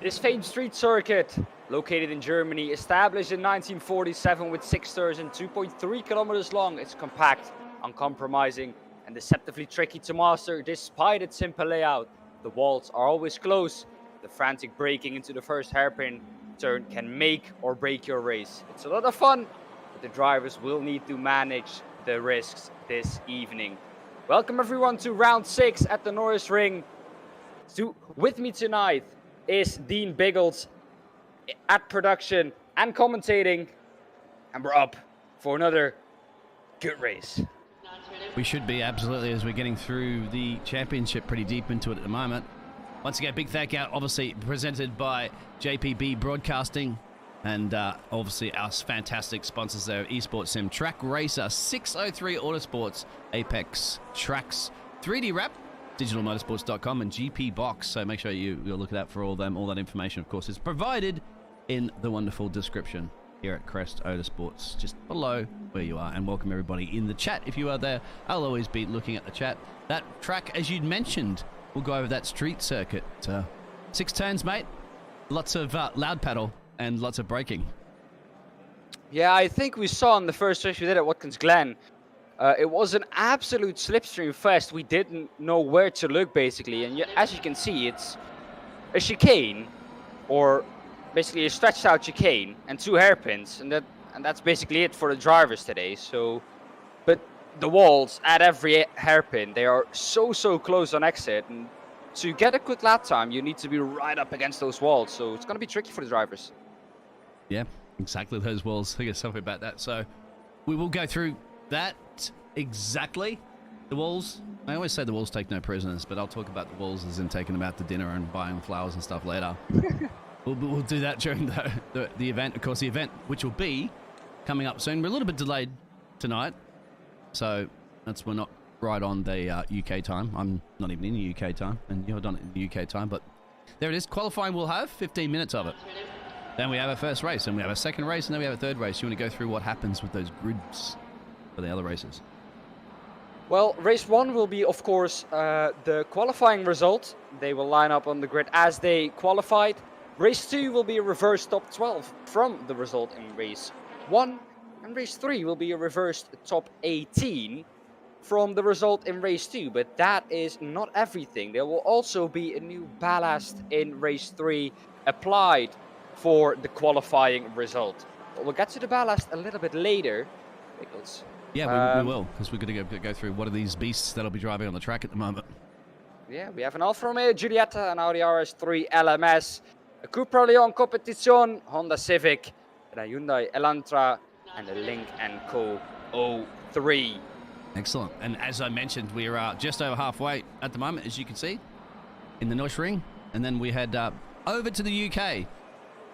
This famed street circuit, located in Germany, established in 1947 with 6 turns and 2.3 kilometers long, it's compact, uncompromising, and deceptively tricky to master despite its simple layout. The walls are always close. The frantic braking into the first hairpin turn can make or break your race. It's a lot of fun, but the drivers will need to manage the risks this evening. Welcome everyone to round 6 at the Norisring. With me tonight is Dean Biggles at production and commentating, and we're up for another good race. We should be, absolutely, as we're getting through the championship pretty deep into it at the moment. Once again, big thank out, obviously presented by JPB Broadcasting, and obviously our fantastic sponsors there, Esports Sim, Track Racer, 603 Autosports, Apex Tracks, 3D Wrap, digitalmotorsports.com, and GP Box. So make sure you'll look out for all them. All that information, of course, is provided in the wonderful description here at Crest Autosports, just below where you are. And welcome everybody in the chat. If you are there, I'll always be looking at the chat. That track, as you'd mentioned, we'll go over that street circuit. 6 turns, mate. Lots of loud pedal and lots of braking. Yeah, I think we saw in the first race we did at Watkins Glen, it was an absolute slipstream fest. We didn't know where to look, basically. And as you can see, it's a chicane, or basically a stretched out chicane, and 2 hairpins. And that's basically it for the drivers today. So, but the walls at every hairpin, they are so close on exit. And to get a quick lap time, you need to be right up against those walls. So it's going to be tricky for the drivers. Yeah, exactly, those walls. I guess something about that. So we will go through that exactly. The walls, I always say the walls take no prisoners, but I'll talk about the walls as in taking them out to dinner and buying flowers and stuff later. We'll do that during the event. Of course, the event, which will be coming up soon. We're a little bit delayed tonight, so we're not right on the UK time. I'm not even in the UK time, and you're not in the UK time, but there it is. Qualifying, we'll have 15 minutes of it. Then we have our first race, and we have a second race, and then we have a third race. You want to go through what happens with those grids for the other races? Well, race 1 will be, of course, the qualifying result. They will line up on the grid as they qualified. Race 2 will be a reverse top 12 from the result in race 1. And race 3 will be a reversed top 18 from the result in race 2. But that is not everything. There will also be a new ballast in race 3 applied for the qualifying result. We'll get to the ballast a little bit later. Because, yeah, we will, because we're going to go through what are these beasts that'll be driving on the track at the moment. Yeah, we have an Alfa Romeo Giulietta, an Audi RS3 LMS, a Cupra Leon Competition, Honda Civic, a Hyundai Elantra, and a Lynk & Co. 03. Excellent. And as I mentioned, we're just over halfway at the moment, as you can see, in the Norisring. And then we head over to the UK.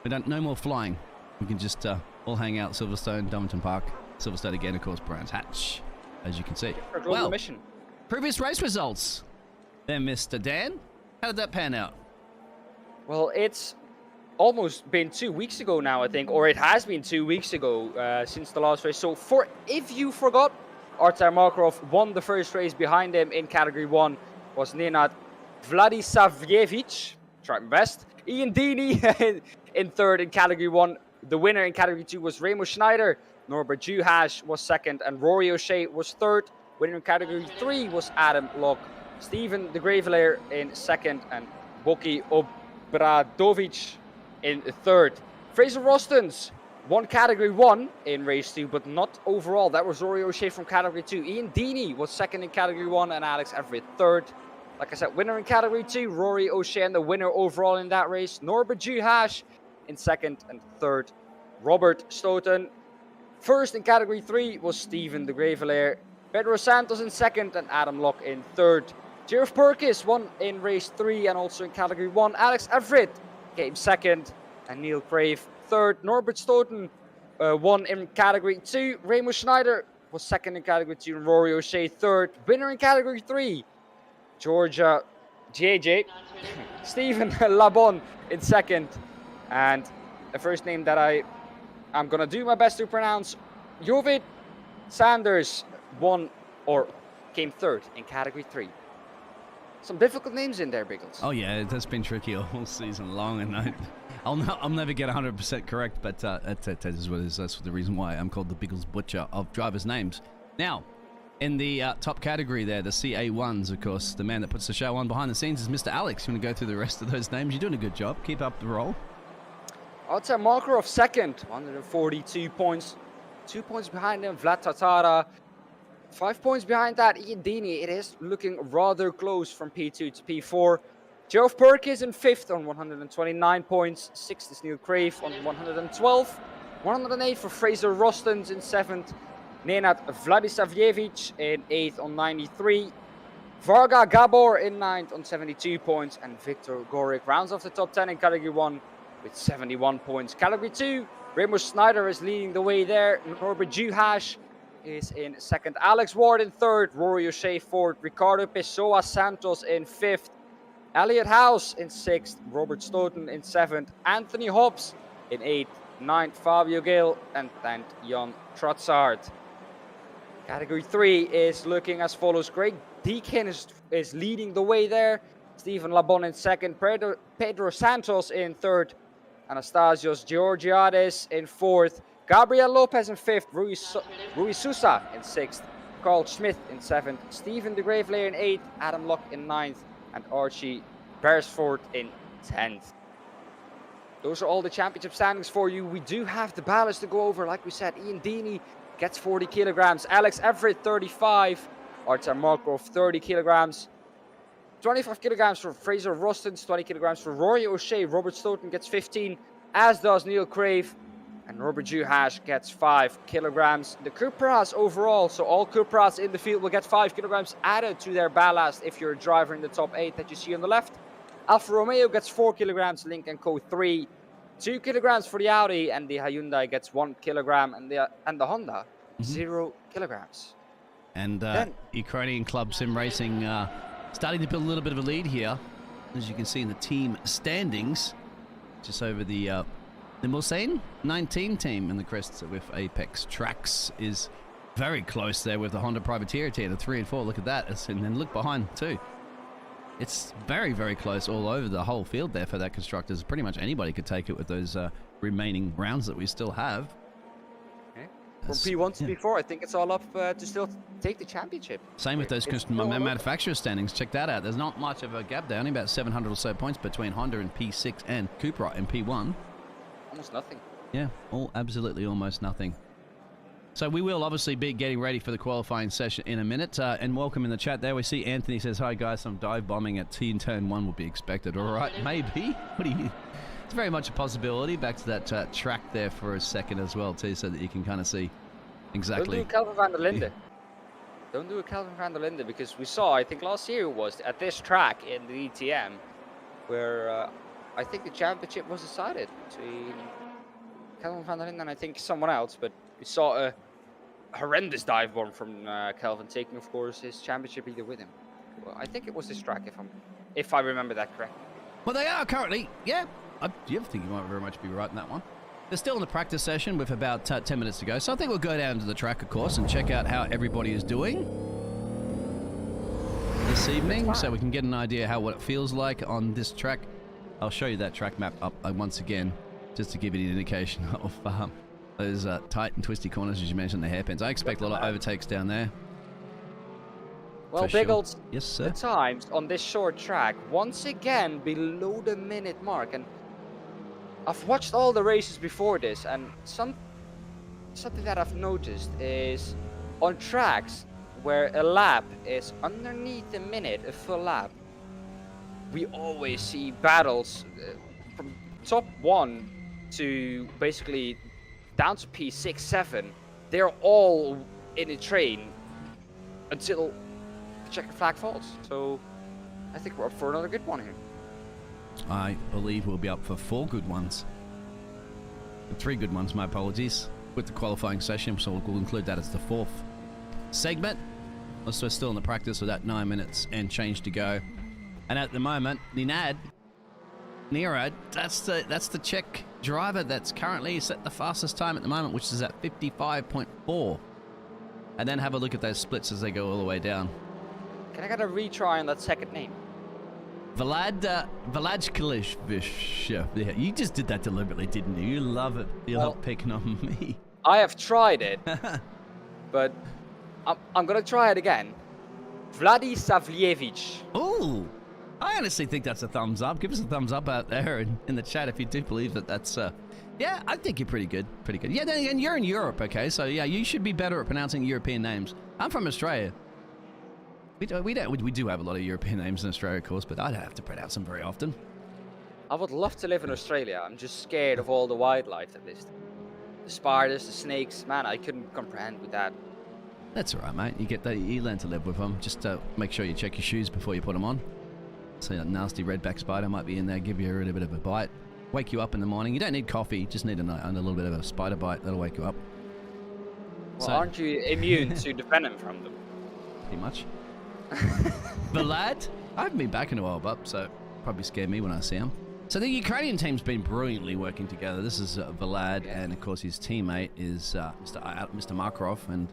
No more flying. We can just all hang out Silverstone, Darlington Park, Silverstone again, of course, Brands Hatch, as you can see. Well, mission. Previous race results. Then, Mr. Dan, how did that pan out? Well, it's almost been 2 weeks ago now, I think, or it has been 2 weeks ago since the last race. So, if you forgot, Artem Makarov won the first race. Behind him in Category 1 was Nenad Vladisavljevic. Tried my best. Ian Deeney in third in Category 1. The winner in Category 2 was Remo Schneider. Norbert Juhasz was second, and Rory O'Shea was third. Winner in Category 3 was Adam Locke. Stephen de Grevelaer in second, and Boki Obradovic in third. Fraser Rostons won Category 1 in race 2, but not overall. That was Rory O'Shea from Category 2. Ian Deeney was second in Category 1, and Alex Everitt third. Like I said, winner in Category 2, Rory O'Shea, and the winner overall in that race, Norbert Juhasz in second and third. Robert Stoughton first in Category 3 was Stephen de Grevelaer. Pedro Santos in second, and Adam Locke in third. Geoff Perkis won in race 3 and also in Category 1. Alex Everitt came second, and Neil Crave third. Norbert Stoughton won in Category 2. Remo Schneider was second in Category 2, and Rory O'Shea third. Winner in Category 3, Georgia JJ, Stephen Labon in second, and a first name that I'm gonna do my best to pronounce, Jovid Sanders came third in Category 3. Some difficult names in there, Biggles. Oh yeah, that's been tricky all season long, and I'll never get 100% correct, but that is what it is. That's the reason why I'm called the Biggles Butcher of drivers' names. Now, in the top category there, the CA1s, of course, the man that puts the show on behind the scenes is Mr. Alex. You want to go through the rest of those names? You're doing a good job. Keep up the roll. Artem Markarov second, 142 points. 2 points behind him, Vlad Tatara. 5 points behind that, Ian Deeney. It is looking rather close from P2 to P4. Geoff Perkins in 5th on 129 points. 6th is Neil Crave on 112. 108 for Fraser Rostens in 7th. Nenad Vladisavljevic in 8th on 93. Varga Gabor in 9th on 72 points. And Victor Gorik rounds off the top 10 in Category 1 with 71 points. Category 2, Remo Schneider is leading the way there. Norbert Juhasz is in 2nd. Alex Ward in 3rd. Rory O'Shea 4th. Ricardo Pessoa Santos in 5th. Elliot House in 6th. Robert Stoughton in 7th. Anthony Hobbs in 8th. 9th, Fabio Gale, and 10th, Jan Trotsard. Category 3 is looking as follows. Greg Deakin is leading the way there. Stephen Labon in 2nd. Pedro Santos in 3rd. Anastasios Georgiades in 4th. Gabriel Lopez in 5th. Rui Sousa in 6th. Carl Smith in 7th. Stephen de Gravelayer in 8th. Adam Locke in 9th. And Archie Beresford in 10th. Those are all the championship standings for you. We do have the ballast to go over. Like we said, Ian Deeney gets 40 kilograms. Alex Everitt, 35. Artem Markov, 30 kilograms. 25 kilograms for Fraser Rostens, 20 kilograms for Rory O'Shea. Robert Stoughton gets 15, as does Neil Crave. And Robert Juhasz gets 5 kilograms. The Cupras overall, so all Cupras in the field will get 5 kilograms added to their ballast if you're a driver in the top 8 that you see on the left. Alfa Romeo gets 4 kilograms, Lynk & Co 3. 2 kilograms for the Audi, and the Hyundai gets 1 kilogram, and the Honda 0 kilograms. And Ukrainian Club Sim Racing starting to build a little bit of a lead here, as you can see in the team standings, just over the Mulsanne 19 team in the Crest with Apex Tracks is very close there with the Honda Privateer team, the 3 and 4. Look at that, and then look behind too. It's very, very close all over the whole field there for that constructors. Pretty much anybody could take it with those remaining rounds that we still have. Okay. From P1 to P4, I think it's all up to still take the championship. Same with those manufacturer standings. Check that out. There's not much of a gap there. Only about 700 or so points between Honda in P6 and Cupra in P1. Almost nothing. Yeah, absolutely almost nothing. So we will obviously be getting ready for the qualifying session in a minute. And welcome in the chat there. We see Anthony says, hi guys, some dive bombing at Turn 1 will be expected. All right, maybe. It's very much a possibility. Back to that track there for a second as well too, so that you can kind of see exactly. Don't do Calvin van der Linde. Don't do a Calvin van der Linde, because we saw, I think last year it was at this track in the ETM, where I think the championship was decided between Calvin van der Linde and I think someone else, but we saw a horrendous dive bomb from Calvin, taking, of course, his championship leader with him. Well, I think it was this track, if I remember that correctly. Well, they are currently, yeah. I think you might very much be right in that one. They're still in the practice session with about 10 minutes to go, so I think we'll go down to the track, of course, and check out how everybody is doing this evening, so we can get an idea what it feels like on this track. I'll show you that track map up once again, just to give you an indication of those tight and twisty corners, as you mentioned, the hairpins. I expect a lot of overtakes down there. Well, Biggles, yes, sir. The times on this short track, once again, below the minute mark. And I've watched all the races before this, and something that I've noticed is on tracks where a lap is underneath a minute, a full lap, we always see battles from top 1 to basically down to P6, 7. They're all in a train until the checkered flag falls. So I think we're up for another good one here. I believe we'll be up for 4 good ones. 3 good ones, my apologies, with the qualifying session, so we'll include that as the 4th segment. Also still in the practice with that 9 minutes and change to go. And at the moment, Nirad, that's the Czech driver that's currently set the fastest time at the moment, which is at 55.4. And then have a look at those splits as they go all the way down. Can I get a retry on that second name? Vlad yeah, you just did that deliberately, didn't you? You love it. You love picking on me. I have tried it, but I'm gonna try it again. Vladisavljevic. Ooh, I honestly think that's a thumbs up. Give us a thumbs up out there in the chat if you do believe that that's. Yeah, I think you're pretty good. Pretty good. Yeah, and you're in Europe, okay? So yeah, you should be better at pronouncing European names. I'm from Australia. We do have a lot of European names in Australia, of course, but I don't have to pronounce them very often. I would love to live in Australia. I'm just scared of all the wildlife at least. The spiders, the snakes, man, I couldn't comprehend with that. That's all right, mate. You learn to live with them. Just make sure you check your shoes before you put them on. So that nasty redback spider might be in there, give you a little bit of a bite, wake you up in the morning. You don't need coffee, you just need a little bit of a spider bite. That'll wake you up. Well, aren't you immune to the venom from them? Pretty much. The lad, I haven't been back in a while, but so probably scare me when I see him. So the Ukrainian team's been brilliantly working together. This is Vlad, and of course his teammate is Mr. Markov, and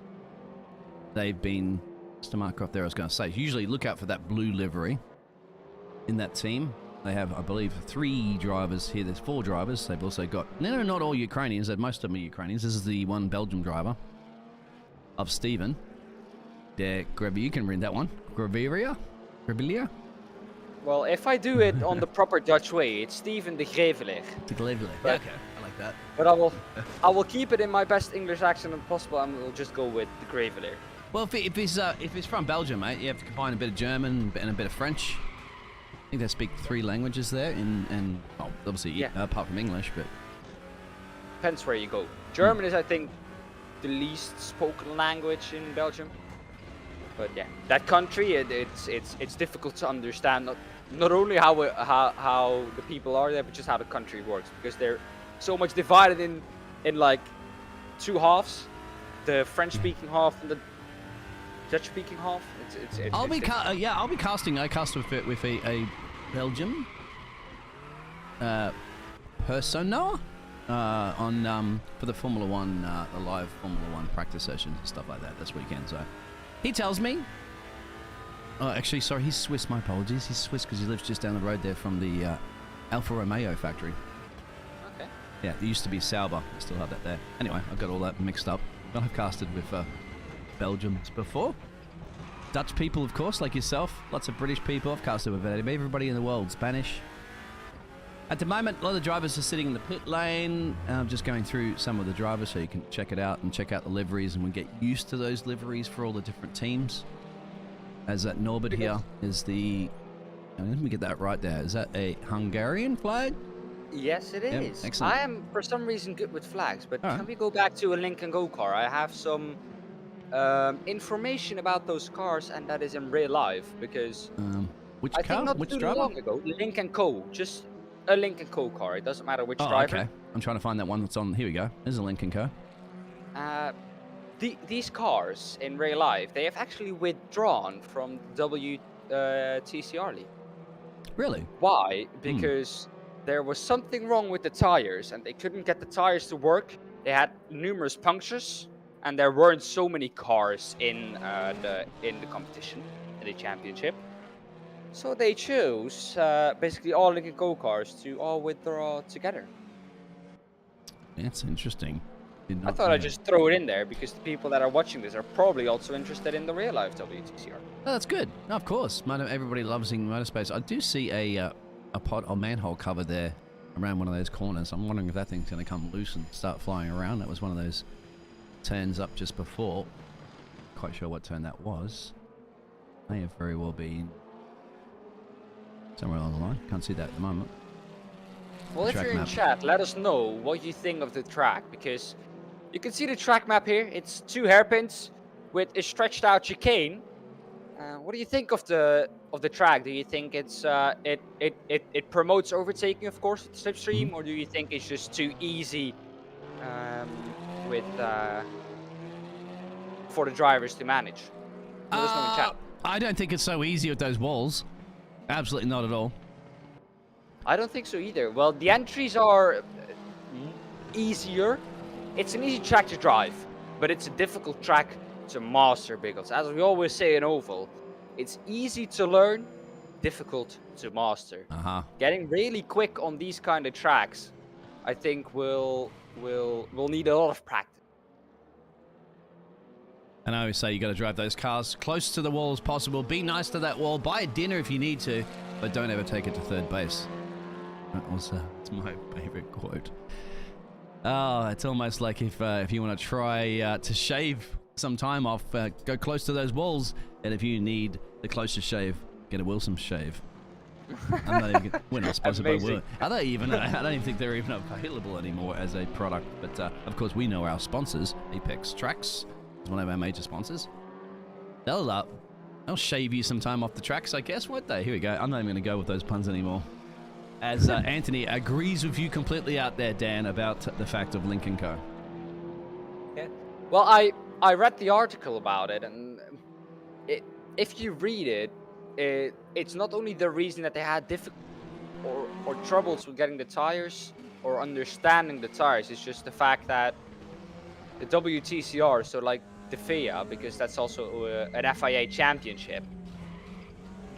they've been Mr. Markov there. I was going to say, usually look out for that blue livery in that team. They have, I believe, 3 drivers here. There's 4 drivers. They've also got not all Ukrainians. Most of them are Ukrainians. This is the one Belgian driver of Steven. You can read that one. Graveria? Well, if I do it on the proper Dutch way, it's Steven de Greveler. De Greveler. Okay, I like that. But I will keep it in my best English accent as possible, and we'll just go with de Greveler. Well, if he's from Belgium, mate, you have to combine a bit of German and a bit of French. I think they speak 3 languages there, and well, obviously apart from English, but depends where you go. German is, I think, the least spoken language in Belgium. But yeah, that country, it's difficult to understand. Not only how the people are there, but just how the country works, because they're so much divided in like 2 halves, the French-speaking half and the Dutch-speaking half. I'll be casting. I cast with a Belgium persona on for the Formula One, the live Formula One practice sessions and stuff like that this weekend. So he tells me. Oh, actually, sorry, he's Swiss. My apologies. He's Swiss because he lives just down the road there from the Alfa Romeo factory. Okay. Yeah, it used to be Sauber. I still have that there. Anyway, I've got all that mixed up. But I've casted with Belgians before. Dutch people, of course, like yourself. Lots of British people. I've casted with everybody in the world. Spanish. At the moment, a lot of the drivers are sitting in the pit lane. I'm just going through some of the drivers so you can check it out and check out the liveries, and we get used to those liveries for all the different teams. As that Norbert here is the... Let me get that right there. Is that a Hungarian flag? Yes, it is. Excellent. I am, for some reason, good with flags, but can we go back to a Lincoln Go car? I have some information about those cars, and that is in real life, because which I car? think not Which too driver? long ago, Lincoln Co. Just a Lincoln Co. car. It doesn't matter which driver. Okay. I'm trying to find that one that's on. Here we go. There's a Lincoln Co. These cars in real life, they have actually withdrawn from the TCR League. Really? Why? Because there was something wrong with the tires, and they couldn't get the tires to work. They had numerous punctures, and there weren't so many cars in the competition, in the championship. So they chose basically all Lincoln Go cars to all withdraw together. That's interesting. I thought I'd just throw it in there because the people that are watching this are probably also interested in the real life WTCR. Oh, that's good. No, of course. Everybody loves in motorspace. I do see a manhole cover there around one of those corners. I'm wondering if that thing's going to come loose and start flying around. That was one of those turns up just before. Quite sure what turn that was. May have very well been somewhere along the line. Can't see that at the moment. Well, if you're in chat, let us know what you think of the track, because you can see the track map here. It's 2 hairpins with a stretched out chicane. What do you think of the track? Do you think it's it promotes overtaking, of course, with slipstream, or do you think it's just too easy for the drivers to manage? Let us know in chat. I don't think it's so easy with those walls. Absolutely not at all. I don't think so either. Well, the entries are easier. It's an easy track to drive, but it's a difficult track to master, because as we always say in Oval, it's easy to learn, difficult to master. Uh-huh. Getting really quick on these kind of tracks, I think will need a lot of practice. And I always say you got to drive those cars close to the wall as possible. Be nice to that wall. Buy a dinner if you need to, but don't ever take it to third base. That was it's my favorite quote. Oh, it's almost like if you want to try to shave some time off, go close to those walls, and if you need the closest shave, get a Wilson shave. I'm not even. We're not sponsored by Wilson. I don't even think they're even available anymore as a product. But of course, we know our sponsors. Apex Tracks is one of our major sponsors. They'll shave you some time off the tracks, I guess, won't they? Here we go. I'm not even going to go with those puns anymore. As Anthony agrees with you completely out there, Dan, about the fact of Link & Co. Yeah. Well, I read the article about it, and if you read it, it's not only the reason that they had difficult or troubles with getting the tires or understanding the tires. It's just the fact that the WTCR, so like the FIA, because that's also an FIA championship,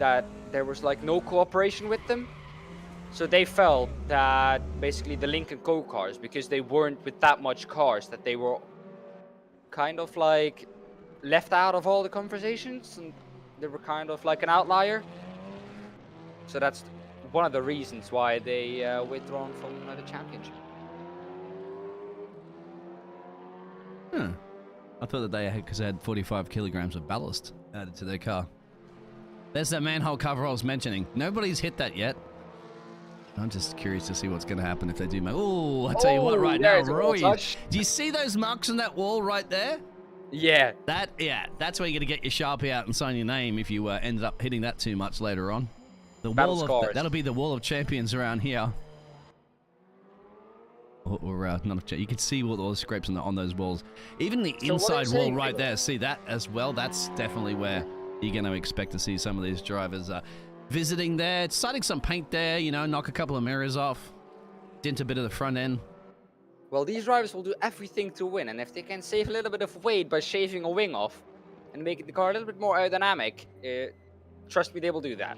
that there was like no cooperation with them. So they felt that basically the Link & Co cars, because they weren't with that much cars, that they were kind of like left out of all the conversations, and they were kind of like an outlier. So that's one of the reasons why they withdrawn from the championship. I thought that they had, because they had 45 kilograms of ballast added to their car. There's that manhole cover I was mentioning. Nobody's hit that yet. I'm just curious to see what's going to happen if they do. Oh, I tell you what, right now, Roy, do you see those marks on that wall right there? Yeah. That's where you're going to get your Sharpie out and sign your name if you ended up hitting that too much later on. The wall of that'll be the wall of champions around here. Or not you can see all the scrapes on those walls. Even the inside wall right there, see that as well? That's definitely where you're going to expect to see some of these drivers visiting there, starting some paint there, knock a couple of mirrors off, dent a bit of the front end. Well, these drivers will do everything to win, and if they can save a little bit of weight by shaving a wing off and making the car a little bit more aerodynamic, trust me, they will do that.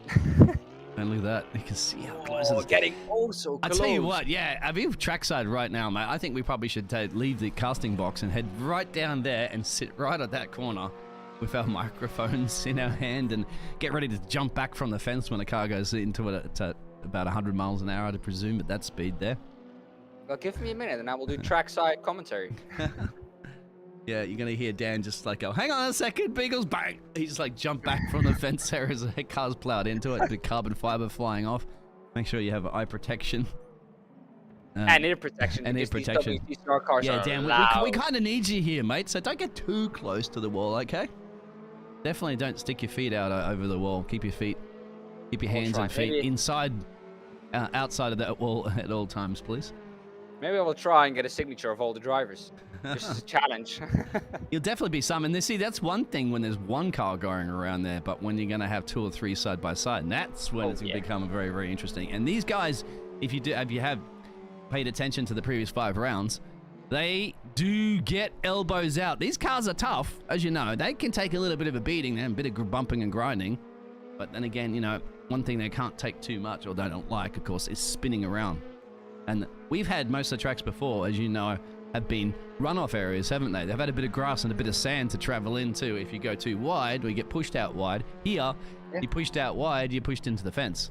And look at that. You can see how close it is. Getting so close. I tell you what, I'm in trackside right now, mate. I think we probably should leave the casting box and head right down there and sit right at that corner with our microphones in our hand and get ready to jump back from the fence when the car goes into it at about 100 miles an hour, I'd presume, at that speed there. Well, give me a minute and I will do trackside commentary. Yeah, you're going to hear Dan just like go, hang on a second, Beagles, bang! He just like jumped back from the fence there as the car's plowed into it, the carbon fiber flying off. Make sure you have eye protection. And ear protection. And ear protection. Cars yeah, Dan, we kind of need you here, mate, so don't get too close to the wall, okay? Definitely don't stick your feet out over the wall. Keep your hands and feet outside of that wall at all times, please. Maybe I will try and get a signature of all the drivers. This is a challenge. You'll definitely be some. And see, that's one thing when there's one car going around there, but when you're going to have 2 or 3 side by side, and that's when it's going to become very, very interesting. And these guys, if you have paid attention to the previous 5 rounds, they do get elbows out. These cars are tough, as you know. They can take a little bit of a beating and a bit of bumping and grinding. But then again, one thing they can't take too much, or they don't like, of course, is spinning around. And we've had most of the tracks before, as you know, have been runoff areas, haven't they? They've had a bit of grass and a bit of sand to travel into. If you go too wide, or you get pushed out wide. Here, you pushed out wide, you're pushed into the fence.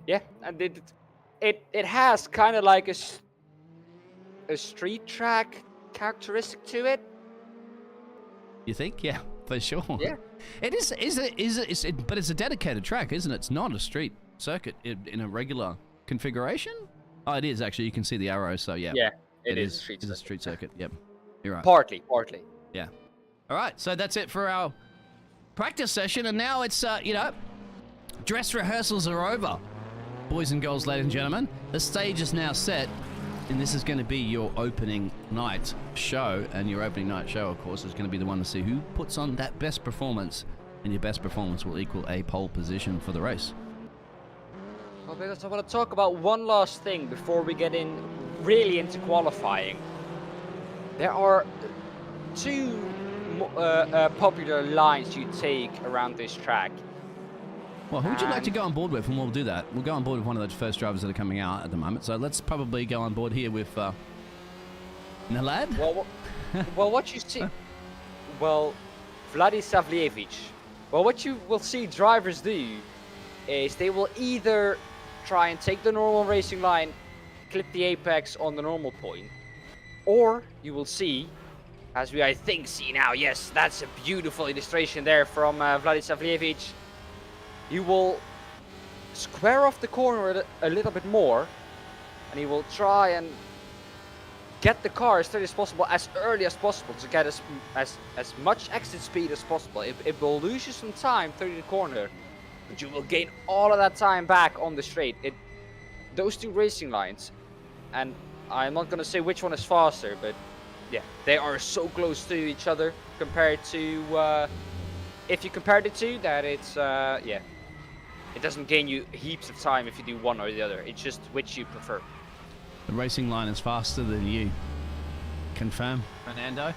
Yeah, and it has kind of like a street track characteristic to it. You think? Yeah, for sure. Yeah. It is. But it's a dedicated track, isn't it? It's not a street circuit in a regular configuration. Oh, it is actually. You can see the arrow. So yeah. Yeah, it is. It's a street circuit. Yep, you're right. Partly. Yeah. All right. So that's it for our practice session, and now it's dress rehearsals are over, boys and girls, ladies and gentlemen. The stage is now set. And this is going to be your opening night show. And your opening night show, of course, is going to be the one to see who puts on that best performance. And your best performance will equal a pole position for the race. Well, because I want to talk about one last thing before we get really into qualifying. There are 2 popular lines you take around this track. Well, who would you like to go on board with? And we'll do that. We'll go on board with one of the first drivers that are coming out at the moment. So let's probably go on board here with Nalad. Well, what you see... Well, Vladislavljevic. Well, what you will see drivers do is they will either try and take the normal racing line, clip the apex on the normal point, or you will see, as we I think see now, yes, that's a beautiful illustration there from Vladislavljevic. You will square off the corner a little bit more, and he will try and get the car as steady as possible, as early as possible, to get as much exit speed as possible. It will lose you some time through the corner, but you will gain all of that time back on the straight. Those two racing lines, and I'm not going to say which one is faster, but yeah, they are so close to each other compared to, if you compare the two, that it's, yeah, it doesn't gain you heaps of time if you do one or the other. It's just which you prefer. The racing line is faster than you. Confirm, Fernando.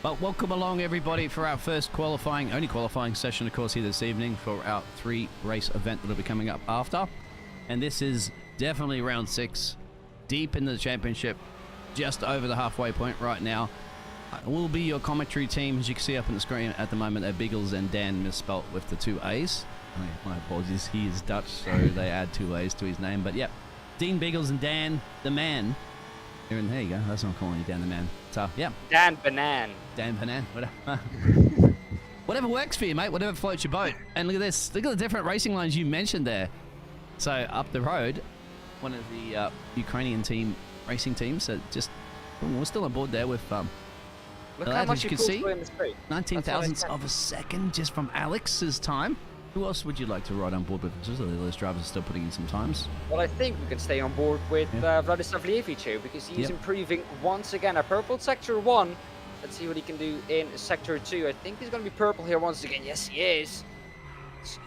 But welcome along, everybody, for our first only qualifying session, of course, here this evening for our 3-race event that will be coming up after. And this is definitely round 6, deep into the championship, just over the halfway point right now. Will be your commentary team, as you can see up on the screen at the moment. They're Biggles and Dan, misspelt with the 2 A's. My apologies, he is Dutch, so they add 2 A's to his name. But yeah, Dean Biggles and Dan the Man. There you go. That's not calling you Dan the Man. So yeah, Dan Banan. Dan Banan. Whatever. Whatever works for you, mate. Whatever floats your boat. And look at this. Look at the different racing lines you mentioned there. So up the road, one of the Ukrainian racing teams. So just we're still on board there with Look how much you can see. 19 thousandths of a second just from Alex's time. Who else would you like to ride on board with? Those drivers are still putting in some times. Well, I think we can stay on board with Vladislavljevic here, because he's improving once again. A purple Sector 1. Let's see what he can do in Sector 2. I think he's going to be purple here once again. Yes, he is.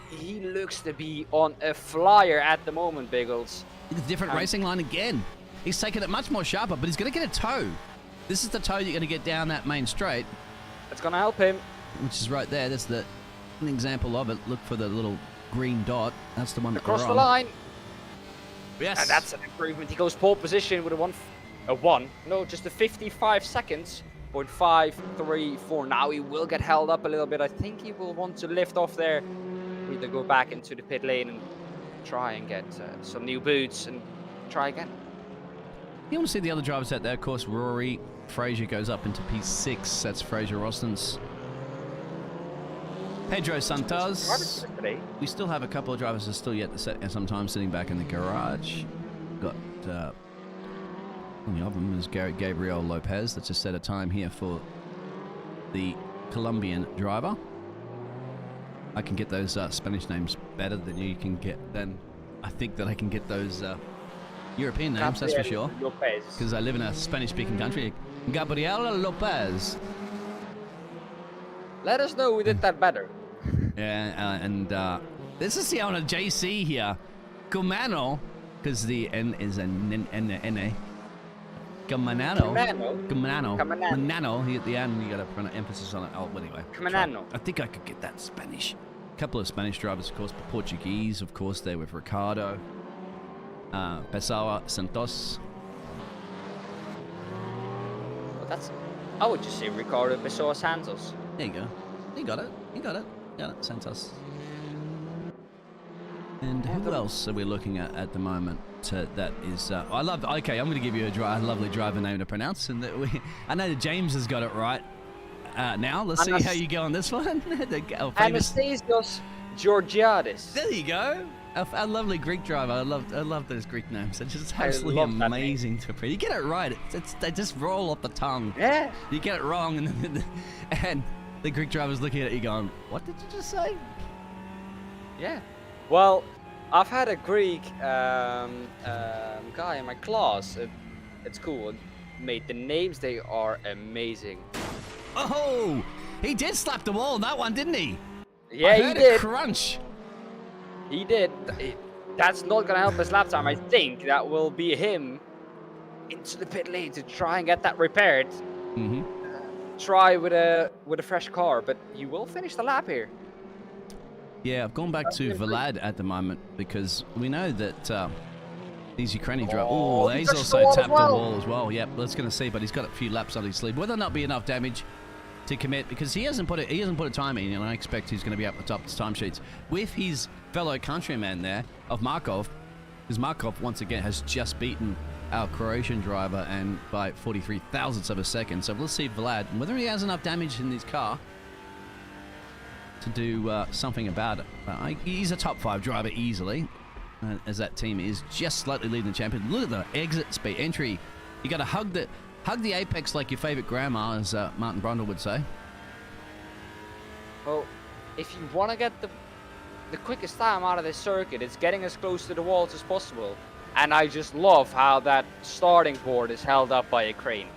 He looks to be on a flyer at the moment, Biggles. It's a different racing line again. He's taking it much more sharper, but he's going to get a toe. This is the toe you're going to get down that main straight. That's going to help him. Which is right there. That's an example of it. Look for the little green dot. That's the one that across the line. Yes. And that's an improvement. He goes pole position with just a 55 seconds. 0.534. Now he will get held up a little bit. I think he will want to lift off there. Either go back into the pit lane and try and get some new boots and try again. You want to see the other drivers out there? Of course, Rory Fraser goes up into P6. That's Fraser Rostons. Pedro Santos. We still have a couple of drivers that are still yet to set, and sometimes sitting back in the garage. Got one of them is Gabriel Lopez. That's just set a time here for the Colombian driver. I can get those Spanish names better than you can get. Then I think that I can get those European names. That's for sure. Because I live in a Spanish-speaking country. Gabriel Lopez. Let us know we did that better. Yeah, and this is on a JC here. Cumano, because the N is an N-A. Cumano. At the end, you got to put an emphasis on it. Oh, anyway. Cumano. I think I could get that Spanish. A couple of Spanish drivers, of course, but Portuguese, of course, there with Ricardo. Pessoa Santos. Well, I would just say Ricardo Pessoa Santos. There you go. You got it. Got it, Santos. And who else are we looking at the moment? That is, okay, I'm going to give you a lovely driver name to pronounce. And I know that James has got it right now. Let's see how you go on this one. Anastasios Georgiadis. There you go. A lovely Greek driver. I love those Greek names. They're just absolutely amazing to read. You get it right. They just roll off the tongue. Yeah. You get it wrong, and the Greek driver's looking at you going, "What did you just say?" Yeah. Well, I've had a Greek guy in my class. It's cool. Mate, the names, they are amazing. Oh, he did slap the wall on that one, didn't he? Yeah, he did. A crunch. He did. That's not going to help his lap time. I think that will be him into the pit lane to try and get that repaired. Mm-hmm. Try with a fresh car, but you will finish the lap here. Yeah, I've gone back to Vlad at the moment because we know that these Ukrainian drivers... Oh, he's also tapped the wall as well. Yep, let's going to see, but he's got a few laps on his sleeve. Whether or not be enough damage to commit, because he hasn't put a time in, and I expect he's going to be up the top of the timesheets with his fellow countryman there of Markov, because Markov once again has just beaten our Croatian driver and by 43 thousandths of a second. So let's see Vlad whether he has enough damage in his car to do something about it. He's a top 5 driver easily, as that team is just slightly leading the champion. Look at the exit speed entry. You got to hug the apex like your favorite grandma, as Martin Brundle would say. Well, if you want to get the quickest time out of this circuit, it's getting as close to the walls as possible. And I just love how that starting board is held up by a crane.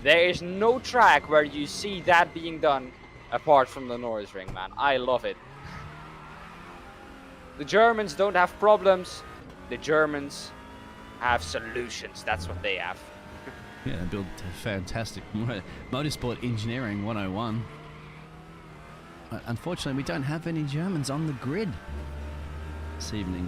There is no track where you see that being done apart from the Norisring, man. I love it. The Germans don't have problems. The Germans have solutions. That's what they have. Yeah, they build fantastic motorsport engineering 101. Unfortunately, we don't have any Germans on the grid this evening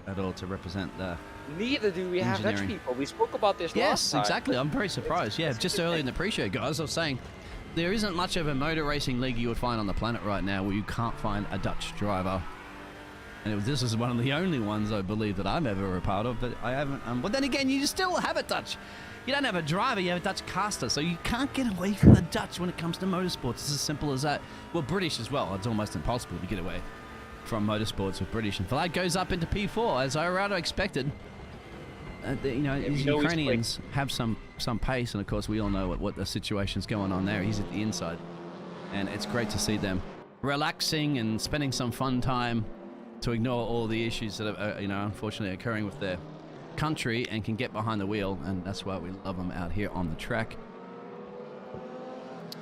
at all to represent the Neither do we have Dutch people. We spoke about this last time. Yes, exactly. I'm very surprised. Yeah, just early in the pre-show, guys, I was saying there isn't much of a motor racing league you would find on the planet right now where you can't find a Dutch driver. And this is one of the only ones I believe that I'm ever a part of, but I haven't. But then again, you still have a Dutch. You don't have a driver, you have a Dutch caster, so you can't get away from the Dutch when it comes to motorsports. It's as simple as that. Well, British as well. It's almost impossible to get away from motorsports with British. And Vlad goes up into P4, as I rather expected. These Ukrainians have some pace, and of course we all know what the situation's going on there. He's at the inside, and it's great to see them relaxing and spending some fun time to ignore all the issues that are unfortunately occurring with their country, and can get behind the wheel, and that's why we love them out here on the track.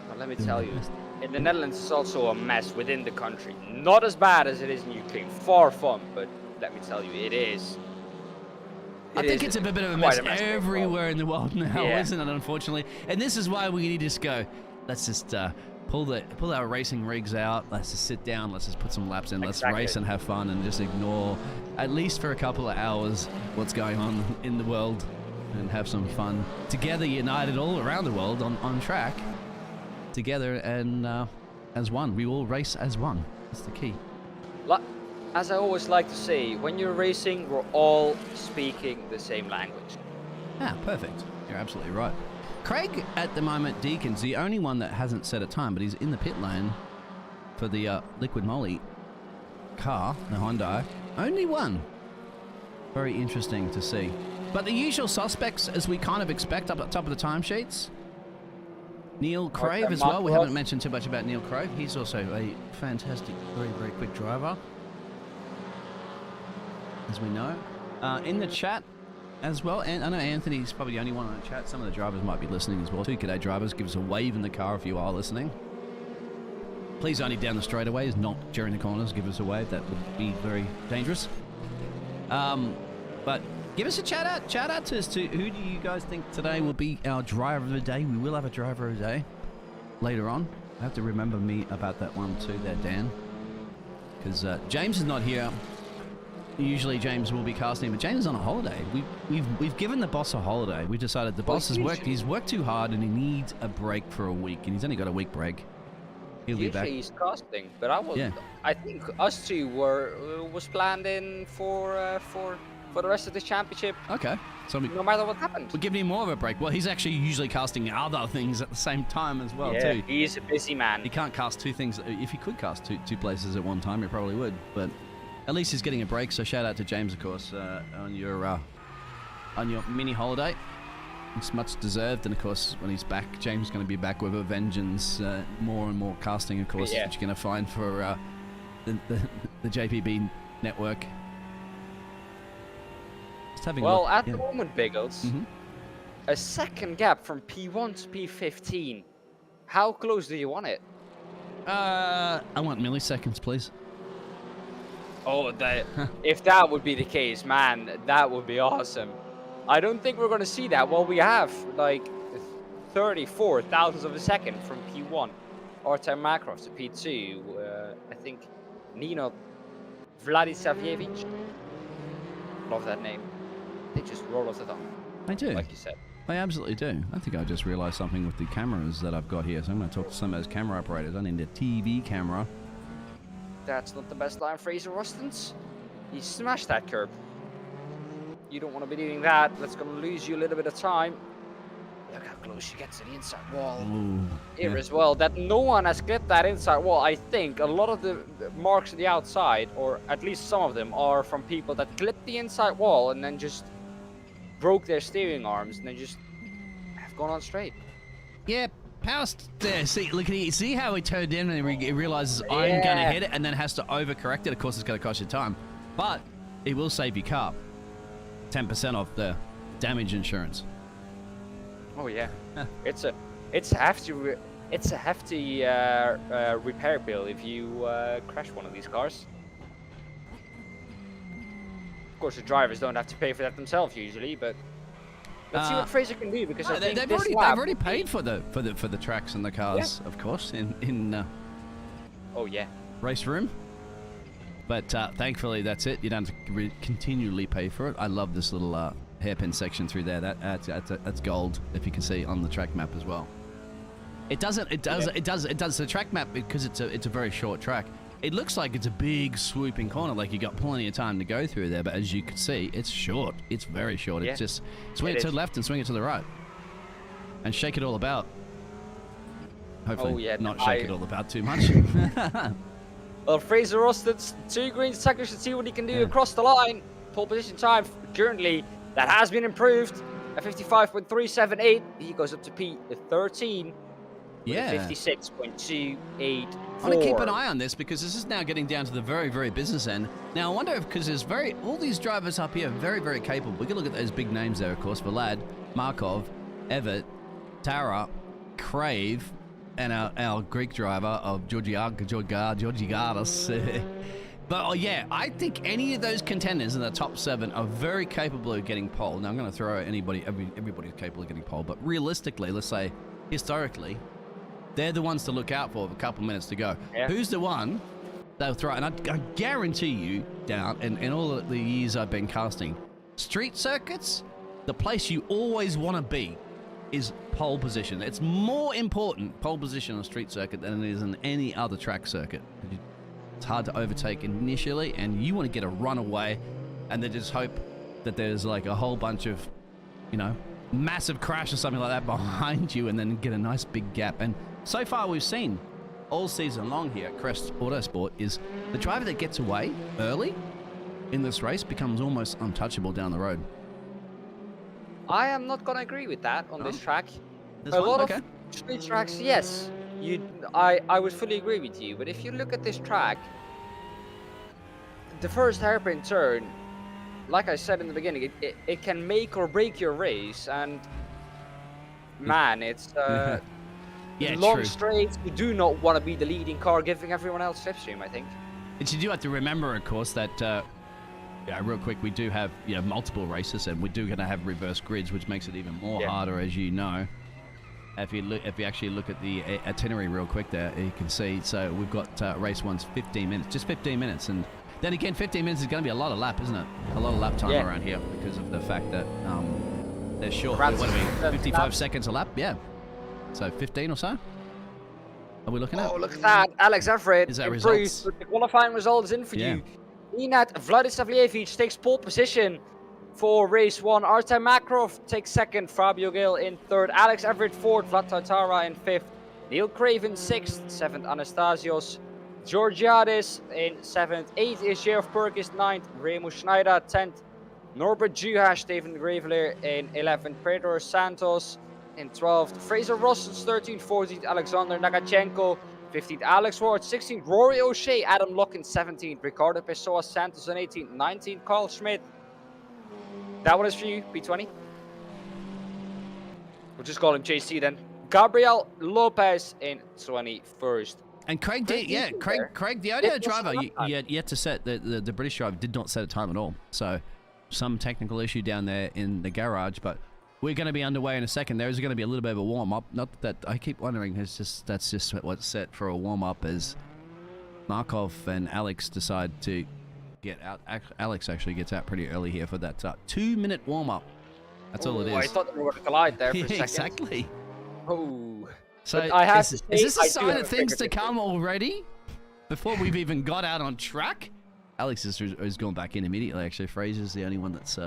Well, let me tell you, in the Netherlands it's also a mess within the country. Not as bad as it is in Ukraine, far from, but let me tell you, it is. I think it's a bit of a mess everywhere in the world now, isn't it, unfortunately? And this is why we need to just go, let's just pull our racing rigs out, let's just sit down, let's just put some laps in, let's race and have fun, and just ignore, at least for a couple of hours, what's going on in the world, and have some fun together, united all around the world on track, together, and as one. We all race as one. That's the key. As I always like to say, when you're racing, we're all speaking the same language. Ah, perfect. You're absolutely right. Craig, at the moment, Deakin's the only one that hasn't set a time, but he's in the pit lane for the Liquid Moly car, the Hyundai. Only one. Very interesting to see. But the usual suspects, as we kind of expect, up at the top of the timesheets. Neil Crave as well. We haven't mentioned too much about Neil Crave. He's also a fantastic, very, very quick driver, as we know. In the chat as well, and I know Anthony's probably the only one on the chat. Some of the drivers might be listening as well too. G'day drivers, give us a wave in the car if you are listening. Please only down the straightaways, not during the corners. Give us a wave, that would be very dangerous. But give us a shout out as to who do you guys think today will be our driver of the day. We will have a driver of the day later on. I have to remember me about that one too there, Dan, because James is not here. Usually James will be casting, but James is on a holiday. We've given the boss a holiday. We decided the boss has worked. He's worked too hard, and he needs a break for a week. And he's only got a week break. He'll be back. He's casting, but I think us two was planned in for the rest of the championship. Okay, so no matter what happened, we're giving him more of a break. Well, he's actually usually casting other things at the same time as well too. He's a busy man. He can't cast two things. If he could cast two places at one time, he probably would. But at least he's getting a break, so shout out to James, of course, on your mini holiday. It's much deserved, and of course, when he's back, James is going to be back with a vengeance. More and more casting, of course, that you're going to find for the JPB network. Just having at the moment, Biggles, a second gap from P1 to P15. How close do you want it? I want milliseconds, please. Oh, if that would be the case, man, that would be awesome. I don't think we're going to see that. Well, we have like 34 thousandths of a second from P1. Our time Macross to P2, I think Nino Vladisavljevic. Love that name. They just roll off the tongue. I do. Like you said. I absolutely do. I think I just realized something with the cameras that I've got here. So I'm going to talk to some of those camera operators. I need a TV camera. That's not the best line, Fraser Rustins. You smashed that curb. You don't want to be doing that. That's going to lose you a little bit of time. Look how close you get to the inside wall. Ooh, Here as well, that no one has clipped that inside wall. I think a lot of the marks on the outside, or at least some of them, are from people that clipped the inside wall and then just broke their steering arms and then just have gone on straight. Yeah, past there. See, look at it. See how he turned in and he realizes I'm going to hit it and then has to overcorrect it. Of course, it's going to cost you time, but it will save your car 10% off the damage insurance. Oh yeah, it's a hefty repair bill if you crash one of these cars. Of course, the drivers don't have to pay for that themselves usually, but let's see what Fraser can do, because I think they've already paid for the tracks and the cars, of course, in oh yeah, race room. But thankfully, that's it. You don't have to continually pay for it. I love this little hairpin section through there. That's gold, if you can see on the track map as well. It does. The track map, because it's a very short track. It looks like it's a big swooping corner, like you got plenty of time to go through there. But as you can see, it's short. It's very short. Yeah. It's just swing it to the left and swing it to the right, and shake it all about. Hopefully, not shake it all about too much. Well, Fraser Rustins, 2 green seconds, should see what he can do across the line. Pole position time currently, that has been improved at 55.378. He goes up to P13. Yeah. 56.284. I want to keep an eye on this, because this is now getting down to the very, very business end. Now, I wonder if, because there's all these drivers up here are very, very capable. We can look at those big names there, of course. Vlad, Markov, Everitt, Tara, Crave, and our Greek driver of Georgiadis. But yeah, I think any of those contenders in the top 7 are very capable of getting pole. Now, I'm going to throw out everybody's capable of getting pole, but realistically, let's say historically, they're the ones to look out for with a couple minutes to go. Yeah. Who's the one they'll throw? And I guarantee you, down in all of the years I've been casting, street circuits, the place you always want to be is pole position. It's more important, pole position on a street circuit, than it is in any other track circuit. It's hard to overtake initially, and you want to get a runaway, and then just hope that there's like a whole bunch of, massive crash or something like that behind you, and then get a nice big gap. And so far we've seen all season long here at Crest Autosport is the driver that gets away early in this race becomes almost untouchable down the road. I am not going to agree with that on this track. A lot of street tracks, yes, I would fully agree with you. But if you look at this track, the first hairpin turn, like I said in the beginning, it can make or break your race. And man, it's long straights. You do not want to be the leading car, giving everyone else slipstream, I think. But you do have to remember, of course, that real quick, we do have multiple races, and we do going to have reverse grids, which makes it even more harder, as you know. If you actually look at the itinerary real quick there, you can see. So we've got race 1's 15 minutes, just 15 minutes, and then again, 15 minutes is going to be a lot of lap, isn't it? A lot of lap time around here, because of the fact that they're short. What are we? 55 seconds a lap, So 15 or so. Are we looking at? Oh, look at that! Alex Everitt improves with the qualifying results in for you. Nenad Vladisavljevic takes pole position for race 1. Artem Makarov takes 2nd. Fabio Gil in 3rd. Alex Everitt 4th. Vlad Taitara in 5th. Neil Craven 6th. 7th. Anastasios Georgiadis in 7th. 8th is Geoff Perkis 9th. Remo Schneider 10th. Norbert Juhasz, David Graveler in 11th. Pedro Santos in 12th. Fraser Rustins 13th. 14th. Alexander Nagachenko 15th, Alex Ward, 16th, Rory O'Shea, Adam Luckin, 17th, Ricardo Pessoa Santos on 18th, 19th, Carl Schmidt. That one is for you, P20. We'll just call him JC then. Gabriel Lopez in 21st. And Craig did, Craig, the only driver yet to set, the British driver did not set a time at all. So some technical issue down there in the garage, but we're going to be underway in a second. There's going to be a little bit of a warm-up. Not that I keep wondering, that's just what's set for a warm-up is Markov and Alex decide to get out. Alex actually gets out pretty early here for that 2-minute warm-up. That's all it is. I thought they were going to collide there for a Yeah, second. exactly. Oh. So But I have to is say, this a I do sign have of a things figure to come already? Before we've even got out on track? Alex has gone back in immediately, actually. Fraser's the only one that's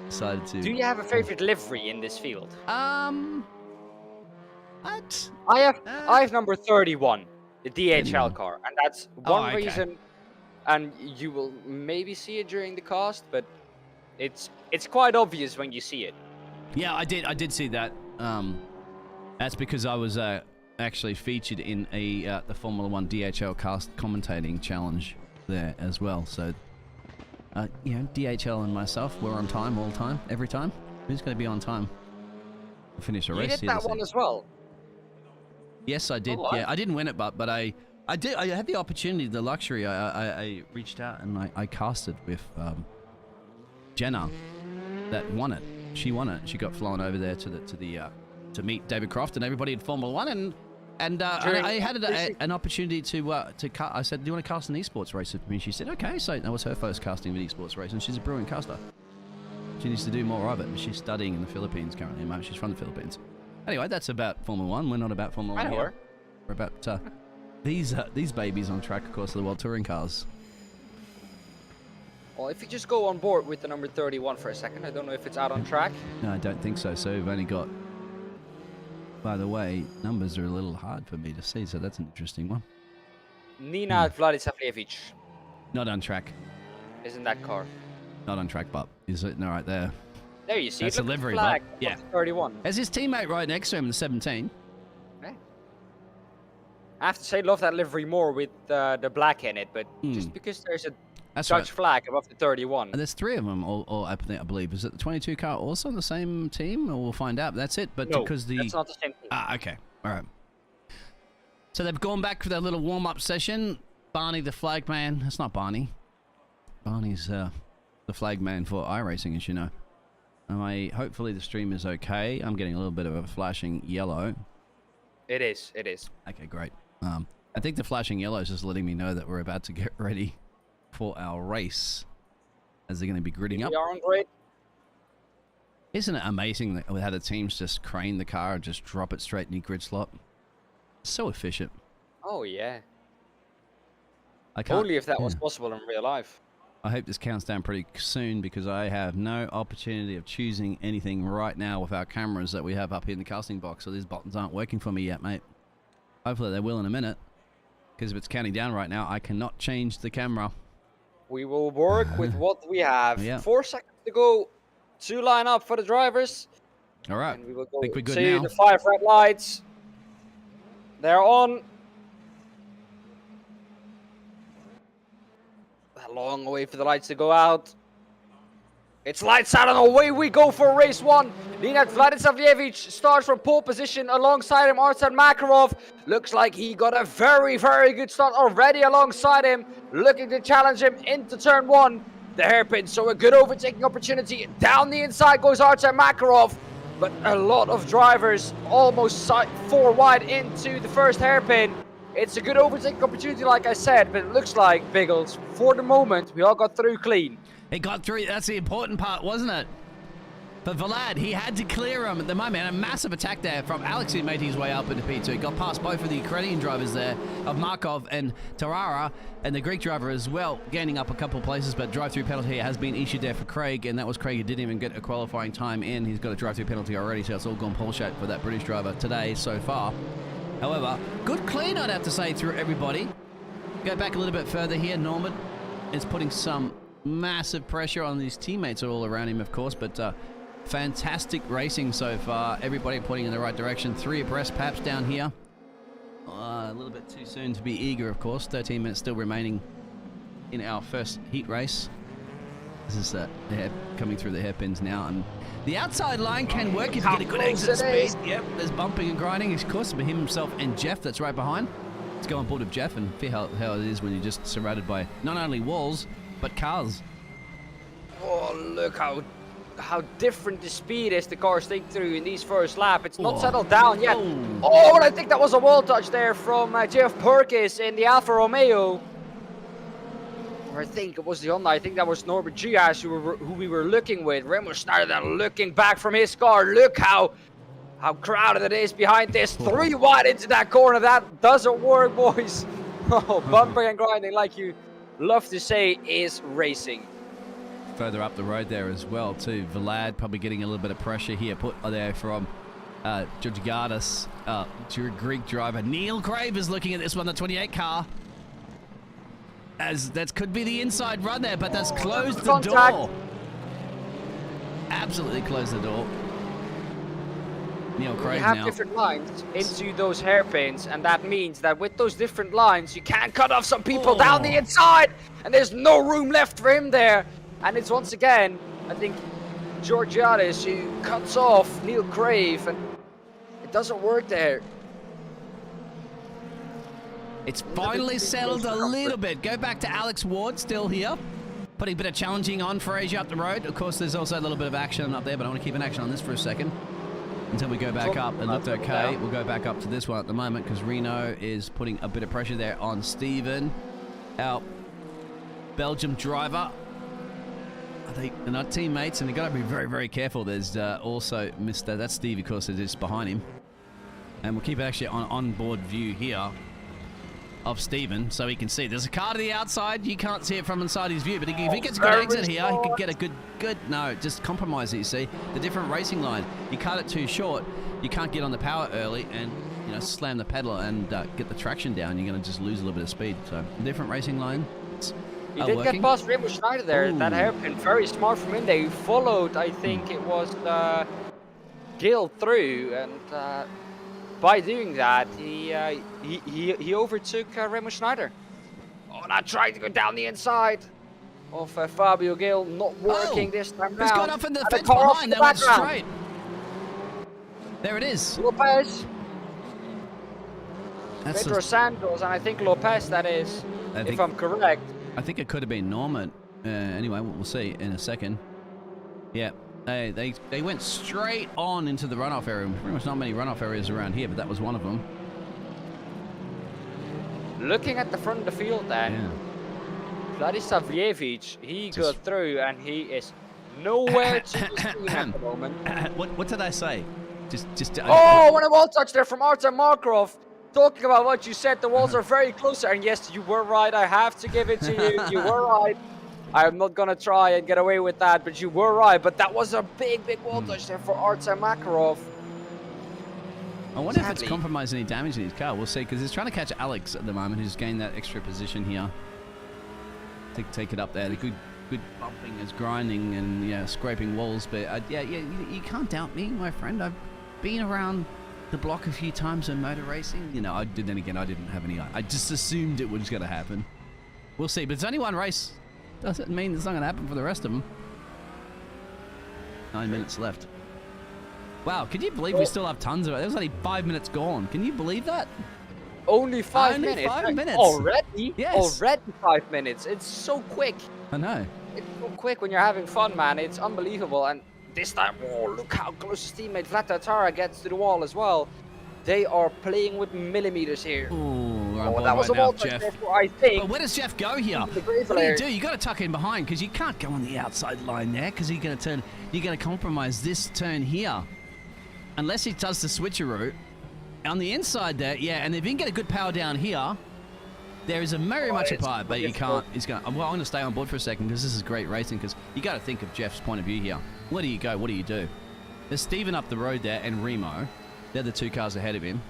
decided to... Do you have a favorite livery in this field? What? I have number 31, the DHL 31. car, and that's one okay. reason. And you will maybe see it during the cast, but it's quite obvious when you see it. Yeah, I did see that. That's because I was actually featured in the Formula One DHL cast commentating challenge there as well. So, DHL and myself, we're on time all the time, every time. Who's going to be on time? Finish a race. You did that one as well. Yes, I did. Oh, yeah, I didn't win it, but I did. I had the opportunity, the luxury. I reached out and I casted with Jenna, that won it. She won it. She got flown over there to meet David Croft and everybody at Formula One, and I had an opportunity to I said, "Do you want to cast an esports race with me?" She said, "Okay." So that was her first casting of an esports race, and she's a brilliant caster. She needs to do more of it. She's studying in the Philippines currently. She's from the Philippines. Anyway, that's about Formula One. We're not about Formula One here. We're about these babies on track, of course, are the World Touring cars. Well, if you just go on board with the number 31 for a second, I don't know if it's out on track. No, I don't think so. So we've only got... By the way, numbers are a little hard for me to see, so that's an interesting one. Nina Vladislavljevic Not on track. is in that car. Not on track, but is it? No, right there. There you see That's it. a Look at the livery, flag but yeah. of 31. There's his teammate right next to him in the 17. Okay. I have to say, love that livery more with the black in it, but just because there's a That's Dutch right. flag above the 31. And there's 3 of them, all I believe. Is it the 22 car also on the same team? Or we'll find out. That's it. But No, because that's not the same thing. Ah, okay. All right. So they've gone back for their little warm-up session. Barney, the flag man. It's not Barney. Barney's the flag man for iRacing, as you know. Hopefully the stream is okay. I'm getting a little bit of a flashing yellow. It is. It is. Okay, great. I think the flashing yellow is just letting me know that we're about to get ready for our race, as they're going to be gridding up. We are on grid. Isn't it amazing how the teams just crane the car and just drop it straight in the grid slot? So efficient. Oh, yeah. I can't, Only if that was possible in real life. I hope this counts down pretty soon, because I have no opportunity of choosing anything right now with our cameras that we have up here in the casting box, so these buttons aren't working for me yet, mate. Hopefully they will in a minute, because if it's counting down right now, I cannot change the camera. We will work with what we have. Yeah. 4 seconds to go to line up for the drivers. All right. And we will go Think we're good see now. the 5 red lights. They're on. A long way for the lights to go out. It's lights out and away we go for race 1. Nenad Vladislavljevic starts from pole position alongside him. Arsen Makarov looks like he got a very, very good start already alongside him. Looking to challenge him into turn 1. The hairpin, so a good overtaking opportunity. Down the inside goes Arsen Makarov. But a lot of drivers almost 4 wide into the first hairpin. It's a good overtaking opportunity, like I said, but it looks like, Biggles, for the moment, we all got through clean. It got through. That's the important part, wasn't it? But Vlad, he had to clear him at the moment. A massive attack there from Alex, who made his way up into P2. He got past both of the Ukrainian drivers there, of Markov and Tarara, and the Greek driver as well, gaining up a couple of places, but drive-through penalty has been issued there for Craig, and that was Craig who didn't even get a qualifying time in. He's got a drive-through penalty already, so it's all gone pole shape for that British driver today so far. However, good clean, I'd have to say, through everybody. Go back a little bit further here. Norman is putting some massive pressure on his teammates all around him, of course, but fantastic racing so far. Everybody pointing in the right direction. 3 abreast, perhaps, down here. A little bit too soon to be eager, of course. 13 minutes still remaining in our first heat race. This is coming through the hairpins now, and the outside line can work if you get a good exit speed. Yep, there's bumping and grinding, of course, but himself and Jeff that's right behind. Let's go on board with Jeff and feel how it is when you're just surrounded by not only walls, but cars. Oh, look how how different the speed is the cars take through in these first lap. It's not Oh. settled down yet. Oh. Oh, and I think that was a wall touch there from Jeff Perkis in the Alfa Romeo. Or I think it was the Honda. I think that was Norbert Gias who we were looking with. Remo Schneider looking back from his car. Look how crowded it is behind this. 3 wide into that corner. That doesn't work, boys. Oh, bumping and grinding, like you love to say, is racing. Further up the road there as well too. Vlad probably getting a little bit of pressure here put there from Georgiadis. Greek driver Neil Crave is looking at this one, the 28 car. As that could be the inside run there, but that's closed the door. Absolutely closed the door. Neil Crave You have now. different lines into those hairpins, and that means that with those different lines, you can cut off some people down the inside, and there's no room left for him there. And it's once again, I think, Georgiadis who cuts off Neil Crave, and it doesn't work there. It's finally settled a little bit. Go back to Alex Ward, still here. Putting a bit of challenging on for Asia up the road. Of course, there's also a little bit of action up there, but I want to keep an action on this for a second. Until we go back up. It looked okay. We'll go back up to this one at the moment because Reno is putting a bit of pressure there on Steven, our Belgium driver. They're not teammates, and they've got to be very, very careful. There's also Mr. That's Steve, of course, is just behind him. And we'll keep it actually on onboard view here of Steven so he can see. There's a car to the outside. You can't see it from inside his view, but if he gets a good exit here, he could get a good, no, just compromise it, you see. The different racing line. You cut it too short, you can't get on the power early and, you know, slam the pedal and get the traction down. You're going to just lose a little bit of speed. So, different racing line. He did get past Remo Schneider there. That hairpin, very smart from him. They followed, I think it was Gil through, and by doing that, he overtook Remo Schneider. Oh, now trying to go down the inside of Fabio Gil, not working this time round. He's got off in the fence behind. That went straight. There it is. Lopez. That's Pedro Santos, and I think Lopez, that is, if I'm correct. I think it could have been Norman. Anyway, we'll see in a second. Yeah, they went straight on into the runoff area. Pretty much not many runoff areas around here, but that was one of them. Looking at the front of the field there, Vladislav Vjevic, he got through, and he is nowhere to be seen at the moment. What did I say? Just. Oh, when a wall touch there from Artem Markov. Talking about what you said, the walls are very close, and yes, you were right. I have to give it to you. You were right. I'm not gonna try and get away with that, but you were right. But that was a big wall touch there for Artem Makarov. I wonder if it's compromised any damage in his car. We'll see, because he's trying to catch Alex at the moment, who's gained that extra position here. Take it up there. The good bumping is grinding and scraping walls, but you can't doubt me, my friend. I've been around the block a few times in motor racing. You know, then again, I didn't have any. I just assumed it was going to happen. We'll see, but it's only one race. Doesn't mean it's not going to happen for the rest of them. 9 minutes left. Wow, can you believe we still have tons of it? There was only 5 minutes gone. Can you believe that? Only 5 minutes? 5 minutes. Already? Yes. Already 5 minutes. It's so quick. I know. It's so quick when you're having fun, man. It's unbelievable. And this time, oh, look how close his teammate Vlad Tara gets to the wall as well. They are playing with millimeters here. Ooh, that was a wall touch, I think. But where does Jeff go here? What do you do? You got to tuck in behind, because you can't go on the outside line there, because you're going to compromise this turn here. Unless he does the switcheroo. On the inside there, and if he can get a good power down here, there is a very much a part, but you can't. He's going. Well, I'm going to stay on board for a second, because this is great racing, because you got to think of Jeff's point of view here. Where do you go? What do you do? There's Steven up the road there, and Remo. They're the two cars ahead of him.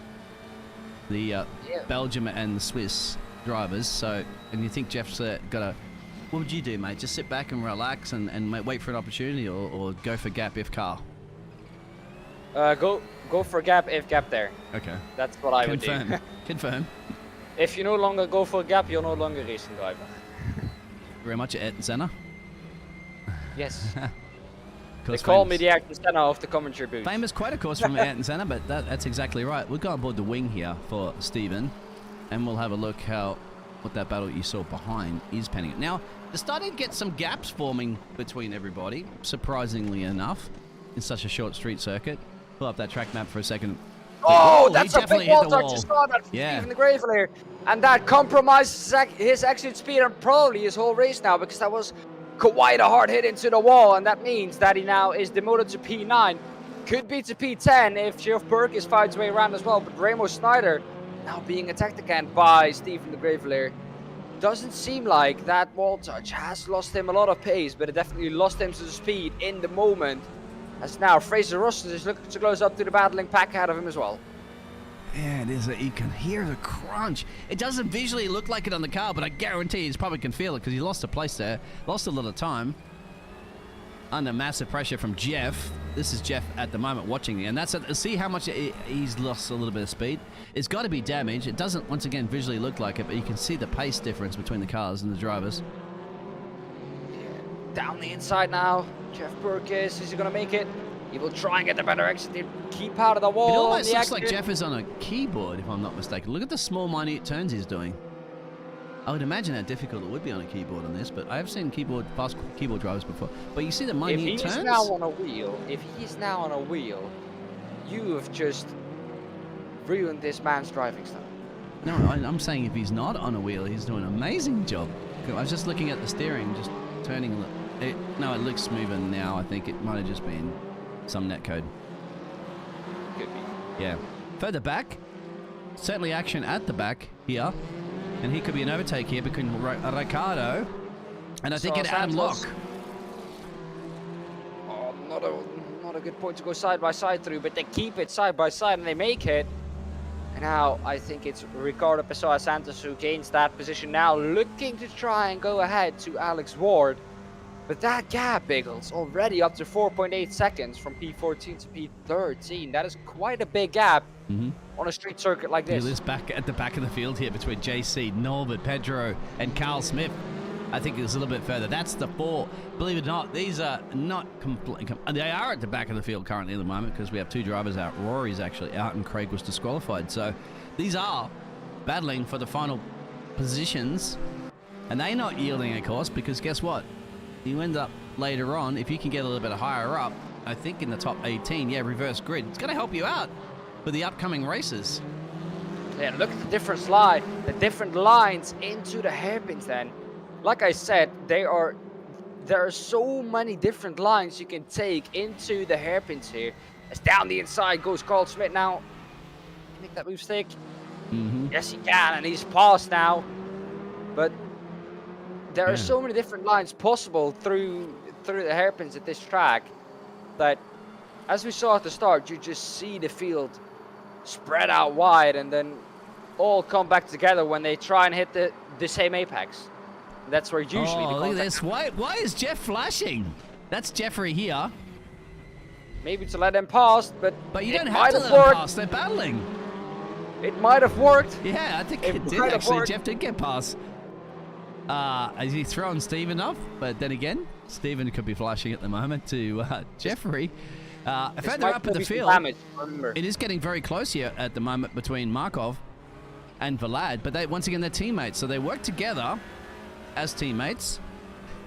The Belgium and the Swiss drivers. So, and you think Jeff's got to... What would you do, mate? Just sit back and relax and wait for an opportunity, or go for gap if car? Go for gap if gap there. Okay. That's what I would do. Confirm. If you no longer go for gap, you're no longer racing driver. Very much at Ayrton Senna. Yes. They call me the Ayrton Senna of the commentary booth. Famous quote, of course, from Ayrton Senna, but that's exactly right. We'll go on board the wing here for Steven, and we'll have a look what that battle you saw behind is panning out. Now, They're starting to get some gaps forming between everybody, surprisingly enough, in such a short street circuit. Pull up that track map for a second. Oh, He that's a definitely big hit the wall. I wall. just saw that from Yeah. Stephen the Gravelier. And that compromises his exit speed and probably his whole race now, because that was quite a hard hit into the wall. And that means that he now is demoted to P9. Could be to P10 if Geoff Burgess finds his way around as well. But Remo Schneider now being attacked again by Stephen the Gravelier. Doesn't seem like that wall touch has lost him a lot of pace, but it definitely lost him some speed in the moment. As now Fraser Russell is looking to close up to the battling pack ahead of him as well. Yeah, it is. You can hear the crunch. It doesn't visually look like it on the car, but I guarantee he probably can feel it because he lost a place there, lost a lot of time. Under massive pressure from Jeff. This is Jeff at the moment watching it, and that's see how much he's lost a little bit of speed. It's got to be damage. It doesn't, once again, visually look like it, but you can see the pace difference between the cars and the drivers. Down the inside now, Geoff Burgess, is he going to make it? He will try and get the better exit to keep out of the wall. It almost looks like Jeff is on a keyboard, if I'm not mistaken. Look at the small, minute turns he's doing. I would imagine how difficult it would be on a keyboard on this, but I have seen fast keyboard drivers before. But you see the minute turns? If he is now on a wheel, you have just ruined this man's driving style. No, I'm saying if he's not on a wheel, he's doing an amazing job. I was just looking at the steering, just turning a little. No, it looks smoother now. I think it might have just been some netcode. Could be. Yeah. Further back, certainly action at the back here. And he could be an overtake here between Ricardo and I think Adam Locke. Oh, not a good point to go side by side through, but they keep it side by side and they make it. And now I think it's Ricardo Pessoa Santos who gains that position now, looking to try and go ahead to Alex Ward. But that gap, Biggles, already up to 4.8 seconds from P14 to P13. That is quite a big gap on a street circuit like this. He lives back at the back of the field here between JC, Norbert, Pedro, and Carl Smith. I think it's a little bit further. That's the four. Believe it or not, these are not complete. They are at the back of the field currently at the moment because we have two drivers out. Rory's actually out and Craig was disqualified. So these are battling for the final positions. And they're not yielding, of course, because guess what? You end up later on, if you can get a little bit higher up, I think in the top 18, reverse grid. It's going to help you out for the upcoming races. Yeah, look at the different slide, the different lines into the hairpins then. Like I said, there are so many different lines you can take into the hairpins here. As down the inside goes Carl Smith now. Can he make that move stick? Yes, he can, and he's passed now. But there are so many different lines possible through the hairpins at this track that, as we saw at the start, you just see the field spread out wide and then all come back together when they try and hit the same apex. And that's where usually the look at this. Why is Jeff flashing? That's Jeffrey here. Maybe to let them pass, but you don't have to let them pass. They're battling. It might have worked. Yeah, I think it did actually. Jeff did get past. Is he throwing Stephen off? But then again, Stephen could be flashing at the moment to Jeffrey. Further up in the field, it is getting very close here at the moment between Markov and Vlad. But once again, they're teammates, so they work together as teammates.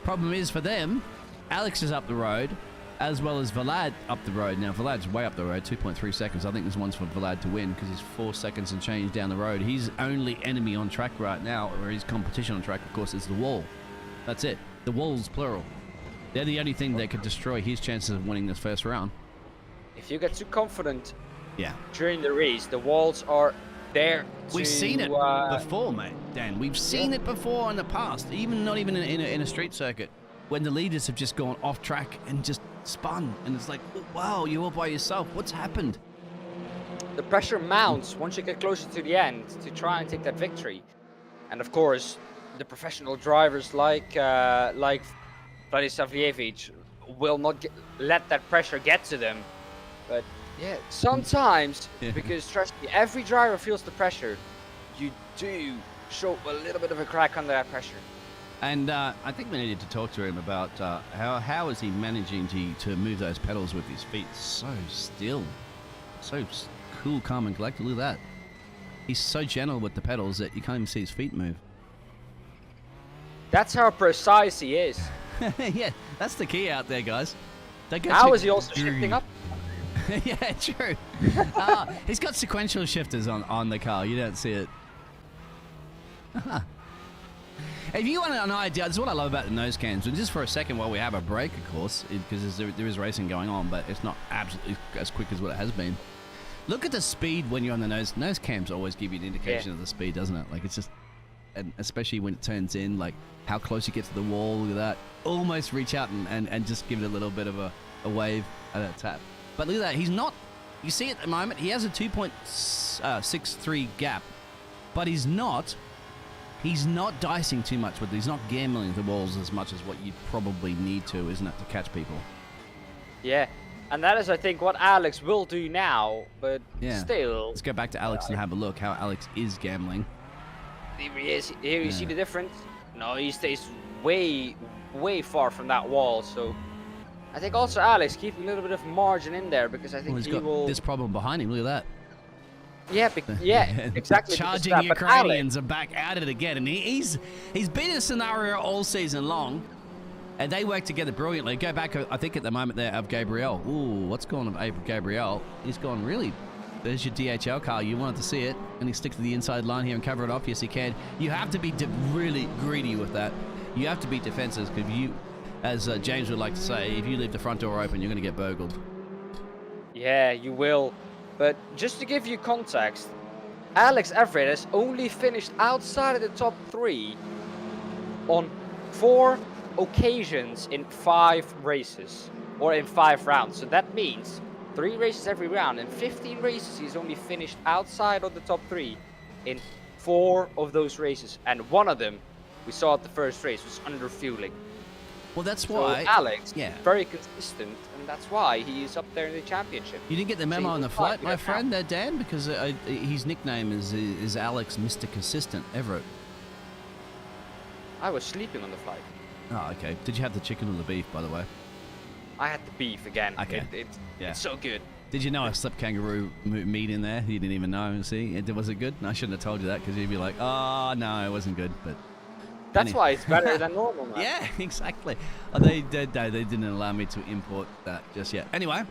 Problem is for them, Alex is up the road, as well as Vlad up the road. Now, Vlad's way up the road, 2.3 seconds. I think this one's for Vlad to win because he's 4 seconds and change down the road. His only enemy on track right now, or his competition on track, of course, is the wall. That's it. The wall's plural. They're the only thing that could destroy his chances of winning this first round. If you get too confident during the race, the walls are there. We've seen it before, mate, Dan. We've seen it before in the past, not even in a street circuit, when the leaders have just gone off track and just spun, and it's like, oh, wow, you're all by yourself. What's happened? The pressure mounts once you get closer to the end to try and take that victory, and of course, the professional drivers like Vladislav Savljevic will not let that pressure get to them. But yeah, sometimes, because trust me, every driver feels the pressure, you do show a little bit of a crack under that pressure. And I think we needed to talk to him about how is he managing to move those pedals with his feet so still, so cool, calm, and collected. Look at that. He's so gentle with the pedals that you can't even see his feet move. That's how precise he is. Yeah, that's the key out there, guys. How is he also shifting up? Yeah, true. He's got sequential shifters on the car. You don't see it. If you want an idea, this is what I love about the nose cams. And just for a second while we have a break, of course, because there is racing going on, but it's not absolutely as quick as what it has been. Look at the speed when you're on the nose. Nose cams always give you an indication of the speed, doesn't it? Like, it's just, and especially when it turns in, like how close you get to the wall, look at that. Almost reach out and just give it a little bit of a wave and a tap. But look at that, he's not, you see at the moment, he has a 2.63 gap, but he's not dicing too much with it. He's not gambling the walls as much as what you probably need to, isn't it, to catch people? Yeah, and that is, I think, what Alex will do now, but still. Let's go back to Alex and have a look how Alex is gambling. Here he is. Here you see the difference? No, he stays way, way far from that wall, so I think also Alex keeping a little bit of margin in there, because I think he's he got will... this problem behind him, look at that. Yeah, exactly. Charging Ukrainians are back at it again, and he's been a scenario all season long, and they work together brilliantly. Go back, I think at the moment there of Gabriel. Ooh, what's going on with Gabriel? He's gone really. There's your DHL car. You wanted to see it, and he sticks to the inside line here and cover it off. Yes, he can. You have to be really greedy with that. You have to be defensive, because you, as James would like to say, if you leave the front door open, you're going to get burgled. Yeah, you will. But just to give you context, Alex Everitt has only finished outside of the top 3 on 4 occasions in 5 races, or in 5 rounds. So that means 3 races every round. In 15 races, he's only finished outside of the top 3 in 4 of those races. And one of them, we saw at the first race, was under fueling. Well, that's why Alex, very consistent, and that's why he is up there in the championship. You didn't get the memo on the flight, my friend, there, Dan, because his nickname is Alex Mr. Consistent Everitt. I was sleeping on the flight. Oh, okay. Did you have the chicken or the beef, by the way? I had the beef again. Okay. It's so good. Did you know I slipped kangaroo meat in there? You didn't even know. See, was it good? I shouldn't have told you that, because you'd be like, oh no, it wasn't good. But that's why it's better than normal, man. Yeah, exactly. They didn't allow me to import that just yet. Anyway,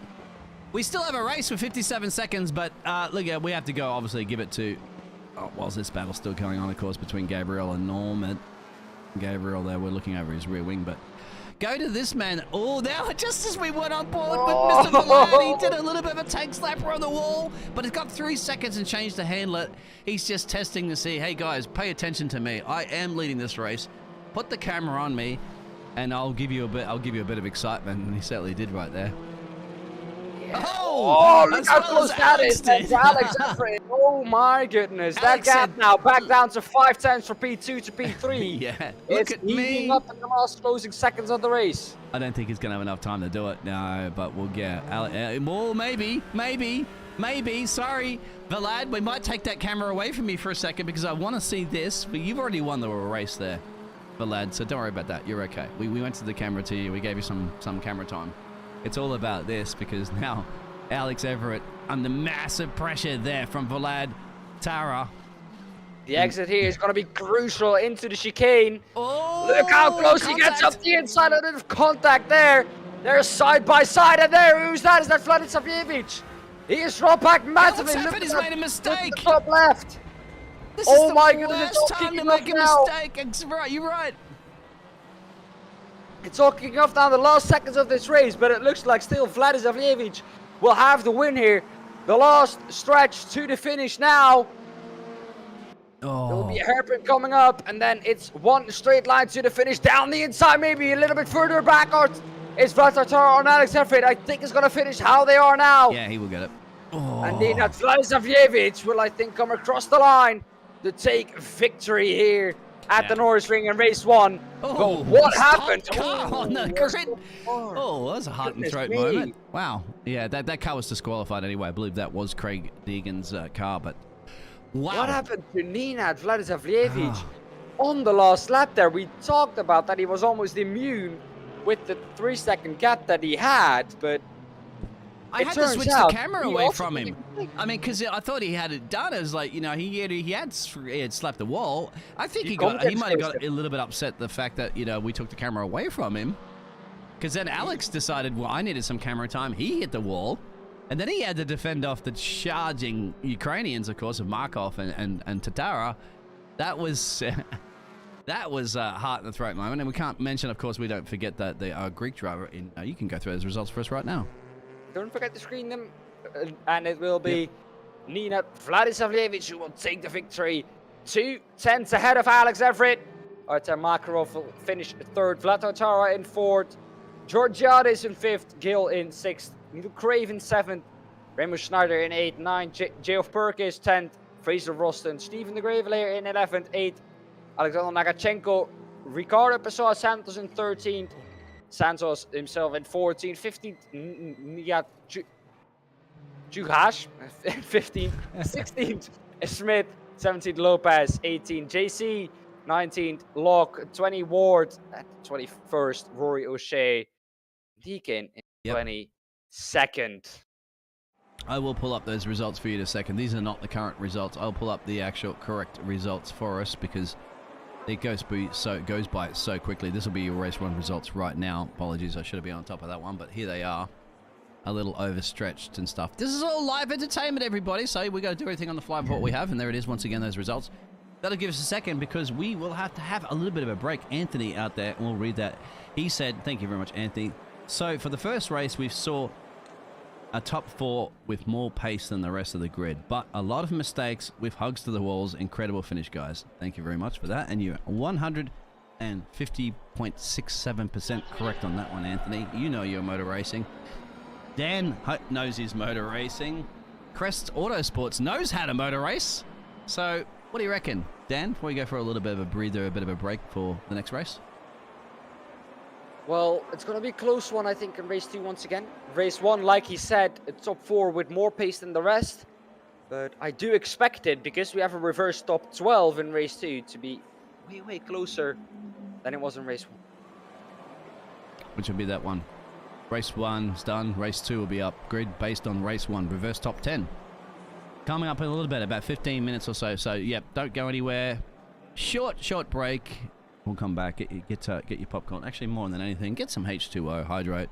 we still have a race for 57 seconds, but look, we have to go, obviously, give it to, whilst this battle's still going on, of course, between Gabriel and Norman. Gabriel there, we're looking over his rear wing, but go to this man. Oh, now, just as we went on board with Mr. Valad, he did a little bit of a tank slapper on the wall, but it's got 3 seconds and changed to handle it. He's just testing to see, hey guys, pay attention to me. I am leading this race. Put the camera on me, and I'll give you a bit of excitement, and he certainly did right there. Yeah. Oh, look how close that is. That's Alex Everitt. Oh my goodness. That gap now back down to 5/10 for P2 to P3. Yeah. Look at me. Up in the last closing seconds of the race. I don't think he's going to have enough time to do it. No, but we'll get... well, maybe. Sorry, Valad, we might take that camera away from me for a second because I want to see this, but you've already won the race there, Valad, so don't worry about that. You're okay. We went to the camera to you. We gave you some camera time. It's all about this because now Alex Everitt under massive pressure there from Valad Tara. The exit here is going to be crucial into the chicane. Oh, look how close he gets up the inside of the contact there. They're side by side, and there, who's that? Is that Vladislav Savjevic? He is dropped back massively. Look, he's made a mistake. Top left. This is the worst time to make a mistake. You're right. It's all kicking off down the last seconds of this race, but it looks like still Vladislav Savjevic will have the win here. The last stretch to the finish now. Oh. There will be a hairpin coming up, and then it's one straight line to the finish. Down the inside, maybe a little bit further back, or it's Vladislav Tara on Alex Everitt. I think it's going to finish how they are now. Yeah, he will get it. Oh. And then Vladislav Savjevic will, I think, come across the line to take victory here at the Norisring in race 1. Oh, but what happened? On the grid. Oh, that was a heart and throat moment. Wow. Yeah, that car was disqualified anyway. I believe that was Craig Deakin's car, but wow. What happened to Nenad Vladislav Savjevic on the last lap there? We talked about that he was almost immune with the 3-second gap that he had, but I had to switch the camera away from him. I mean, because I thought he had it done. It was like, you know, he had slapped the wall. I think he might have got a little bit upset the fact that, you know, we took the camera away from him. Because then Alex decided, well, I needed some camera time. He hit the wall. And then he had to defend off the charging Ukrainians, of course, of Markov and Tatara. That was... That was a heart in the throat moment. And we can't mention, of course, we don't forget that the Greek driver in... you can go through those results for us right now. Don't forget to screen them, and it will be Nina Vladislavljevic who will take the victory. 2 tenths ahead of Alex Everitt. Artem Makarov will finish third. Vlad Tatara in fourth. Georgiadis in fifth. Gil in sixth. Neil Craven seventh. Remo Schneider in eighth. 9th. Geoff Perkis 10th. Fraser Roston. Stephen de Gravelayer in 11th. 8th. Alexander Nagachenko. Ricardo Pessoa Santos in 13th. Santos himself in 14th, 15th, Nia Juhash, 15th, 16th, Smith, 17th, Lopez, 18th, JC, 19th, Locke, 20, Ward, 21st, Rory O'Shea, Deakin in 22nd. I will pull up those results for you in a second. These are not the current results. I'll pull up the actual correct results for us because it goes by so quickly. This will be your race 1 results right now. Apologies, I should have been on top of that one, but here they are. A little overstretched and stuff. This is all live entertainment, everybody, so we got to do everything on the fly of what we have, and there it is once again, those results. That'll give us a second because we will have to have a little bit of a break. Anthony out there, and we'll read that. He said, thank you very much, Anthony. So for the first race, we saw a top 4 with more pace than the rest of the grid, but a lot of mistakes with hugs to the walls. Incredible finish, guys. Thank you very much for that, and you're 150.67% correct on that one, Anthony. You know your motor racing. Dan knows his motor racing. Crest Autosports knows how to motor race. So what do you reckon, Dan, before we go for a little bit of a breather, a bit of a break for the next race? Well, it's going to be a close one, I think, in race 2 once again. Race 1, like he said, a top 4 with more pace than the rest. But I do expect it, because we have a reverse top 12 in race 2, to be way, way closer than it was in race 1. Which will be that one. Race 1's done. Race 2 will be up. Grid based on race 1. Reverse top 10. Coming up in a little bit, about 15 minutes or so. So, yep, don't go anywhere. Short break. We'll come back, get your popcorn. Actually, more than anything, get some H2O, hydrate,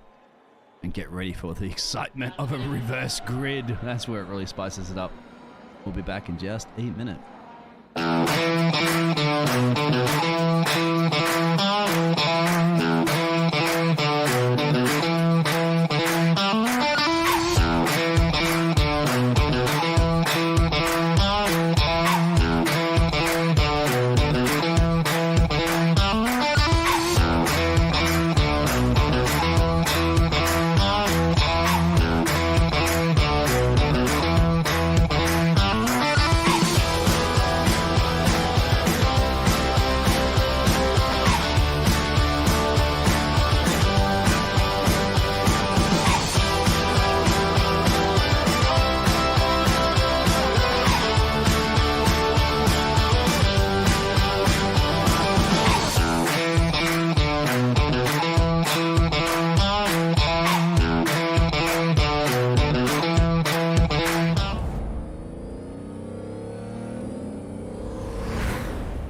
and get ready for the excitement of a reverse grid. That's where it really spices it up. We'll be back in just a minute.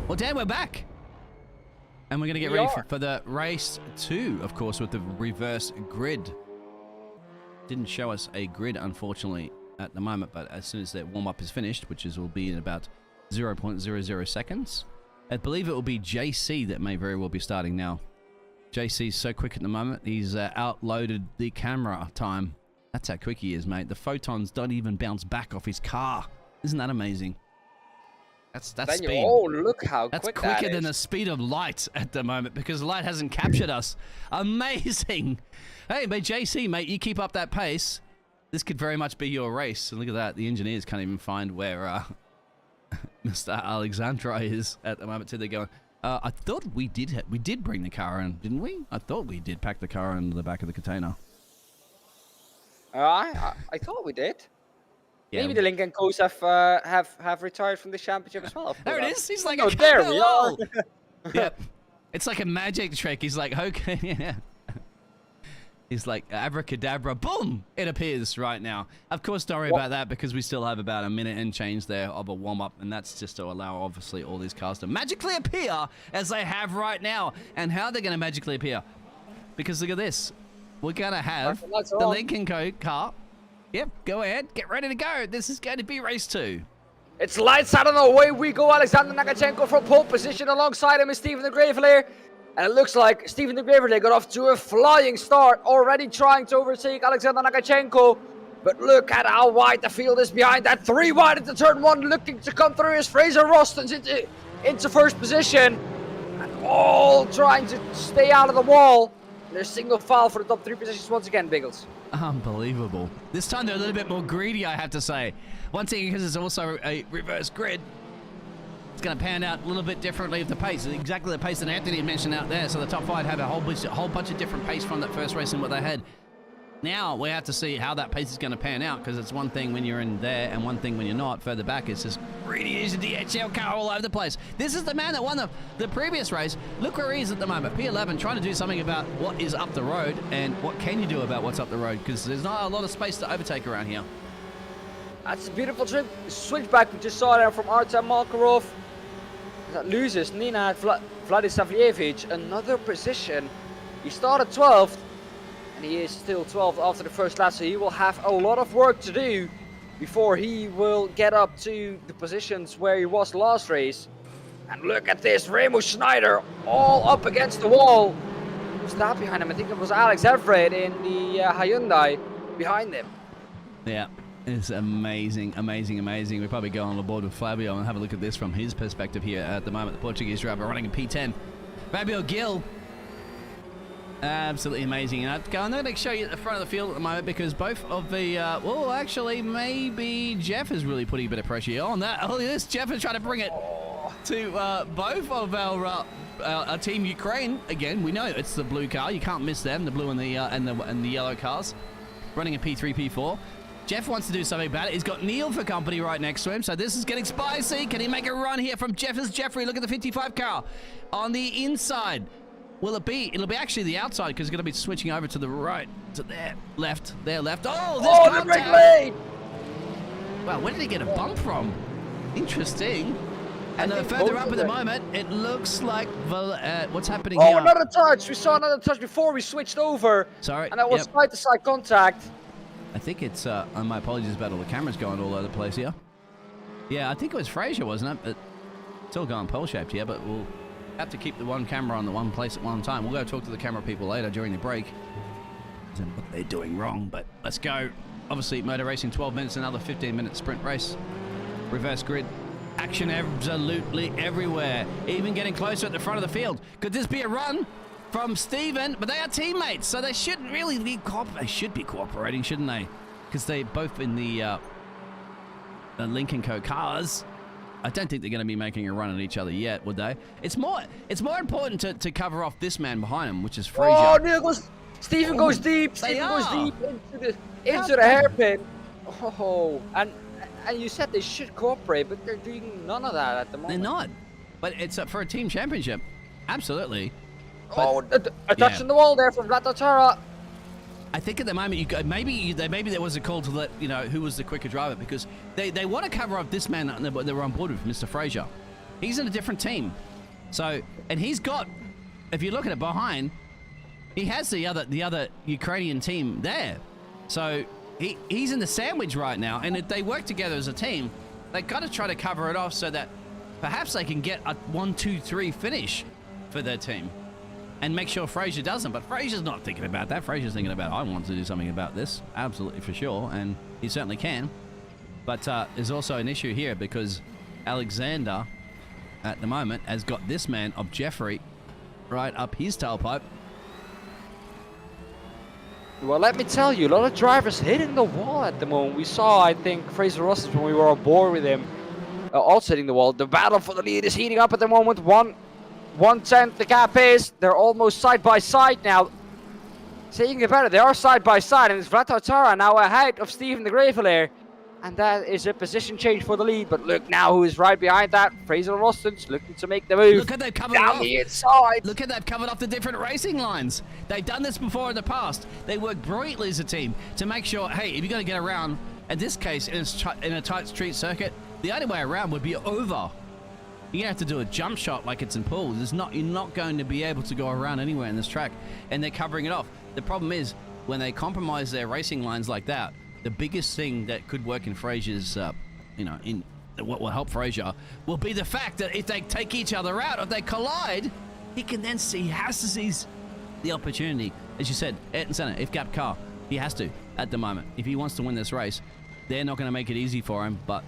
Well, Dan, we're back. And we're going to get ready for the race 2, of course, with the reverse grid. Didn't show us a grid, unfortunately, at the moment, but as soon as that warm-up is finished, which will be in about 0.00 seconds, I believe it will be JC that may very well be starting now. JC's so quick at the moment, he's outloaded the camera time. That's how quick he is, mate. The photons don't even bounce back off his car. Isn't that amazing? That's speed. Oh, look how that's quick quicker that is. than the speed of light at the moment because light hasn't captured us. Amazing. Hey, but JC, mate, you keep up that pace. This could very much be your race. And look at that. The engineers can't even find where Mr. Alexandra is at the moment. So they're going, I thought we did bring the car in, didn't we? I thought we did pack the car into the back of the container. I thought we did. Yeah. Maybe the Lincoln Coast have retired from the championship as well. There it is. He's like, oh, there we are. Yep. It's like a magic trick. He's like, okay, yeah. He's like, abracadabra, boom, it appears right now. Of course, don't worry about that because we still have about a minute and change there of a warm-up, and that's just to allow, obviously, all these cars to magically appear as they have right now. And how they're going to magically appear? Because look at this. We're going to have the Lincoln Co. car. Yep, go ahead. Get ready to go. This is going to be race 2. It's lights out, and away we go. Alexander Nakachenko from pole position. Alongside him is Stephen the Gravelair. And it looks like Stephen the Gravelair got off to a flying start, already trying to overtake Alexander Nakachenko. But look at how wide the field is behind that. 3 wide into turn 1, looking to come through is Fraser Rostons into first position. And all trying to stay out of the wall. There's single file for the top 3 positions once again, Biggles. Unbelievable. This time they're a little bit more greedy, I have to say. Once again, because it's also a reverse grid. It's going to pan out a little bit differently of the pace. Exactly the pace that Anthony mentioned out there. So the top 5 have a whole bunch of different pace from that first race and what they had. Now we have to see how that pace is going to pan out, because it's one thing when you're in there and one thing when you're not. Further back, it's just greedy using the DHL car all over the place. This is the man that won the previous race. Look where he is at the moment. P11 trying to do something about what is up the road and what can you do about what's up the road, because there's not a lot of space to overtake around here. That's a beautiful switchback we just saw there from Artem Makarov. That loses Nenad Vladisavljevic another position. He started 12th, and he is still 12th after the first lap, so he will have a lot of work to do before he will get up to the positions where he was last race. And look at this, Remo Schneider all up against the wall. Who's that behind him? I think it was Alex Everitt in the Hyundai behind him. Yeah. It's amazing, amazing, amazing. We'll probably go on the board with Fabio and have a look at this from his perspective here at the moment. The Portuguese driver running in P10. Fabio Gil. Absolutely amazing. And I'm going to show you at the front of the field at the moment, because both of the... well, actually, maybe Jeff is really putting a bit of pressure on that. Oh, this Jeff is trying to bring it to both of our Team Ukraine. Again, we know it's the blue car. You can't miss them, the blue and the yellow cars. Running in P3, P4. Jeff wants to do something about it. He's got Neil for company right next to him, so this is getting spicy. Can he make a run here from Jeffers Jeffrey? Look at the 55 car on the inside. Will it be? It'll be actually the outside, because it's going to be switching over to the right, to their left, their left. Oh, there's contact. Wow, where did he get a bump from? Interesting. And further up at the moment, it looks like what's happening here? Oh, another touch. We saw another touch before we switched over. Sorry. And that was side-to-side contact. I think it's, my apologies about all the cameras going all over the place here. Yeah, I think it was Fraser, wasn't it? But it's all going pole-shaped here, but we'll have to keep the one camera on the one place at one time. We'll go talk to the camera people later during the break and what they're doing wrong, but let's go. Obviously, motor racing, 12 minutes, another 15-minute sprint race. Reverse grid. Action absolutely everywhere. Even getting closer at the front of the field. Could this be a run from Steven? But they are teammates, so they shouldn't really be they should be cooperating, shouldn't they? Because they're both in the Lincoln Co cars. I don't think they're going to be making a run at each other yet, would they? It's more important to cover off this man behind him, which is Fraser. Oh, there goes Steven goes deep. Steven goes deep into the hairpin. Oh, and you said they should cooperate, but they're doing none of that at the moment. They're not. But it's for a team championship. Absolutely. But, a touch on the wall there from Vlad. I think at the moment maybe there was a call to let who was the quicker driver, because they want to cover up this man that they're on board with, Mr. Fraser. He's in a different team, so and he's got, if you look at it behind, he has the other Ukrainian team there, so he's in the sandwich right now, and if they work together as a team, they got to try to cover it off so that perhaps they can get a 1-2-3 finish for their team. And make sure Fraser doesn't, but Fraser's not thinking about that. Fraser's thinking about, I want to do something about this, absolutely for sure, and he certainly can. But there's also an issue here, because Alexander, at the moment, has got this man of Jeffrey right up his tailpipe. Well, let me tell you, a lot of drivers hitting the wall at the moment. We saw, I think, Fraser Rosses when we were on board with him, also hitting the wall. The battle for the lead is heating up at the moment. 1/10 the gap is. They're almost side by side now. Saying about it, they are side by side, and it's Vlad Tara now ahead of Stephen the Gravelair. And that is a position change for the lead. But look now who is right behind that. Fraser Roston's looking to make the move. Look at they've covered it Down off. the inside. Look at they've covered off the different racing lines. They've done this before in the past. They work brilliantly as a team to make sure, hey, if you're going to get around, in this case, in a tight street circuit, the only way around would be over. You're going to have to do a jump shot like it's in pool. You're not going to be able to go around anywhere in this track, and they're covering it off. The problem is, when they compromise their racing lines like that, the biggest thing that could work in Fraser's, in what will help Fraser, will be the fact that if they take each other out, if they collide, he can then he has to seize the opportunity. As you said, Ayrton Senna, if gap car, he has to at the moment. If he wants to win this race, they're not going to make it easy for him, but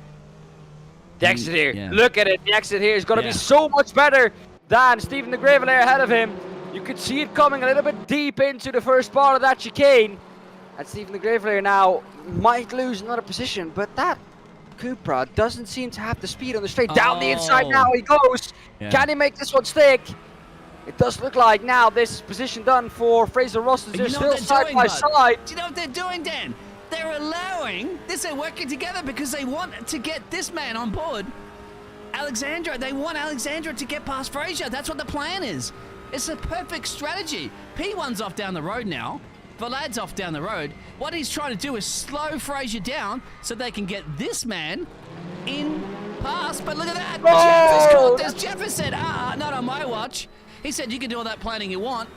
the exit here, yeah. Look at it. The exit here is going to be so much better than Stephen de Graveler ahead of him. You could see it coming a little bit deep into the first part of that chicane. And Stephen de Graveler now might lose another position, but that Cupra doesn't seem to have the speed on the straight. Down the inside now he goes. Yeah. Can he make this one stick? It does look like now this position done for Fraser Roston. They're still side by side. Do you know what they're doing, Dan? They're allowing this. They're working together because they want to get this man on board. Alexandra. They want Alexandra to get past Fraser. That's what the plan is. It's a perfect strategy. P1's off down the road now. Valad's off down the road. What he's trying to do is slow Fraser down so they can get this man in past. But look at that. Jeff has caught this. Jeff has said, not on my watch. He said, you can do all that planning you want.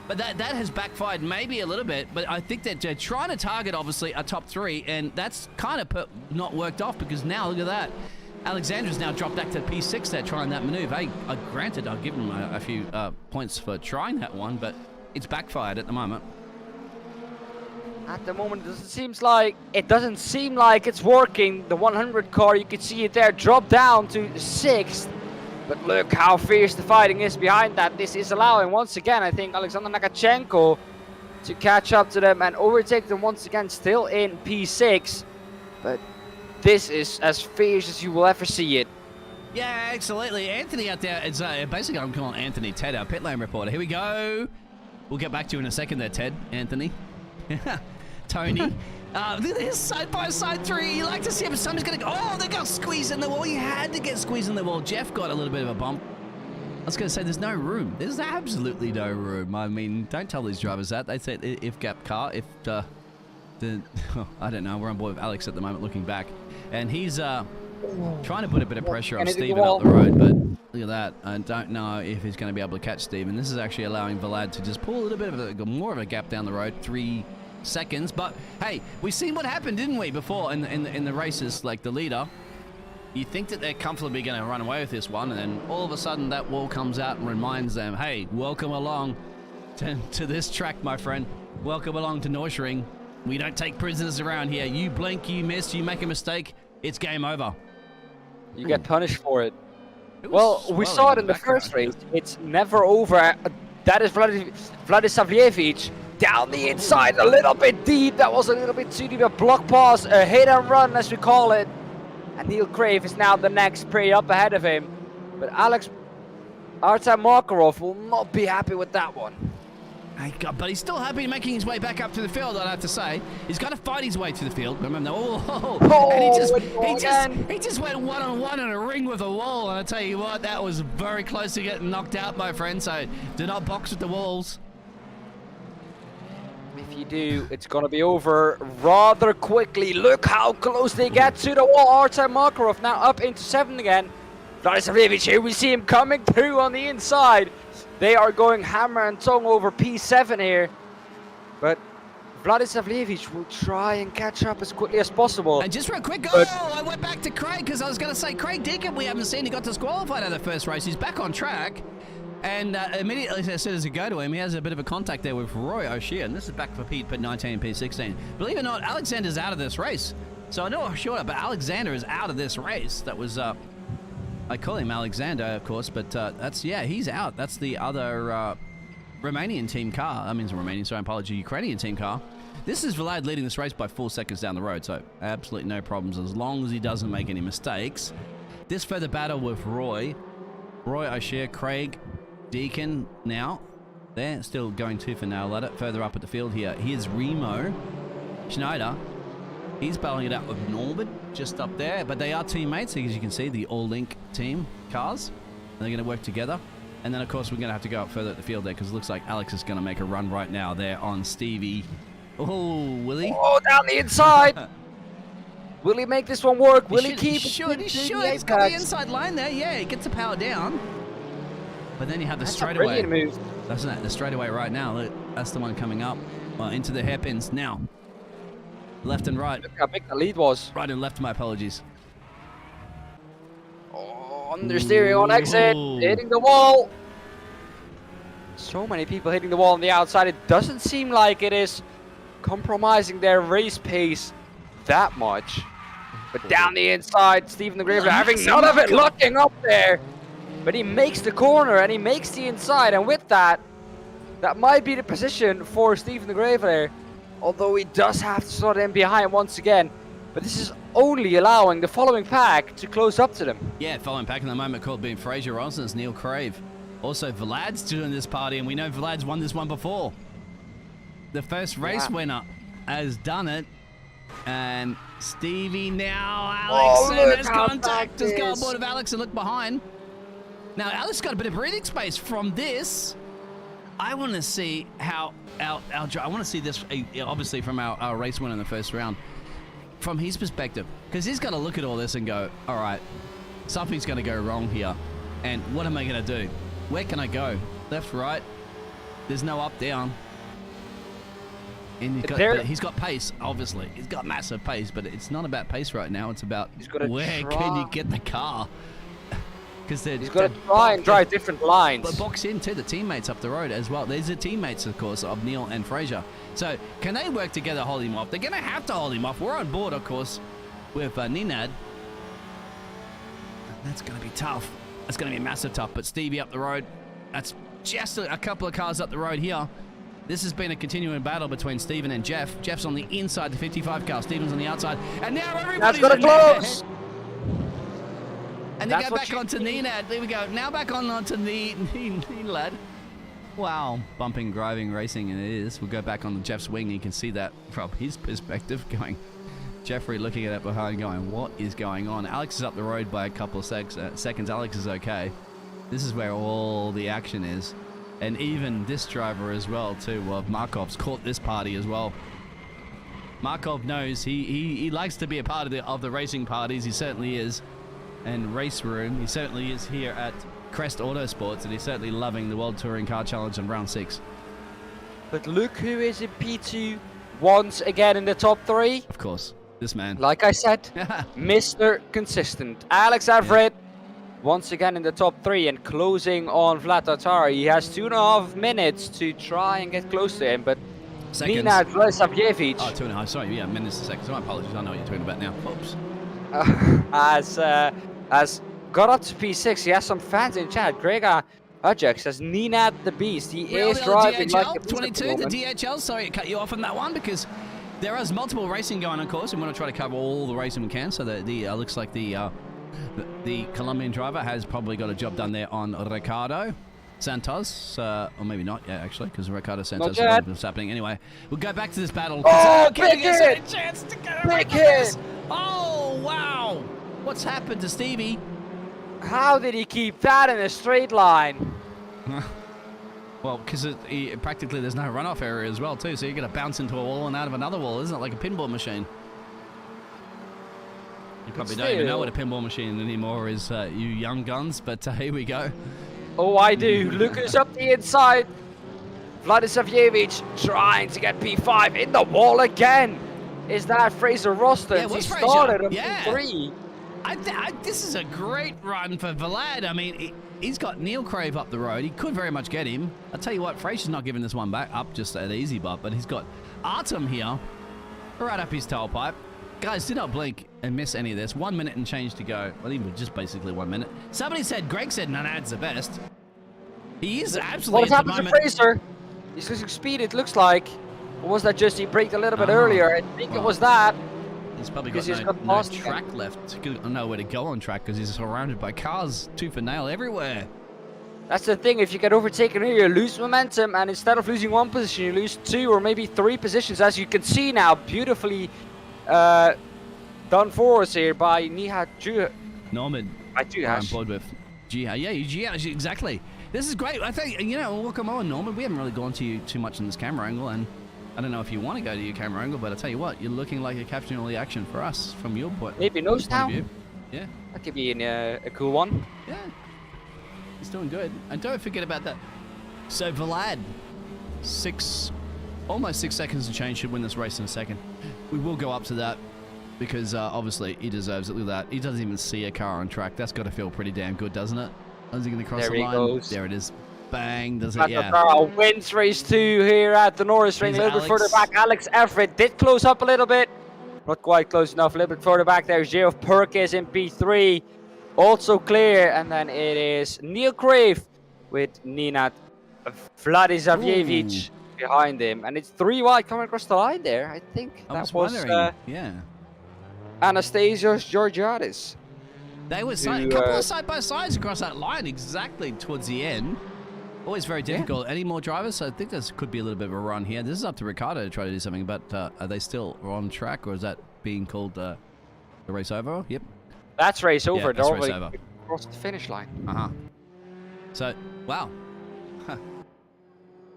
But that has backfired maybe a little bit. But I think that they're trying to target, obviously, a top three. And that's kind of not worked off because now, look at that. Alexandra's now dropped back to P6 there trying that maneuver. Hey, granted, I'll give him a few points for trying that one, but it's backfired at the moment. At the moment, it doesn't seem like it's working. The 100 car, you can see it there, drop down to 6th. But look how fierce the fighting is behind that. This is allowing, once again, I think, Alexander Nakachenko to catch up to them and overtake them once again, still in P6. But this is as fierce as you will ever see it. Yeah, absolutely. Anthony out there, it's basically I'm calling Anthony Ted, our pit lane reporter. Here we go. We'll get back to you in a second there, Ted. Anthony. Tony. Look at this side-by-side three. You like to see it, but somebody's going to go. Oh, they got squeezed in the wall. You had to get squeezed in the wall. Jeff got a little bit of a bump. I was going to say there's no room. There's absolutely no room. I mean, don't tell these drivers that. They said if gap car, if I don't know. We're on board with Alex at the moment looking back. And he's trying to put a bit of pressure on Steven up the road, but look at that. I don't know if he's going to be able to catch Steven. This is actually allowing Vlad to just pull a little bit of more of a gap down the road, 3 seconds. But hey, we've seen what happened, didn't we, before in the races, like the leader. You think that they're comfortably going to run away with this one, and then all of a sudden that wall comes out and reminds them, hey, welcome along to this track, my friend. Welcome along to Norisring. We don't take prisoners around here. You blink, you miss, you make a mistake, it's game over. You get punished for it. Well, we saw it in the first race. It's never over. That is Vladisavljevic down the inside, a little bit deep. That was a little bit too deep. A block pass, a hit and run, as we call it. And Neil Crave is now the next pretty up ahead of him. But Artem Makarov will not be happy with that one. But he's still happy making his way back up to the field, I'd have to say. He's got to fight his way to the field. Remember, and he just went one-on-one in a ring with a wall. And I tell you what, that was very close to getting knocked out, my friend. So do not box with the walls. If you do, it's going to be over rather quickly. Look how close they get to the wall. Artem Makarov now up into 7th again. Vladisavljevic here, we see him coming through on the inside. They are going hammer and tongue over P7 here. But Vladisavljevic will try and catch up as quickly as possible. And just real quick, I went back to Craig because I was going to say Craig Deakin, we haven't seen. He got disqualified out of the first race. He's back on track. And immediately as soon as you go to him, he has a bit of a contact there with Roy O'Shea. And this is back for P19, P16. Believe it or not, Alexander's out of this race. So I know I'm sure, but Alexander is out of this race. That was... I call him Alexander, of course, but he's out. That's the other Romanian team car. I mean, Romanian, sorry, apology, Ukrainian team car. This is Vlad leading this race by 4 seconds down the road, so absolutely no problems as long as he doesn't make any mistakes. This further battle with Roy O'Shea, Craig, Deakin now. They're still going tooth and nail at it. Further up at the field here, here's Remo Schneider. He's battling it out with Norbert just up there, but they are teammates, as you can see, the All-Link team cars. And they're going to work together. And then, of course, we're going to have to go up further at the field there because it looks like Alex is going to make a run right now there on Stevie. Oh, will he? Oh, down the inside. Will he make this one work? Will he keep? He should. He's got the inside line there. Yeah, he gets the power down. But then you have the straightaway. Move. Doesn't it? The straightaway right now. Look, that's the one coming up into the hairpins now. Left and right. Look how big the lead was. Right and left, my apologies. Oh, understeering on exit. Hitting the wall. So many people hitting the wall on the outside. It doesn't seem like it is compromising their race pace that much. But down the inside, Stephen the Graveler having none of it, looking up there. But he makes the corner and he makes the inside. And with that, that might be the position for Stephen the Graveler. Although he does have to slot in behind once again. But this is only allowing the following pack to close up to them. Yeah, following pack in the moment called being Fraser Rosens, Neil Crave. Also, Vlad's doing this party, and we know Vlad's won this one before. The first race winner has done it. And Stevie now, Alex, and there's contact. Just go aboard of Alex and look behind. Now, Alex got a bit of breathing space from this. I want to see how I want to see this, obviously, from our race winner in the first round. From his perspective, because he's got to look at all this and go, all right, something's going to go wrong here. And what am I going to do? Where can I go? Left, right? There's no up, down. And he's got pace, obviously. He's got massive pace, but it's not about pace right now. It's about where can you get the car? Because he's got to try and drive different lines. But box into the teammates up the road as well. These are teammates, of course, of Neil and Fraser. So can they work together to hold him off? They're going to have to hold him off. We're on board, of course, with Ninad. That's going to be tough. That's going to be massive tough. But Stevie up the road. That's just a couple of cars up the road here. This has been a continuing battle between Stephen and Jeff. Jeff's on the inside, the 55 car. Stephen's on the outside. And now everybody's got to close. And they go back onto Ninad. There we go. Now back onto Ninad. Wow. Bumping, driving, racing, and it is. We'll go back on Jeff's wing. You can see that from his perspective going. Jeffrey looking at it behind going, what is going on? Alex is up the road by a couple of seconds. Alex is okay. This is where all the action is. And even this driver as well, too, of Markov's caught this party as well. Markov knows he likes to be a part of the racing parties. He certainly is. And race room, he certainly is here at Crest Autosports, and he's certainly loving the World Touring Car Challenge in round 6. But look who is in P2 once again in the top 3. Of course, this man. Like I said, Mr. Consistent. Alex Everitt once again in the top 3 and closing on Vlad Tatari. He has 2.5 minutes to try and get close to him, but Ninad Vlasavjevic. Oh, 2.5, sorry, yeah, minutes a second. So my apologies, I know what you're talking about now. Oops. Has got up to P6. He has some fans in chat. Gregor Ujek says Ninad the Beast. He is driving DHL, like a 22, the DHL. Sorry, it cut you off on that one because there is multiple racing going on, of course. We want to try to cover all the racing we can. So that looks like the Colombian driver has probably got a job done there on Ricardo Santos, or maybe not yet, actually, because Ricardo Santos is happening. Anyway, we'll go back to this battle. Oh, big hit! A chance to go big hit! Oh, wow! What's happened to Stevie? How did he keep that in a straight line? Well, because practically there's no runoff area as well, too, so you're going to bounce into a wall and out of another wall, isn't it? Like a pinball machine. You probably don't even know what a pinball machine anymore is, you young guns, but here we go. Oh, I do. Lucas up the inside. Vladisavjevic trying to get P5 in the wall again. Is that Fraser Roston? Yeah, he started on P3. This is a great run for Vlad. I mean, he's got Neil Crave up the road. He could very much get him. I'll tell you what, Fraser's not giving this one back up just an easy butt, but he's got Artem here right up his tailpipe. Guys, do not blink and miss any of this. 1 minute and change to go. Well, even just basically 1 minute. Greg said Nanad's the best. He is absolutely. What has happened to Fraser? He's losing speed, it looks like. Or was that just he braked a little bit earlier? I think it was that. He's probably got no track left. He doesn't know where to go on track because he's surrounded by cars, tooth and nail everywhere. That's the thing. If you get overtaken here, you lose momentum, and instead of losing 1 position, you lose 2 or maybe 3 positions, as you can see now. Beautifully done for us here by Nihat Norman. by I'm Juhash. bored with Jihad. Yeah, Jihad, exactly. This is great. I think, welcome on, Norman. We haven't really gone to you too much in this camera angle, and I don't know if you want to go to your camera angle, but I tell you what, you're looking like you're capturing all the action for us from your point. Maybe nose point of down. view. Yeah. That could be a cool one. Yeah. He's doing good. And don't forget about that. So Vlad, almost 6 seconds to change, should win this race in a second. We will go up to that because obviously he deserves it. Look at that. He doesn't even see a car on track. That's got to feel pretty damn good, doesn't it? Is he going to cross the line? Goes. There it is. Bang. Does it? Yeah. Wins race 2 here at the Norisring. A little bit further back. Alex Everitt did close up a little bit. Not quite close enough. A little bit further back there. Geoff Perkins in P3. Also clear. And then it is Neil Crave with Ninad Vladislavievich behind him. And it's 3 wide coming across the line there. I think that was yeah. Anastasios Georgiadis. They were a couple of side-by-sides across that line exactly towards the end. Always very difficult. Any more drivers? So I think this could be a little bit of a run here. This is up to Ricardo to try to do something, but are they still on track, or is that being called the race over? Yep. That's race over. Yeah, that's race over. Across the finish line. Uh-huh. So, wow. Huh.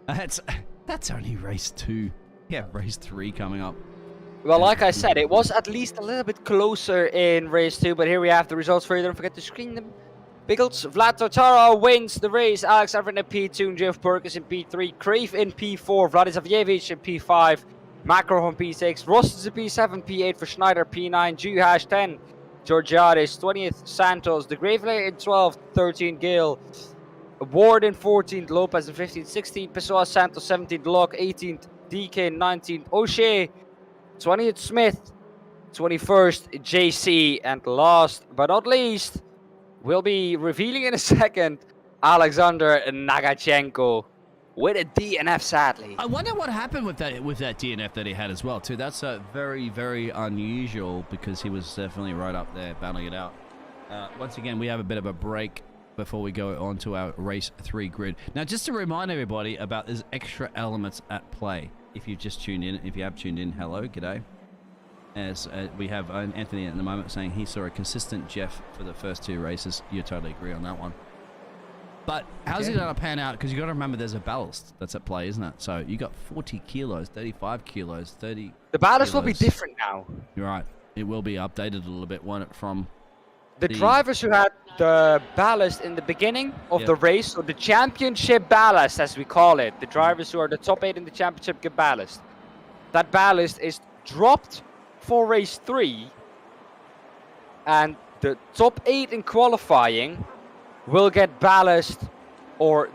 That's only race 2. Yeah, race 3 coming up. Well, like I said, it was at least a little bit closer in race 2, but here we have the results for you. Don't forget to screen them. Biggles, Vlad Totara wins the race. Alex Everitt in P2, Geoff Perkins in P3, Crave in P4, Vladislavievich in P5, Macro in P6, Ross in P7, P8 for Schneider, P9, Juhash 10, Georgiadis 20th, Santos, the Gravelator in 12th, 13 Gale, Ward in 14th, Lopez in 15th, 16th, Pessoa Santos 17th, Locke 18th, Deakin 19th, O'Shea 20th, Smith 21st, JC, and last but not least, we'll be revealing in a second, Alexander Nagachenko with a DNF, sadly. I wonder what happened with that DNF that he had as well, too. That's very, very unusual because he was definitely right up there battling it out. Once again, we have a bit of a break before we go on to our race 3 grid. Now, just to remind everybody about there's extra elements at play. If you've just tuned in, if you have tuned in, hello, g'day. As we have Anthony at the moment saying he saw a consistent Jeff for the first 2 races. You totally agree on that one. But how's it going to pan out? Because you got to remember there's a ballast that's at play, isn't it? So you got 40 kilos, 35 kilos, 30. The ballast will be different now. You're right. It will be updated a little bit, won't it? From the drivers who had the ballast in the beginning of the race, or the championship ballast, as we call it, the drivers who are the top 8 in the championship get ballast. That ballast is dropped for race 3, and the top 8 in qualifying will get ballast, or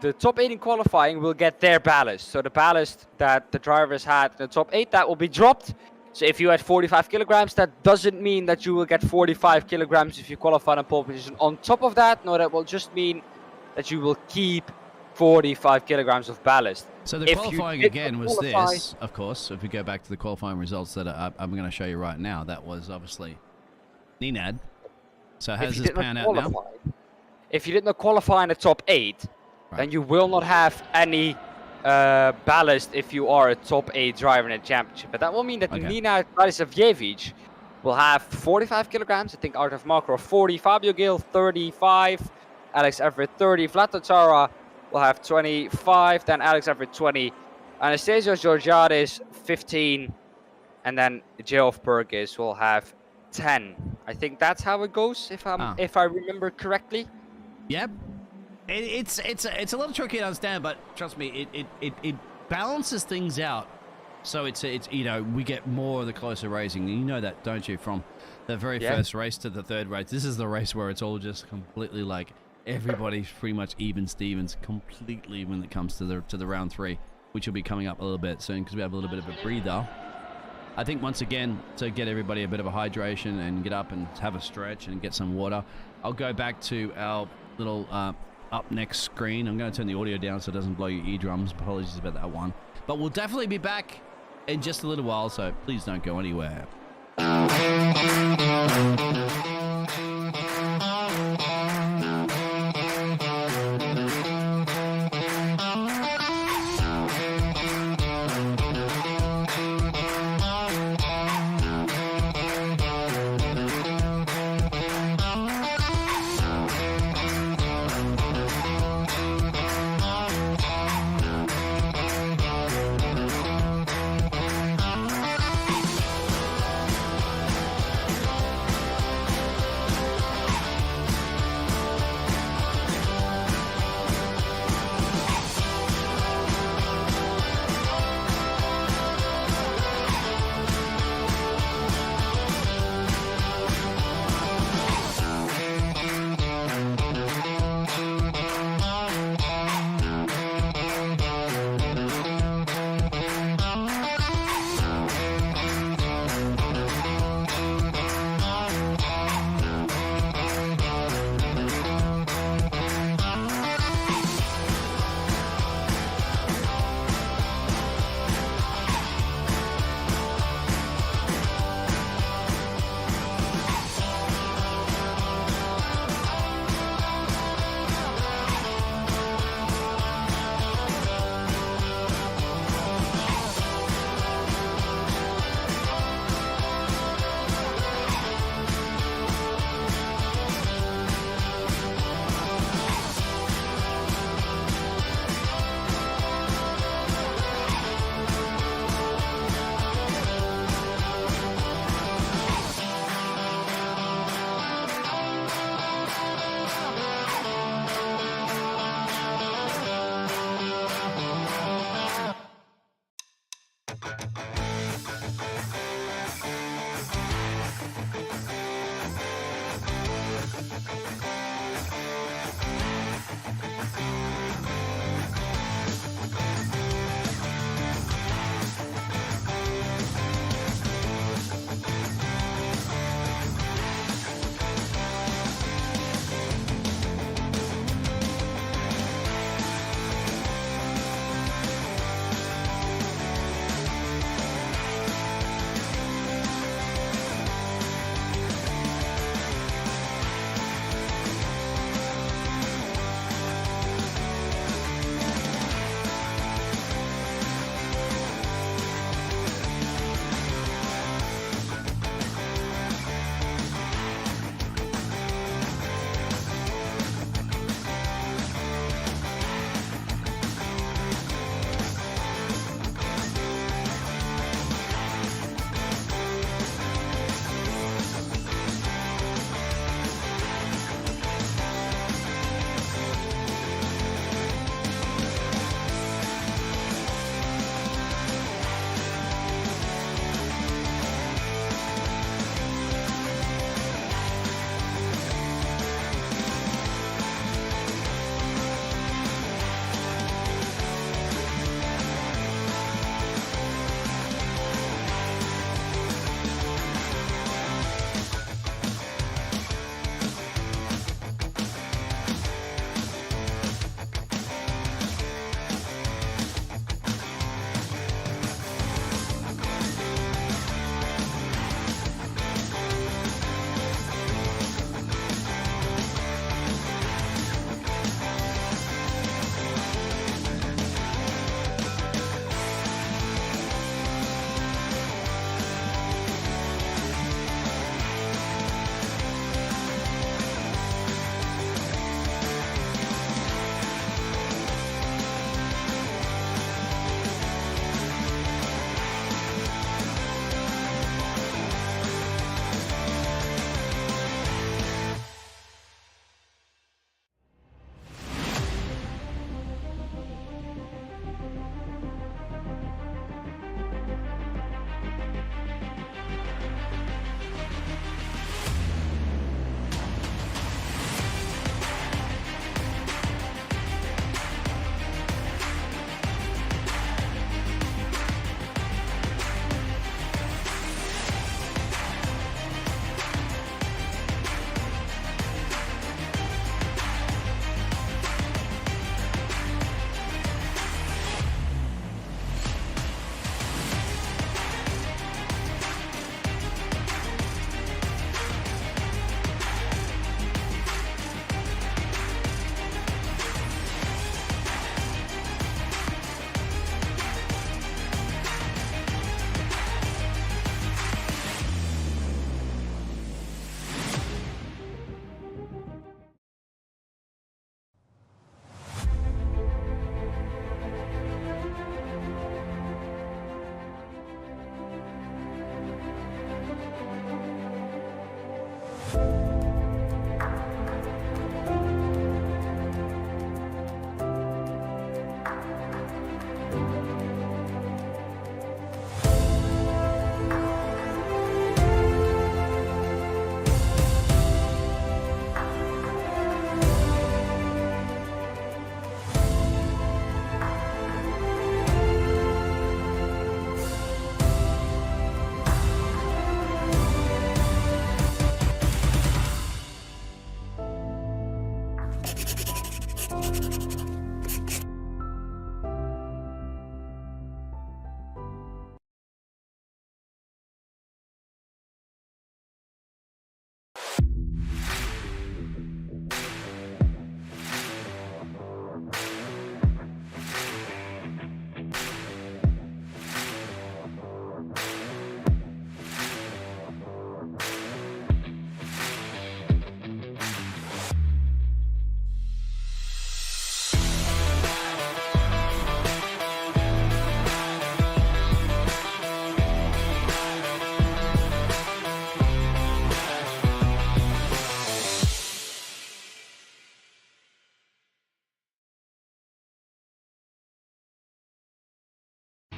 the top 8 in qualifying will get their ballast. So the ballast that the drivers had in the top 8, that will be dropped. So if you had 45 kilograms, that doesn't mean that you will get 45 kilograms if you qualify in pole position. On top of that, no, that will just mean that you will keep 45 kilograms of ballast. So the qualifying again was this, of course, if we go back to the qualifying results that I'm going to show you right now, that was obviously Ninad. So how does this pan out now? If you did not qualify in the top 8, then you will not have any ballast if you are a top 8 driver in a championship. But that will mean that Ninad Vladislavievich will have 45 kilograms. I think Artav Makro 40, Fabio Gil 35, Alex Everitt 30, Vlad Totara will have 25, then Alex Everitt 20, Anastasios Georgiadis 15, and then Geoff Perkins will have 10. I think that's how it goes, if I remember correctly. Yep. It's a little tricky to understand, but trust me, it balances things out. So it's we get more of the closer racing. You know that, don't you? From the very first race to the 3rd race, this is the race where it's all just completely like everybody's pretty much even Stevens completely when it comes to the round 3, which will be coming up a little bit soon because we have a little bit of a breather. I think once again, to get everybody a bit of a hydration and get up and have a stretch and get some water, I'll go back to our little up next screen. I'm going to turn the audio down so it doesn't blow your eardrums. Apologies about that one. But we'll definitely be back in just a little while, so please don't go anywhere.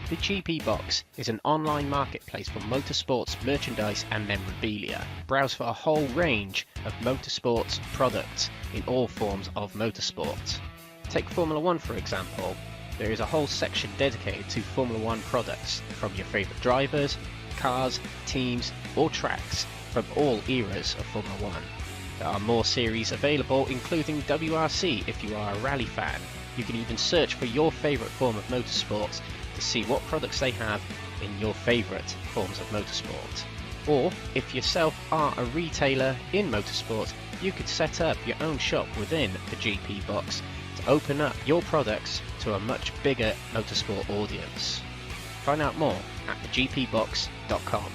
The GP Box is an online marketplace for motorsports merchandise and memorabilia. Browse for a whole range of motorsports products in all forms of motorsport. Take Formula 1 for example. There is a whole section dedicated to Formula 1 products from your favourite drivers, cars, teams or tracks from all eras of Formula 1. There are more series available, including WRC if you are a rally fan. You can even search for your favourite form of motorsports to see what products they have in your favourite forms of motorsport. Or, if yourself are a retailer in motorsport, you could set up your own shop within the GP Box to open up your products to a much bigger motorsport audience. Find out more at thegpbox.com.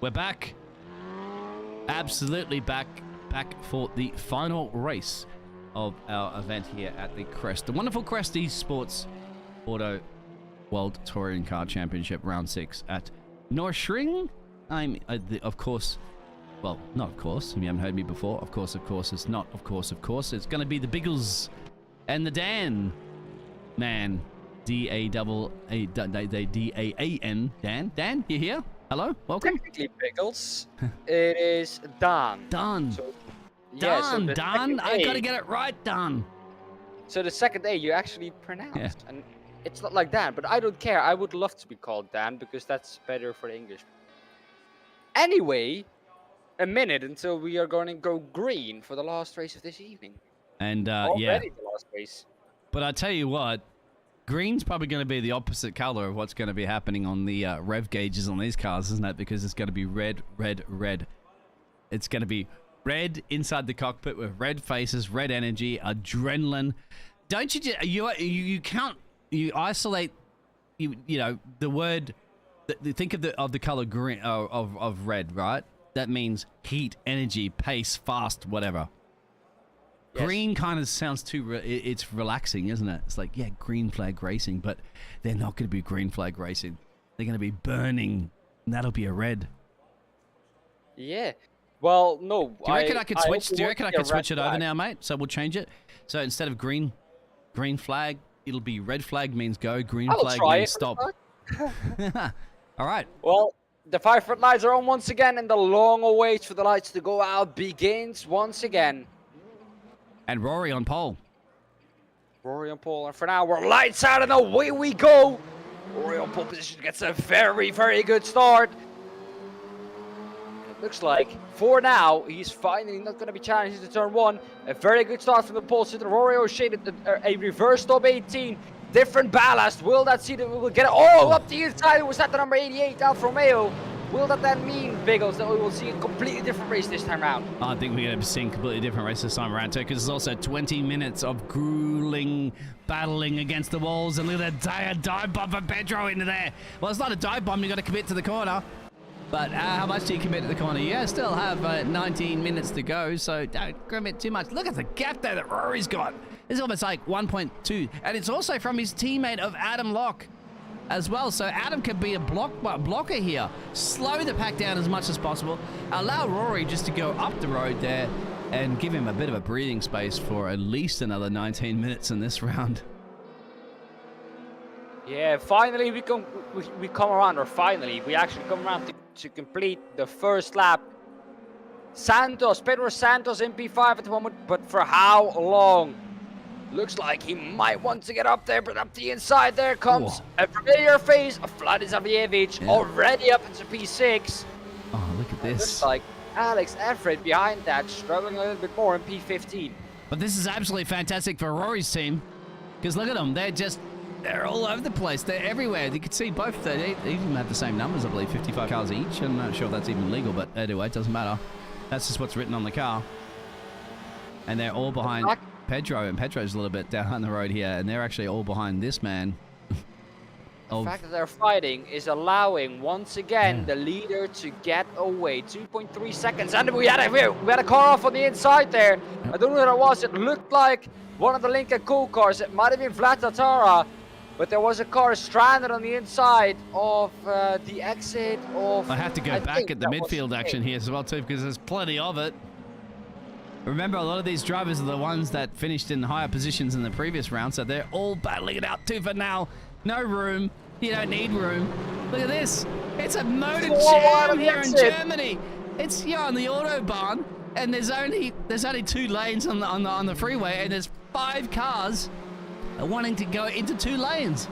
We're back. Absolutely back for the final race of our event here at the Crest. The wonderful Crest Esports Auto World Touring Car Championship Round 6 at Norisring. Of course, well, not of course, if you haven't heard me before, of course, it's not, of course, it's going to be the Biggles and the Dan man. D-A-A-A-D-A-A-N. Dan, you here? Hello, welcome. Technically Pickles. It is Dan. Dan. So, yeah, so Dan. the I A- gotta get it right, Dan. So the second A you actually pronounced. Yeah. And it's not like Dan, but I don't care. I would love to be called Dan because that's better for the English. Anyway, a minute until we are going to go green for the last race of this evening. And Already yeah. the last race. But I tell you what, green's probably going to be the opposite color of what's going to be happening on the rev gauges on these cars, isn't it? Because it's going to be red. It's going to be red inside the cockpit with red faces, red energy, adrenaline. Don't you can't isolate you know the word. Think of the color green of red, right? That means heat, energy, pace, fast, whatever. Yes. Green kind of sounds too, it's relaxing, isn't it? It's like, yeah, green flag racing, but they're not going to be green flag racing. They're going to be burning, and that'll be a red. Yeah. Well, no. Do you reckon I could switch? Do you reckon I could switch it over now, mate? So we'll change it. So instead of green flag, it'll be red flag means go, green flag means stop. All right. Well, the 5-foot lights are on once again, and the long await for the lights to go out begins once again. And Rory on pole. Rory on pole, and for now we're lights out and away we go. Rory on pole position gets a very, very good start. looks like for now he's finally not going to be challenged to turn 1. A very good start from the pole sitter. Rory O'Shea, a reverse top 18, different ballast. Will that see that we will get it all up the inside? Was that the number 88 Alfa Romeo? Will that then mean, Biggles, that we will see a completely different race this time around? I think we're going to be seeing a completely different race this time around too, because there's also 20 minutes of grueling battling against the walls, and look at that dive bomb for Pedro into there. Well, it's not a dive bomb, you got to commit to the corner. But how much do you commit to the corner? You still have 19 minutes to go, so don't commit too much. Look at the gap there that Rory's got. It's almost like 1.2, and it's also from his teammate of Adam Locke as well. So Adam could be a blocker here. Slow the pack down as much as possible. Allow Rory just to go up the road there and give him a bit of a breathing space for at least another 19 minutes in this round. Yeah, finally we come around, or finally we actually come around to complete the first lap. Pedro Santos in P5 at the moment, but for how long? Looks like he might want to get up there, but up the inside there comes a familiar face of Vladislav Jevic, already up into P6. Oh, look at this. Looks like Alex Everitt behind that, struggling a little bit more in P15. But this is absolutely fantastic for Rory's team, because look at them. They're all over the place. They're everywhere. You can see both. They even have the same numbers, I believe, 55 cars each. I'm not sure if that's even legal, but anyway, it doesn't matter. That's just what's written on the car. And they're all behind Pedro, and Pedro's a little bit down the road here, and they're actually all behind this man. The fact that they're fighting is allowing, once again, the leader to get away. 2.3 seconds, and we had a car off on the inside there. I don't know what it was. It looked like one of the Lincoln Cool cars. It might have been Vlad Tatara, but there was a car stranded on the inside of the exit of... I have to go back at the midfield action here as well, too, because there's plenty of it. Remember, a lot of these drivers are the ones that finished in higher positions in the previous round, so they're all battling it out too for now. No room. You don't need room. Look at this. It's a motor jam here in Germany. It's here on the Autobahn, and there's only 2 lanes on the freeway, and there's 5 cars wanting to go into 2 lanes.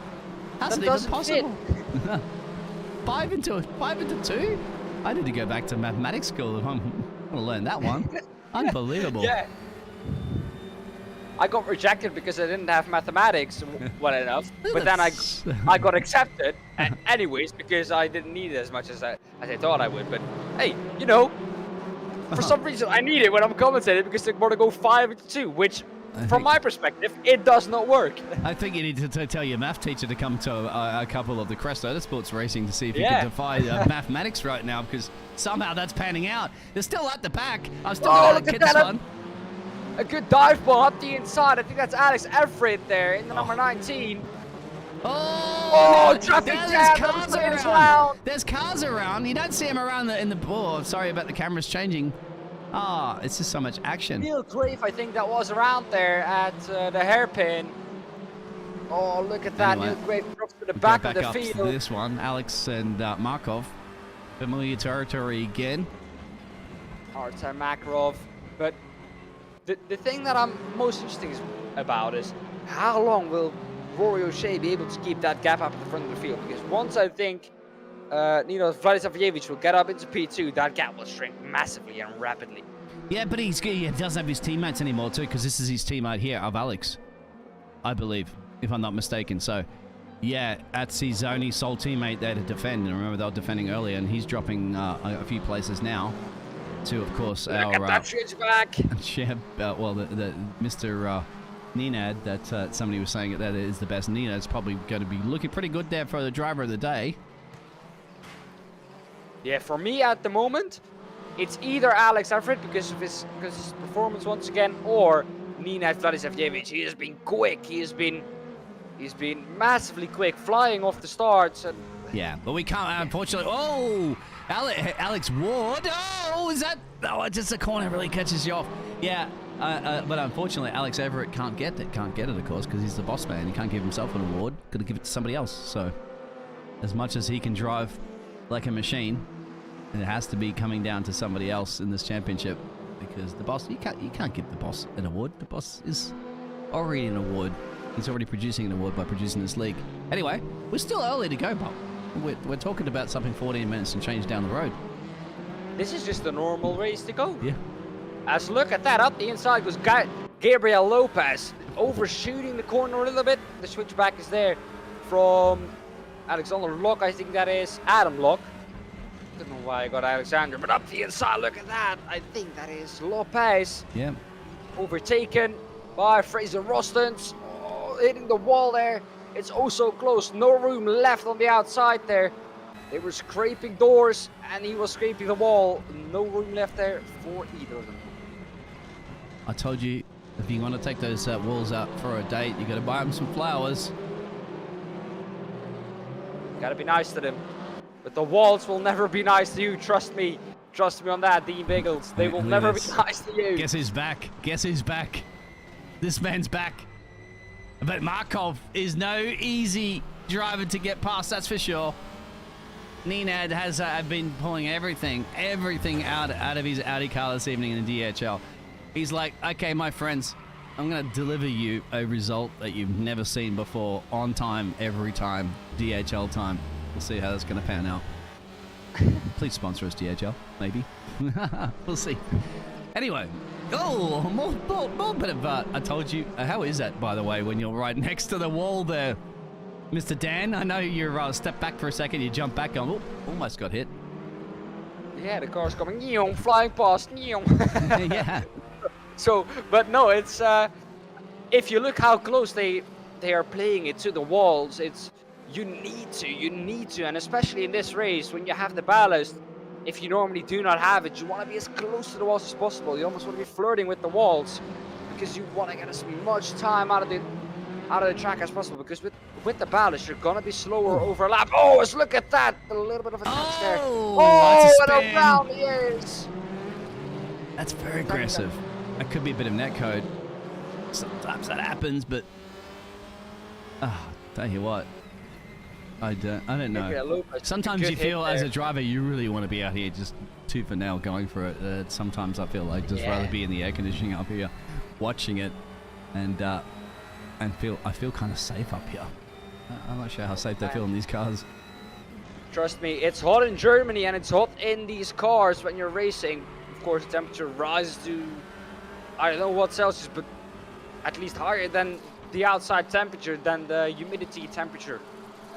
How's it even possible? 5 into 2? I need to go back to mathematics school if I'm going to learn that one. Unbelievable. Yeah. I got rejected because I didn't have mathematics well enough, but then I got accepted anyways because I didn't need it as much as I thought I would. But hey, you know, for some reason I need it when I'm commentating because they want to go 5 into 2, which from my perspective, it does not work. I think you need to tell your math teacher to come to a couple of the Crest Autosports racing to see if you can defy mathematics right now, because somehow that's panning out. They're still at the pack. I'm still going to get this one. A good dive ball up the inside. I think that's Alex Everitt there in the number 19. Traffic jam. There's cars around. You don't see them around in the ball. Sorry about the cameras changing. It's just so much action. Neil Crave, I think that was around there at the hairpin. Oh, look at that. Anyway, Neil Crave drops to the back of the up field. To this one, Alex and Markov. Familiar territory again. Artem Makarov. But the thing that I'm most interested about is how long will Rory O'Shea be able to keep that gap up at the front of the field? Because once I think Vladislav Jevic will get up into P2, that gap will shrink massively and rapidly. Yeah, but he doesn't have his teammates anymore too, because this is his teammate here of Alex, I believe, if I'm not mistaken. So, yeah, that's his only sole teammate there to defend. And remember, they were defending earlier, and he's dropping a few places now to, of course, our... back. Well, the Mr. Nenad that somebody was saying that is the best. Nenad's probably going to be looking pretty good there for the driver of the day. Yeah, for me at the moment, it's either Alex Everitt because of his performance once again, or Nenad Vladislavjevic. He has been quick. He's been massively quick, flying off the starts. And yeah, but we can't, unfortunately. Oh, Alex Ward. Oh, is that? Oh, just the corner really catches you off. Yeah, but unfortunately, Alex Everitt can't get it. Can't get it, of course, because he's the boss man. He can't give himself an award. Got to give it to somebody else. So, as much as he can drive like a machine, it has to be coming down to somebody else in this championship, because the boss, you can't give the boss an award. The boss is already an award. He's already producing an award by producing this league. Anyway, we're still early to go, Bob. We're talking about something 14 minutes and change down the road. This is just a normal race to go. Yeah. As look at that, up the inside goes Gabriel Lopez, overshooting the corner a little bit. The switchback is there from Alexander Locke, I think that is. Adam Locke. Don't know why I got Alexander, but up the inside, look at that. I think that is Lopez. Yeah. Overtaken by Fraser Rostons. Oh, hitting the wall there. It's oh so close. No room left on the outside there. They were scraping doors and he was scraping the wall. No room left there for either of them. I told you, if you want to take those walls out for a date, you got to buy them some flowers. Gotta be nice to them. But the walls will never be nice to you, trust me. Trust me on that, Dean Biggles. They will never be nice to you. Guess who's back? Guess who's back? This man's back. But Markov is no easy driver to get past, that's for sure. Nenad has been pulling everything out of his Audi car this evening in the DHL. He's like, okay, my friends, I'm going to deliver you a result that you've never seen before, on time, every time, DHL time. We'll see how that's going to pan out. Please sponsor us, DHL, maybe. We'll see. Anyway, more bit of, I told you, how is that, by the way, when you're right next to the wall there? Mr. Dan, I know you're step back for a second, you jump back on, almost got hit. Yeah, the car's coming, flying past, Yeah. So, but no, it's, if you look how close they are playing it to the walls, it's, you need to, and especially in this race, when you have the ballast, if you normally do not have it, you want to be as close to the walls as possible. You almost want to be flirting with the walls, because you want to get as much time out of the track as possible, because with the ballast, you're going to be slower overlap. Oh, look at that, a little bit of a touch there. Oh, and around the ears. That's very aggressive. That could be a bit of netcode. Sometimes that happens, but tell you what, I don't know. Sometimes you feel as a driver you really want to be out here just tooth for nail going for it. Sometimes I feel like just rather be in the air conditioning up here, watching it, and I feel kind of safe up here. I'm not sure how safe they feel in these cars. Trust me, it's hot in Germany and it's hot in these cars when you're racing. Of course, the temperature rises to, I don't know what Celsius, but at least higher than the outside temperature, than the humidity temperature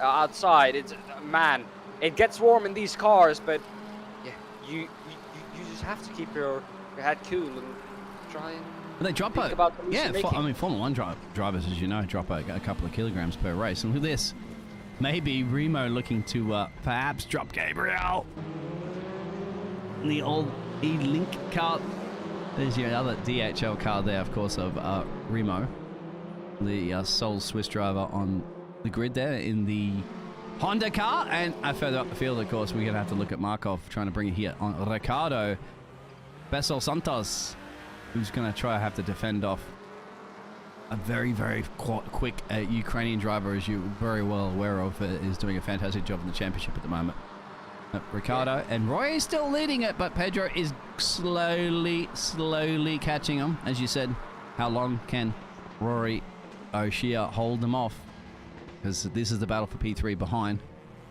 outside. It's, man, it gets warm in these cars, but yeah, you just have to keep your head cool and try and they drop think about the I mean, Formula 1 drivers, as you know, drop a couple of kilograms per race. And look at this. Maybe Remo looking to perhaps drop Gabriel. The old E-Link car. There's your other DHL car there, of course, of Remo. The sole Swiss driver on the grid there in the Honda car. And further up the field, of course, we're going to have to look at Markov trying to bring it here on Ricardo Bessel Santos, who's going to have to defend off a very, very quick Ukrainian driver, as you're very well aware of, is doing a fantastic job in the championship at the moment. Ricardo and Roy is still leading it, but Pedro is slowly catching him. As you said, how long can Rory O'Shea hold them off? Because this is the battle for P3 behind.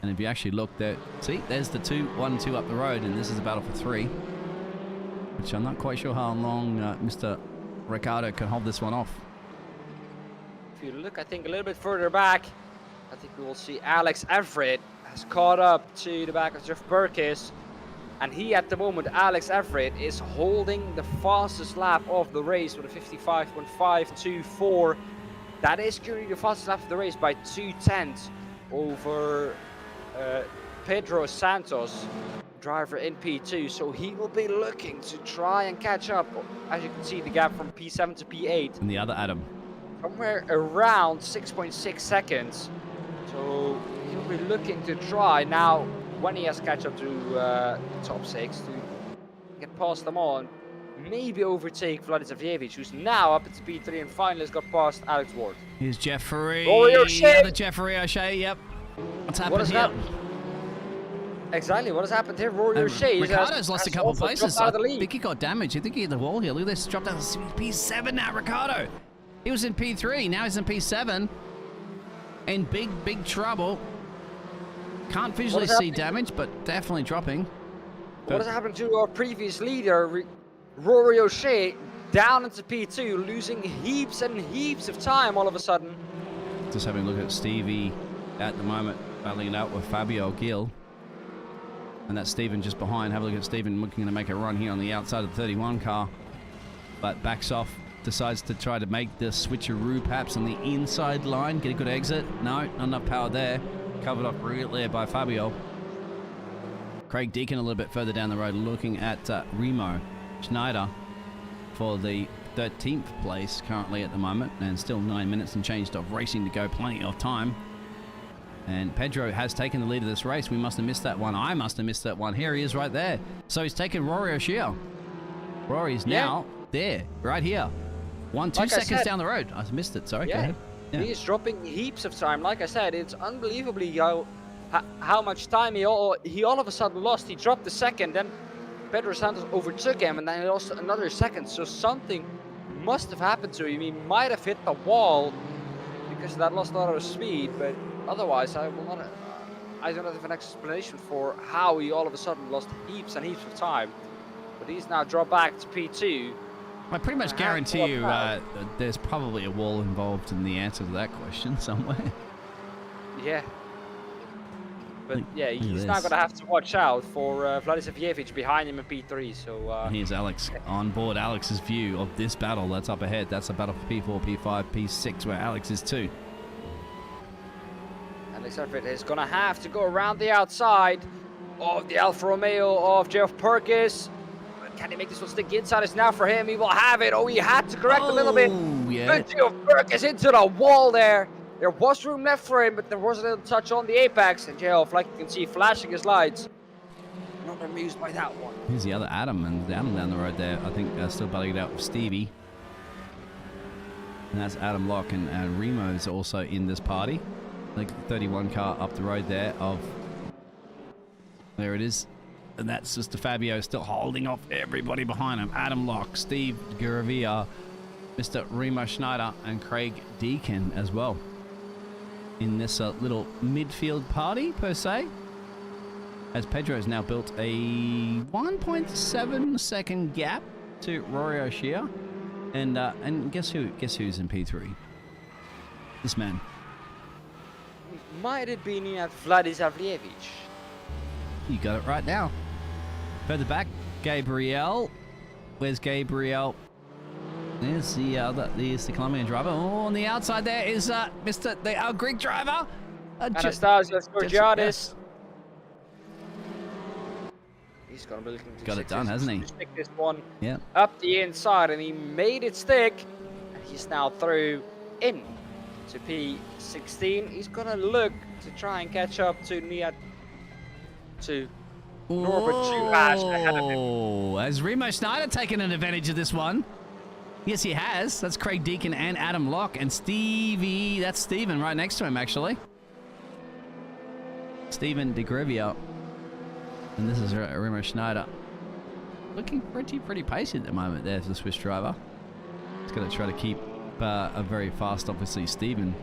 And if you actually look there, see, there's the 1 2 up the road, and this is the battle for 3. Which I'm not quite sure how long Mr. Ricardo can hold this one off. If you look, I think, a little bit further back, I think we will see Alex Everitt has caught up to the back of Jeff Burkis. And he, at the moment, Alex Everitt, is holding the fastest lap of the race with a 55.524. That is currently the fastest lap of the race by 2/10 over Pedro Santos, driver in P2. So he will be looking to try and catch up. As you can see, the gap from P7 to P8. And the other Adam. Somewhere around 6.6 seconds. So he'll be looking to try now, when he has catch up to top 6, to get past them all and maybe overtake Vladimir Zavjevic, who's now up into P3 and finally has got past Alex Ward. Here's Jeffrey. Other Jeffrey O'Shea, yep. What's happened what here? Exactly, what has happened here? Rory O'Shea Ricardo's lost a couple of places. I think he got damaged. I think he hit the wall here. Look at this. Dropped down to P7 now, Ricardo. He was in P3, now he's in P7. In big trouble. Can't visually see damage, but definitely dropping. What has happened to our previous leader, Rory O'Shea, down into P2, losing heaps and heaps of time all of a sudden. Just having a look at Stevie at the moment, battling it out with Fabio Gil. And that's Stephen just behind. Have a look at Stephen looking to make a run here on the outside of the 31 car. But backs off, decides to try to make the switcheroo perhaps on the inside line. Get a good exit. No, not enough power there. Covered up really by Fabio. Craig Deakin a little bit further down the road looking at Remo Schneider for the 13th place currently at the moment, and still 9 minutes and change of racing to go, plenty of time. And Pedro has taken the lead of this race. We must have missed that one. I must have missed that one. Here he is right there. So he's taken Rory O'Shea. Rory's now there, right here. 2 seconds down the road. I missed it, sorry. Go ahead. Yeah. He's dropping heaps of time. Like I said, it's unbelievably how much time he all of a sudden lost. He dropped the second, then Pedro Santos overtook him, and then he lost another second. So something must have happened to him. He might have hit the wall because that lost a lot of speed, but otherwise I don't have an explanation for how he all of a sudden lost heaps and heaps of time. But he's now dropped back to P2. I pretty much guarantee you there's probably a wall involved in the answer to that question somewhere. Yeah. But yeah, he's now going to have to watch out for Vladislav Jevic behind him in P3. So here's Alex on board. Alex's view of this battle that's up ahead. That's a battle for P4, P5, P6, where Alex is too. Alex Everitt is going to have to go around the outside of the Alfa Romeo of Geoff Perkins. Can he make this one stick? Inside is now for him. He will have it. Oh, he had to correct a little bit. Yeah. But Geoff Perkins into the wall there. There was room left for him, but there was a little touch on the apex. And Geoff, like you can see, flashing his lights. Not amused by that one. Here's the other Adam, and Adam down the road there, I think, still battling it out with Stevie. And that's Adam Locke, and Remo's also in this party. Like the 31 car up the road there of... There it is. And that's just Fabio still holding off everybody behind him. Adam Locke, Steve Guravia, Mr. Remo Schneider, and Craig Deakin as well. In this little midfield party, per se. As Pedro has now built a 1.7 second gap to Rory O'Shea. And guess who? Guess who's in P3? This man. Might it be Vladislav Jevic? You got it right now. Further back, Gabriel. Where's Gabriel? There's the Colombian driver. Oh, on the outside there is our Greek driver. Anastasios Georgiadis. He's gonna be looking to got it done, hasn't he? Stick this one up the inside, and he made it stick. And he's now through in to P16. He's gonna look to try and catch up to Norbert Juhasz ahead of him. Oh, has Remo Schneider taken an advantage of this one? Yes, he has. That's Craig Deakin and Adam Locke. And Stevie, that's Stephen right next to him, actually. Stephen de Grivia. And this is Remo Schneider. Looking pretty pacey at the moment. There's the Swiss driver. He's going to try to keep a very fast, obviously, Stephen.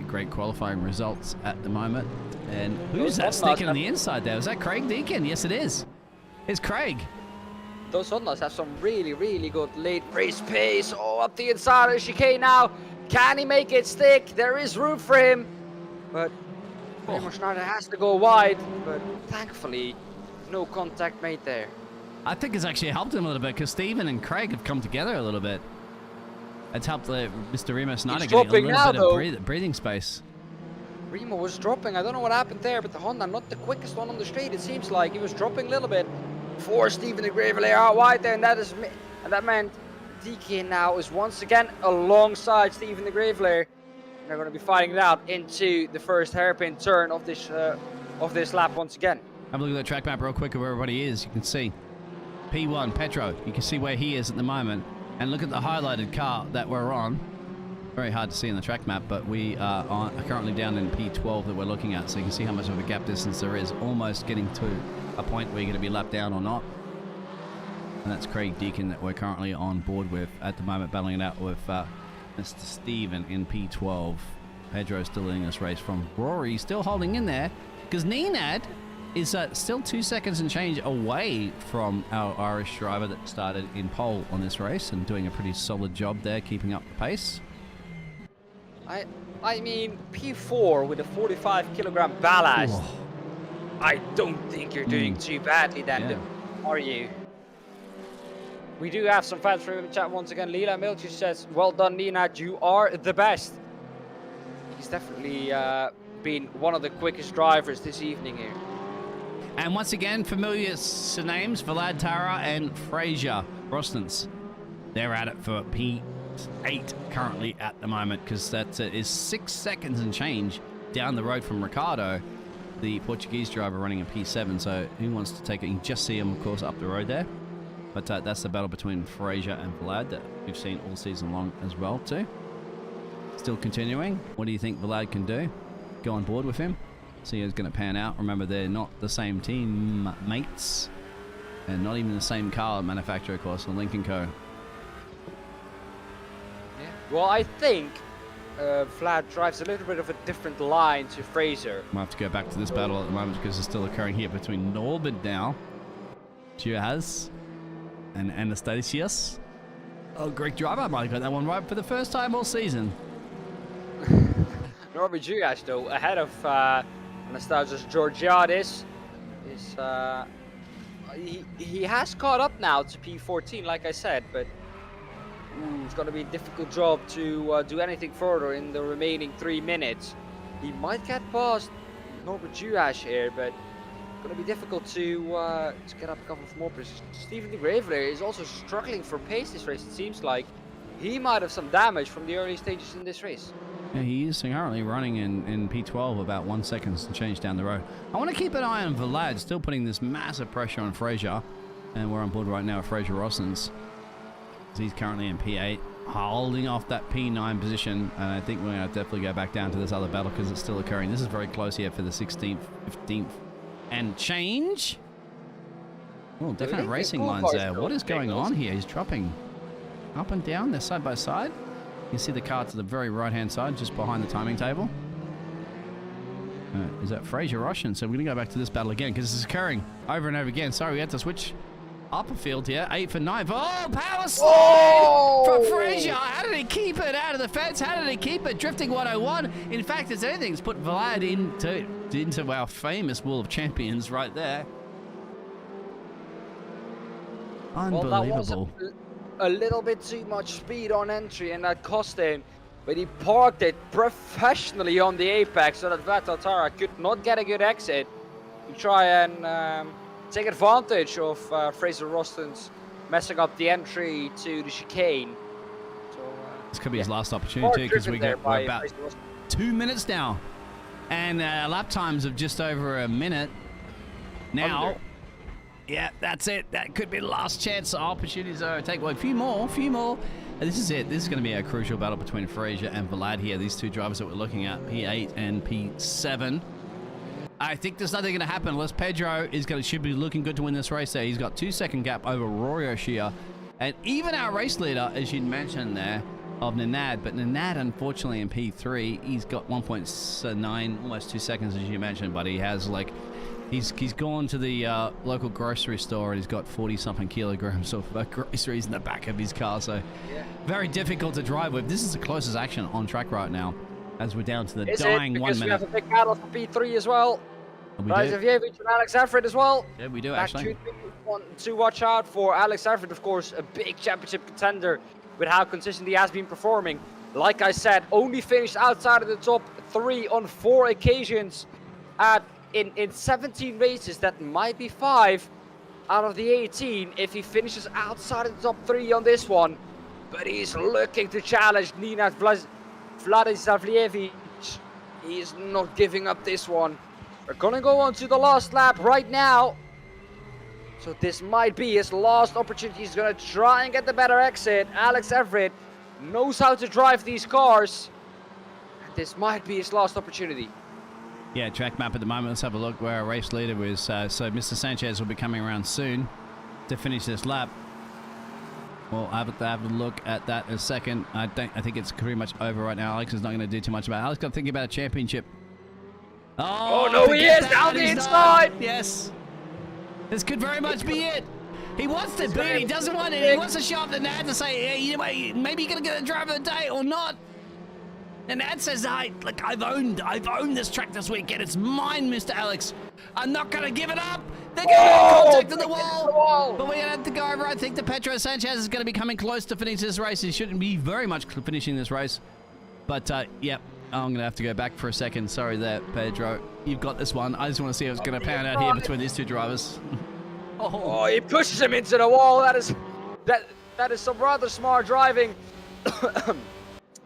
Great qualifying results at the moment. And who's that sticking on the inside there? Is that Craig Deakin? Yes, it is. It's Craig. Those Hondas have some really good late race pace. Oh, up the inside of the chicane now. Can he make it stick? There is room for him. But Remo Schneider has to go wide. But thankfully, no contact made there. I think it's actually helped him a little bit because Stephen and Craig have come together a little bit. It's helped Mr. Remo Schneider getting a little bit of breathing space. Remo was dropping. I don't know what happened there, but the Honda not the quickest one on the straight. It seems like he was dropping a little bit for Stephen de Grivia out wide there, and that meant Deakin now is once again alongside Stephen de Grivia. They're going to be fighting it out into the first hairpin turn of this lap once again. Have a look at that track map real quick of where everybody is. You can see P1 Petro. You can see where he is at the moment. And look at the highlighted car that we're on. Very hard to see in the track map, but we are currently down in P12 that we're looking at. So you can see how much of a gap distance there is. Almost getting to a point where you're going to be lapped down or not. And that's Craig Deakin that we're currently on board with at the moment, battling it out with Mr. Stephen in P12. Pedro still leading this race from Rory, still holding in there because Nenad is still 2 seconds and change away from our Irish driver that started in pole on this race and doing a pretty solid job there, keeping up the pace. I mean, P4 with a 45 kilogram ballast. Oh. I don't think you're doing too badly then, Yeah. are you? We do have some fans from the chat once again. Leela Milch says, well done, Ninad, you are the best. He's definitely been one of the quickest drivers this evening here. And once again, familiar names, Vlad Tara and Fraser Rostens. They're at it for P8 currently at the moment, because that is 6 seconds and change down the road from Ricardo, the Portuguese driver running a P7. So who wants to take it? You can just see him, of course, up the road there. But that's the battle between Fraser and Vlad that we've seen all season long as well, too. Still continuing. What do you think Vlad can do? Go on board with him? See who's going to pan out. Remember, they're not the same team mates. And not even the same car manufacturer, of course, the Lincoln Co. Yeah. Well, I think Vlad drives a little bit of a different line to Fraser. We'll have to go back to this battle at the moment because it's still occurring here between Norbert now, Juhas, and Anastasius. Oh, Greek driver. I might have got that one right for the first time all season. Norbert Juhas, though, ahead of Anastasios Georgiadis, he has caught up now to P14, like I said, but it's going to be a difficult job to do anything further in the remaining 3 minutes. He might get past Norbert Juhas here, but it's going to be difficult to get up a couple of more positions. Steven de Graveler is also struggling for pace this race. It seems like he might have some damage from the early stages in this race. Yeah, he is currently running in P12 about 1 second and change down the road. I want to keep an eye on Vlad, still putting this massive pressure on Fraser. And we're on board right now with Fraser Rossens. He's currently in P8, holding off that P9 position. And I think we're going to definitely go back down to this other battle because it's still occurring. This is very close here for the 16th, 15th, and change. Oh, definite racing lines there. What is going on here? He's dropping up and down. They're side by side. You can see the car to the very right-hand side, just behind the timing table. Is that Fraser Roshan? So we're going to go back to this battle again, because this is occurring over and over again. Sorry, we had to switch up a field here. 8 for 9. Oh, power slide from Fraser. How did he keep it out of the fence? How did he keep it drifting 101? In fact, it's anything. It's put Vlad into our famous Wall of Champions right there. Unbelievable. Well, that was a little bit too much speed on entry, and that cost him. But he parked it professionally on the apex so that Vlad Tara could not get a good exit to try and take advantage of Fraser Rosten's messing up the entry to the chicane. So, this could be his last opportunity too, because we're about 2 minutes now, and lap times of just over a minute now. Yeah, that's it. That could be the last chance. Opportunities are take a few more. And this is it. This is going to be a crucial battle between Fraser and Vlad here. These two drivers that we're looking at, P8 and P7. I think there's nothing going to happen unless Pedro should be looking good to win this race there. He's got 2 second gap over Rory O'Shea. And even our race leader, as you'd mentioned there, of Ninad. But Ninad, unfortunately, in P3, he's got 1.9, almost 2 seconds, as you mentioned. But he has, like, he's gone to the local grocery store and he's got 40-something kilograms of groceries in the back of his car. So very difficult to drive with. This is the closest action on track right now, as we're down to the dying 1 minute. We have a big battle for P3 as well. Rise of Everitt and Alex Everitt as well. Yeah, we do actually. To watch out for Alex Everitt, of course, a big championship contender with how consistent he has been performing. Like I said, only finished outside of the top 3 on 4 occasions in 17 races. That might be 5 out of the 18 if he finishes outside of the top 3 on this one. But he's looking to challenge Ninad Vladislavljevic. He is not giving up this one. We're gonna go on to the last lap right now. So this might be his last opportunity. He's gonna try and get the better exit. Alex Everitt knows how to drive these cars. This might be his last opportunity. Yeah, track map at the moment. Let's have a look where our race leader is. So Mr. Sanchez will be coming around soon to finish this lap. We'll have a look at that in a second. I think it's pretty much over right now. Alex is not going to do too much about it. Alex got to think about a championship. Oh, no, he is down the inside. Yes. This could very much be it. He wants to beat. He doesn't want it. He wants to show up the Nad to say, hey, you know, maybe you're going to get a driver of the day or not. And Nad says, hey, look, I've owned this track this weekend. It's mine, Mr. Alex. I'm not going to give it up. They're going to make contact on the wall. But we're going to have to go over. I think the Pedro Sanchez is going to be coming close to finishing this race. He shouldn't be very much finishing this race. But, yep, I'm going to have to go back for a second. Sorry there, Pedro. You've got this one. I just want to see what's going to pan out here between these two drivers. Oh, he pushes him into the wall. That is some rather smart driving.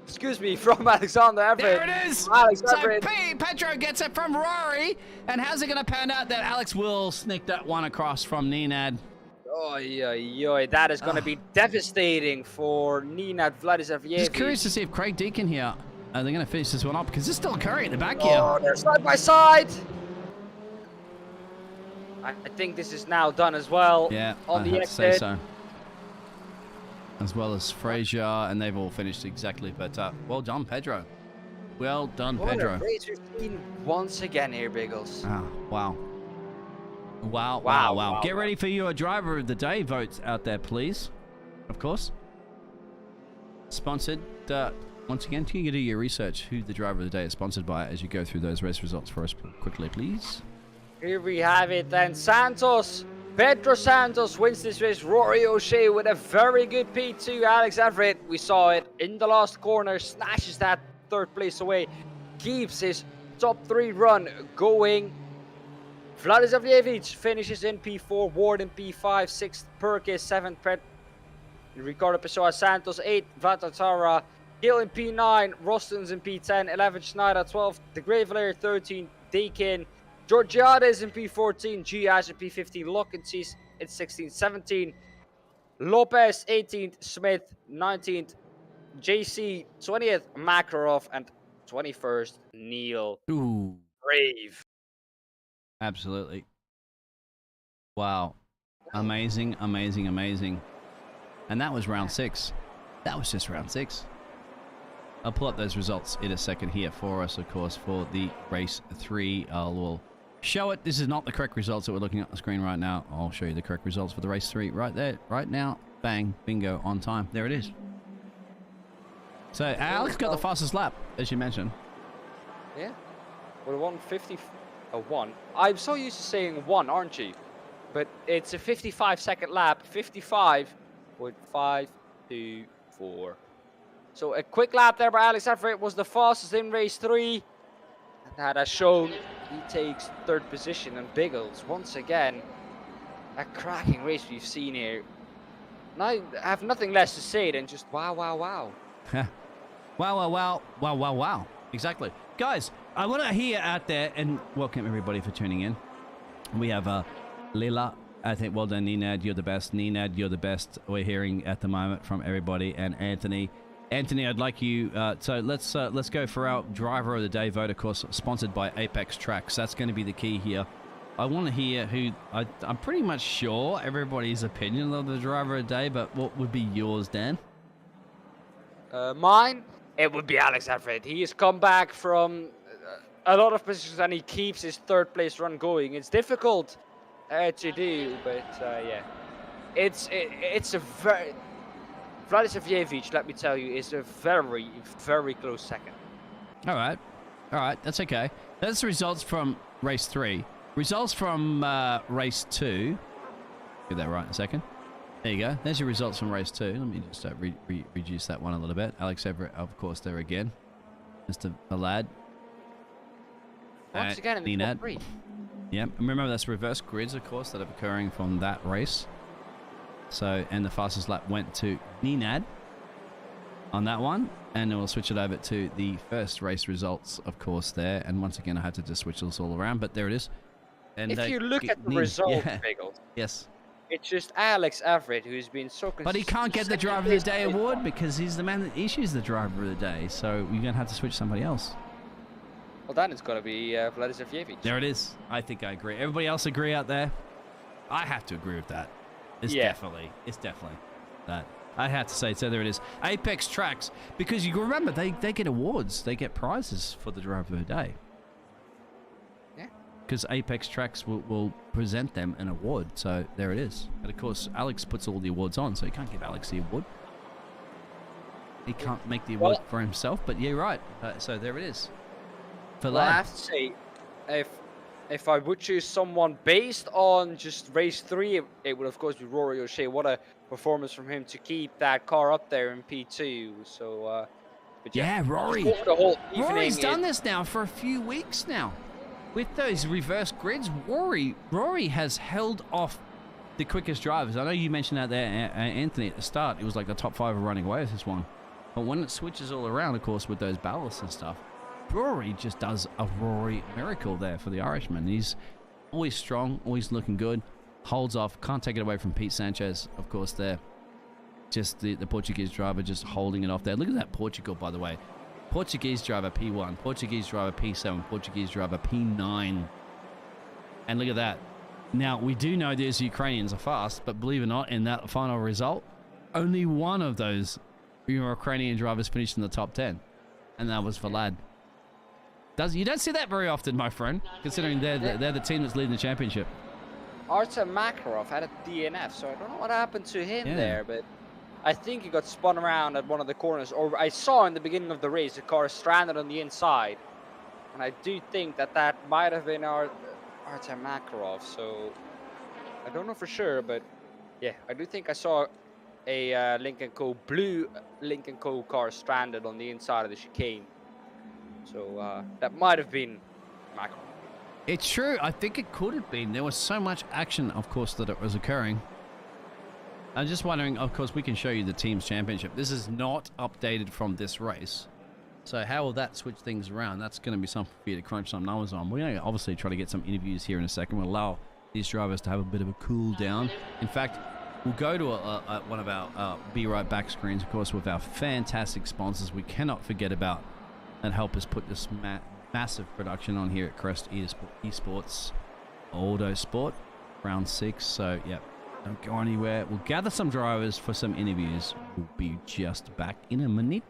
Excuse me, from Alexander Everitt. There it is. Alex so Everitt. Pedro gets it from Rory. And how's it going to pan out that Alex will sneak that one across from Nenad? That is going to be devastating for Nenad Vladislav. Just curious to see if Craig Deakin here, are they going to finish this one up? Because there's still Curry at the back here. Oh, they're side by side. I think this is now done as well. Yeah, on the I'd exit. say so. As well as Frazier, and they've all finished exactly. But well done, Pedro. Well done, Pedro. What a race we've seen once again here, Biggles. Oh, wow. Get ready for your driver of the day votes out there, please. Of course. Sponsored. Once again, can you do your research who the driver of the day is sponsored by as you go through those race results for us quickly, please? Here we have it then. Pedro Santos wins this race. Rory O'Shea with a very good P2. Alex Everitt, we saw it in the last corner, snatches that third place away, keeps his top 3 run going. Vladislav Jevic finishes in P4, Ward in P5, 6th Perkis, 7th Ricardo Pessoa Santos, 8th Vatatara, Hill in P9, Rostons in P10, 11th Schneider, 12th De Graveler, 13th Deakin, Georgiades in P14, Giash in P15, Lockencies in 16th, 17th, Lopez 18th, Smith 19th, JC 20th, Makarov, and 21st, Neil. Ooh. Brave. Absolutely. Wow. Amazing. And that was round 6. That was just round 6. I'll pull up those results in a second here for us, of course, for the race 3. We'll show it. This is not the correct results that we're looking at on the screen right now. I'll show you the correct results for the race 3 right there, right now. Bang, bingo, on time. There it is. So Alex got the fastest lap, as you mentioned. Yeah. With a 1:50, a 1. I'm so used to saying 1, aren't you? But it's a 55-second lap. 55 with 5, 2, 4. So a quick lap there by Alex Everitt was the fastest in race 3. And that has shown he takes 3rd position. And Biggles, once again, a cracking race we've seen here. And I have nothing less to say than just wow. Wow. Exactly. Guys, I want to hear out there, and welcome everybody for tuning in. We have Lila. I think, well done, Nenad. You're the best. Nenad, you're the best. We're hearing at the moment from everybody. And Anthony, I'd like you. So let's go for our driver of the day vote. Of course, sponsored by Apex Tracks. That's going to be the key here. I want to hear who. I'm pretty much sure everybody's opinion of the driver of the day, but what would be yours, Dan? Mine, it would be Alex Everitt. He has come back from a lot of positions and he keeps his 3rd place run going. It's difficult to do, but yeah, it's a very Vladislav Jevic, let me tell you, is a very, very close second. All right, that's okay. That's the results from race 3. Results from race 2. Get that right in a second. There you go. There's your results from race 2. Let me just reduce that one a little bit. Alex Everitt, of course, there again. Mr. Lad. Once again in the top 3. Yeah, remember that's reverse grids, of course, that are occurring from that race. So, and the fastest lap went to Nenad on that one. And then we'll switch it over to the first race results, of course, there. And once again, I had to just switch this all around, but there it is. And if you look at the result, Biggles, yes, it's just Alex Everitt who's been so consistent. But he can't get the Driver of the Day award because he's the man that issues the Driver of the Day. So you're going to have to switch somebody else. Well, then it's going to be Vladislav Jevic. There it is. I think I agree. Everybody else agree out there? I have to agree with that. It's definitely that. I have to say, so there it is. Apex Tracks, because you remember, they get awards. They get prizes for the Driver of the Day. because Apex Tracks will present them an award. So there it is. But of course, Alex puts all the awards on, so you can't give Alex the award. He can't make the award for himself, but yeah, right. So there it is. For I have to say, if I would choose someone based on just race 3, it would of course be Rory O'Shea. What a performance from him to keep that car up there in P2. So, but yeah, Rory. The whole Rory's done this now for a few weeks now. With those reverse grids, Rory has held off the quickest drivers. I know you mentioned that there, Anthony, at the start. It was like the top 5 are running away with this one. But when it switches all around, of course, with those ballasts and stuff, Rory just does a Rory miracle there for the Irishman. He's always strong, always looking good, holds off, can't take it away from Pete Sanchez, of course, there. Just the Portuguese driver just holding it off there. Look at that Portugal, by the way. Portuguese driver P1, Portuguese driver P7, Portuguese driver P9. And look at that. Now, we do know these Ukrainians are fast, but believe it or not, in that final result, only one of those Ukrainian drivers finished in the top 10. And that was Vlad. You don't see that very often, my friend, considering they're the team that's leading the championship. Artem Makarov had a DNF, so I don't know what happened to him there, but I think he got spun around at one of the corners. Or I saw in the beginning of the race, the car stranded on the inside. And I do think that might have been Artem Makarov, so I don't know for sure, but yeah, I do think I saw a blue Lynk & Co car stranded on the inside of the chicane. So that might have been Makarov. It's true. I think it could have been. There was so much action, of course, that it was occurring. I'm just wondering, of course, we can show you the team's championship. This is not updated from this race. So how will that switch things around? That's going to be something for you to crunch some numbers on. We're going to obviously try to get some interviews here in a second. We'll allow these drivers to have a bit of a cool down. In fact, we'll go to one of our Be Right Back screens, of course, with our fantastic sponsors. We cannot forget about and help us put this massive production on here at Crest Esports Autosport, round 6. So, yeah, don't go anywhere. We'll gather some drivers for some interviews. We'll be just back in a minute.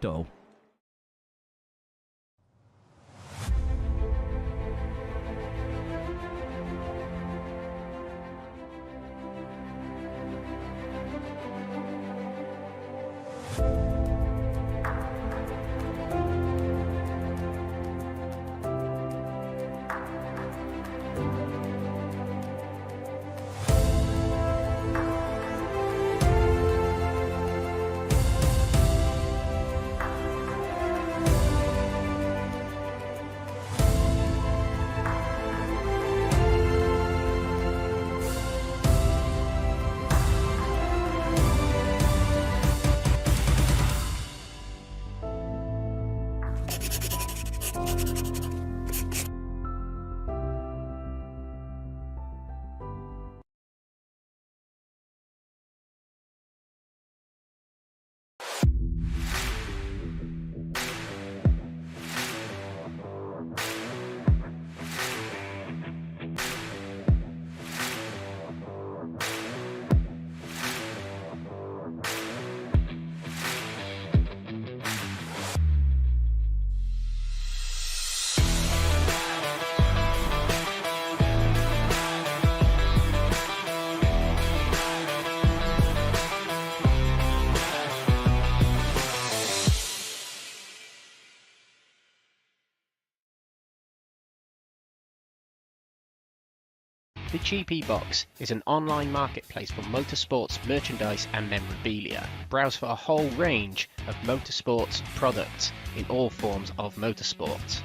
The GP Box is an online marketplace for motorsports, merchandise and memorabilia. Browse for a whole range of motorsports products in all forms of motorsport.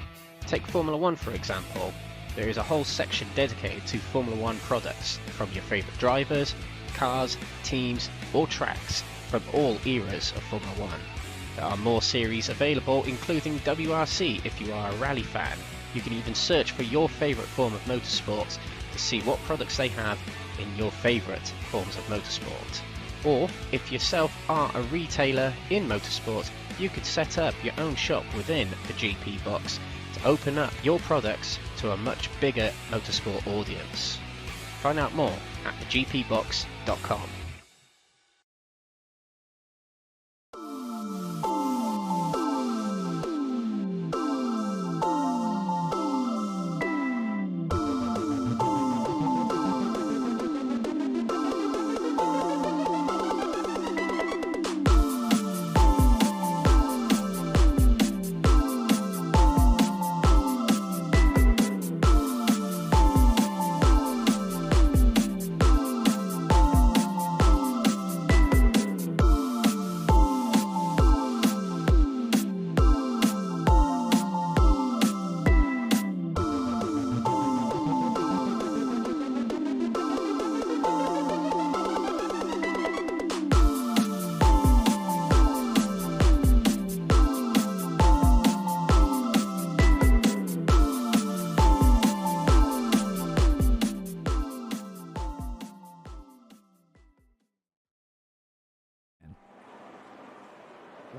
Take Formula 1 for example. There is a whole section dedicated to Formula 1 products from your favourite drivers, cars, teams or tracks from all eras of Formula 1. There are more series available, including WRC if you are a rally fan. You can even search for your favourite form of motorsports to see what products they have in your favourite forms of motorsport. Or, if yourself are a retailer in motorsport, you could set up your own shop within the GP Box to open up your products to a much bigger motorsport audience. Find out more at thegpbox.com.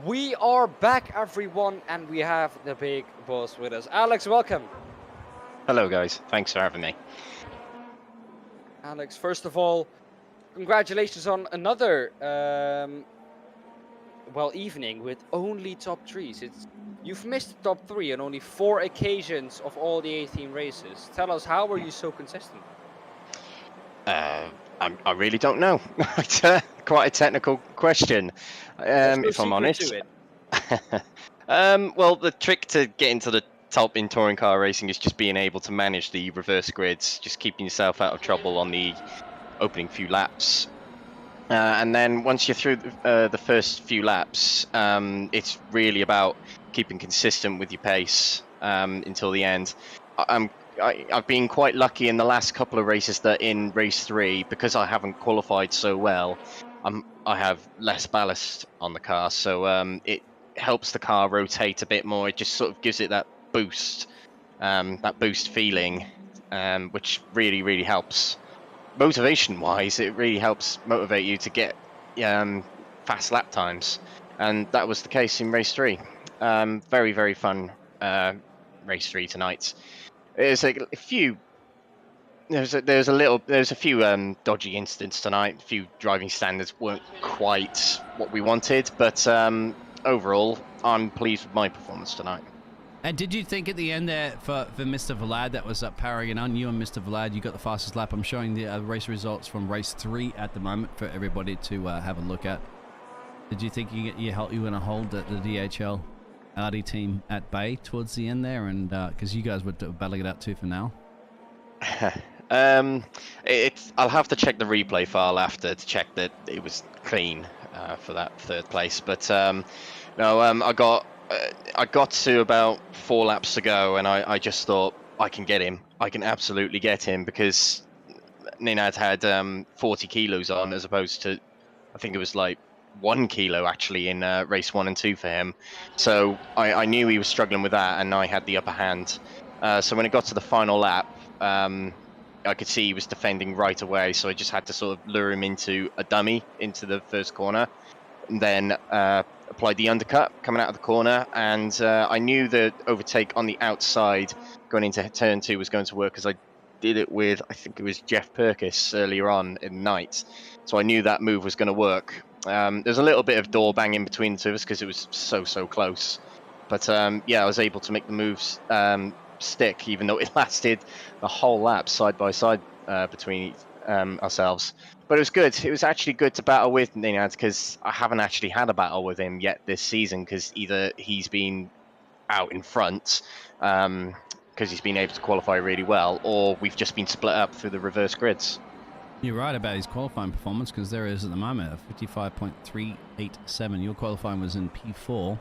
We are back, everyone, and we have the big boss with us. Alex, welcome. Hello, guys. Thanks for having me. Alex, first of all, congratulations on another evening with only top threes. You've missed the top three on only 4 occasions of all the 18 races. Tell us, how were you so consistent? I really don't know. It's quite a technical question, if I'm honest. Well, the trick to get into the top in touring car racing is just being able to manage the reverse grids, just keeping yourself out of trouble on the opening few laps. And then once you're through the first few laps, it's really about keeping consistent with your pace until the end. I've been quite lucky in the last couple of races that in race 3, because I haven't qualified so well, I have less ballast on the car, so it helps the car rotate a bit more. It just sort of gives it that boost feeling, which really helps. Motivation-wise, it really helps motivate you to get fast lap times, and that was the case in race 3. Very fun race 3 tonight. There's a few. There's a few dodgy incidents tonight. A few driving standards weren't quite what we wanted, but overall, I'm pleased with my performance tonight. And did you think at the end there for Mr. Vlad that was powering on you and Mr. Vlad, you got the fastest lap? I'm showing the race results from race 3 at the moment for everybody to have a look at. Did you think you're going to hold the DHL Audi team at bay towards the end there, and because you guys were battling it out tooth and nail? I'll have to check the replay file after to check that it was clean for that 3rd place. But no, I got to about 4 laps to go, and I just thought I can get him. I can absolutely get him, because Nenad had 40 kilos on, as opposed to, I think it was like 1 kilo actually in race 1 and 2 for him. So I knew he was struggling with that, and I had the upper hand. So when it got to the final lap, I could see he was defending right away, so I just had to sort of lure him into a dummy into the first corner, and then applied the undercut coming out of the corner, and I knew the overtake on the outside going into turn 2 was going to work, because I did it with, I think it was Jeff Perkis earlier on in the night, so I knew that move was going to work. There's a little bit of door banging between the two of us because it was so close, but yeah, I was able to make the moves stick, even though it lasted the whole lap side by side between ourselves. But it was good. It was actually good to battle with Nenad, because I haven't actually had a battle with him yet this season, because either he's been out in front because he's been able to qualify really well, or we've just been split up through the reverse grids. You're right about his qualifying performance, because there is at the moment a 55.387. Your qualifying was in P4,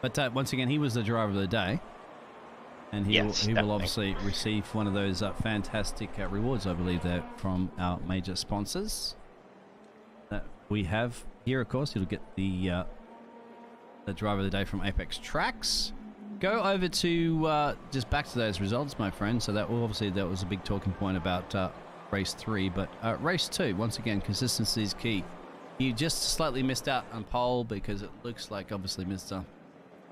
but once again, he was the driver of the day, and he will obviously receive one of those fantastic rewards, I believe, there from our major sponsors that we have here. Of course, you'll get the driver of the day from Apex Tracks. Go over to just back to those results, my friend. So that obviously that was a big talking point about race 3, but race 2, once again, consistency is key. You just slightly missed out on pole, because it looks like obviously Mr.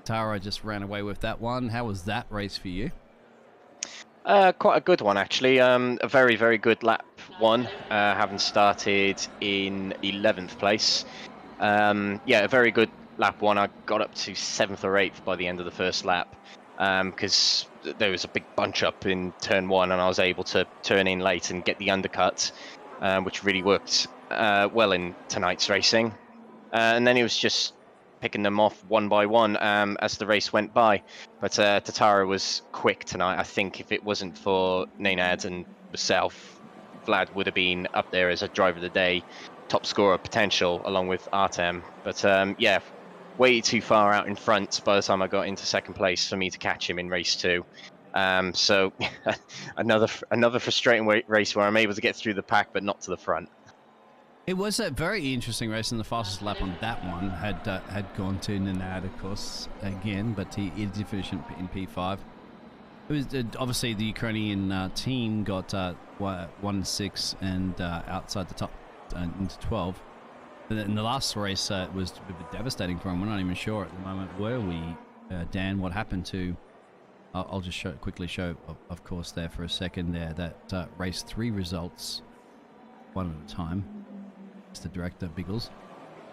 Tara just ran away with that one. How was that race for you? Quite a good one, actually. A very good lap 1, having started in 11th place. Yeah, a very good lap 1. I got up to 7th or 8th by the end of the first lap, because there was a big bunch up in turn 1, and I was able to turn in late and get the undercut, which really worked well in tonight's racing. And then it was just picking them off one by one as the race went by. But Tatara was quick tonight. I think if it wasn't for Nenad and myself, Vlad would have been up there as a driver of the day, top scorer potential, along with Artem. But yeah, way too far out in front by the time I got into 2nd place for me to catch him in race 2. So another frustrating race where I'm able to get through the pack but not to the front. It was a very interesting race, and the fastest lap on that one had gone to Nenad, of course, again, but he did finish in P5. It was obviously the Ukrainian team got 1-6 and outside the top into 12. in the last race, it was a bit devastating for him. We're not even sure at the moment, were we, Dan, what happened to... I'll just quickly show, of course, there for a second there, that race 3 results, one at a time. It's the director, Biggles.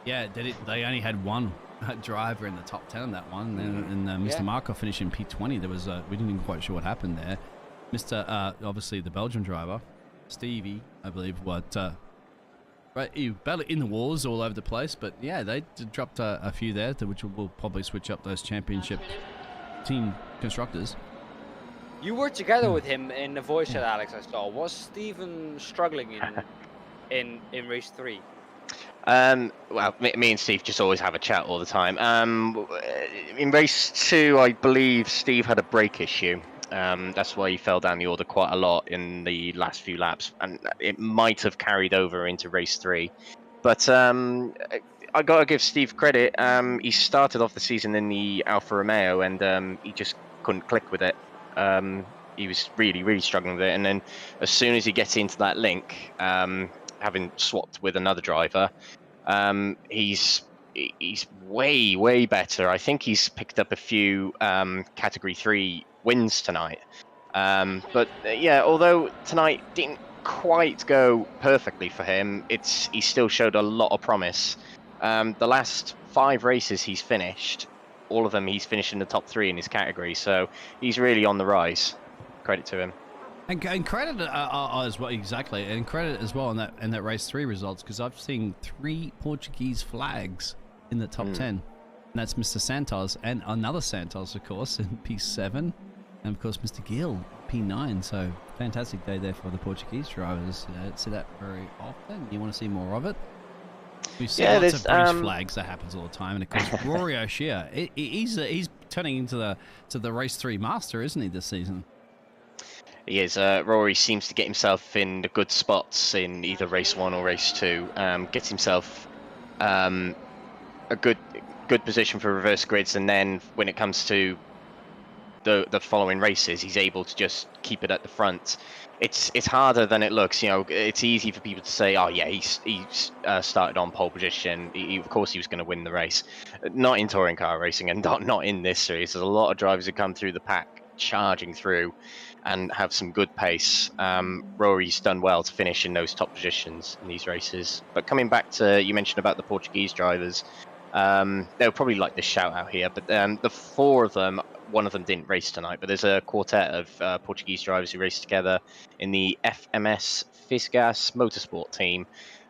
Yeah, they only had one driver in the top 10 on that one, and Mr. Markov finished in P20. There was we didn't even quite sure what happened there. Mr. Obviously the Belgian driver, Stevie, I believe, right, he battled in the walls all over the place, but yeah, they dropped a few there, which will probably switch up those championship team constructors. You were together with him in the voice chat, Alex. I saw. Was Stephen struggling in race 3? Well, me and Steve just always have a chat all the time. In race 2, I believe Steve had a brake issue. That's why he fell down the order quite a lot in the last few laps, and it might have carried over into race 3. But I gotta give Steve credit. He started off the season in the Alfa Romeo, and he just couldn't click with it. He was really struggling with it, and then as soon as he gets into that link, having swapped with another driver, he's way better. I think he's picked up a few category 3 wins tonight. But yeah, although tonight didn't quite go perfectly for him, he still showed a lot of promise. The last 5 races he's finished, all of them he's finished in the top 3 in his category, so he's really on the rise. Credit to him. And credit as well, exactly, and credit as well in that race 3 results, because I've seen 3 Portuguese flags in the top 10, and that's Mr. Santos and another Santos, of course, in P7, and of course Mr. Gill, P9. So fantastic day there for the Portuguese drivers. You don't see that very often. You want to see more of it. We see lots of British flags. That happens all the time, and of course Rory O'Shea, he's turning into the race 3 master, isn't he, this season? He is. Rory seems to get himself in the good spots in either race 1 or race 2. Gets himself a good position for reverse grids, and then when it comes to the following races, he's able to just keep it at the front. It's harder than it looks. You know, it's easy for people to say, "Oh yeah, he started on pole position. Of course, he was going to win the race." Not in touring car racing, and not in this series. There's a lot of drivers who come through the pack, charging through, and have some good pace. Rory's done well to finish in those top positions in these races. But coming back to, you mentioned about the Portuguese drivers, they'll probably like this shout out here, but the 4 of them, one of them didn't race tonight, but there's a quartet of Portuguese drivers who race together in the FMS Fisgas Motorsport team.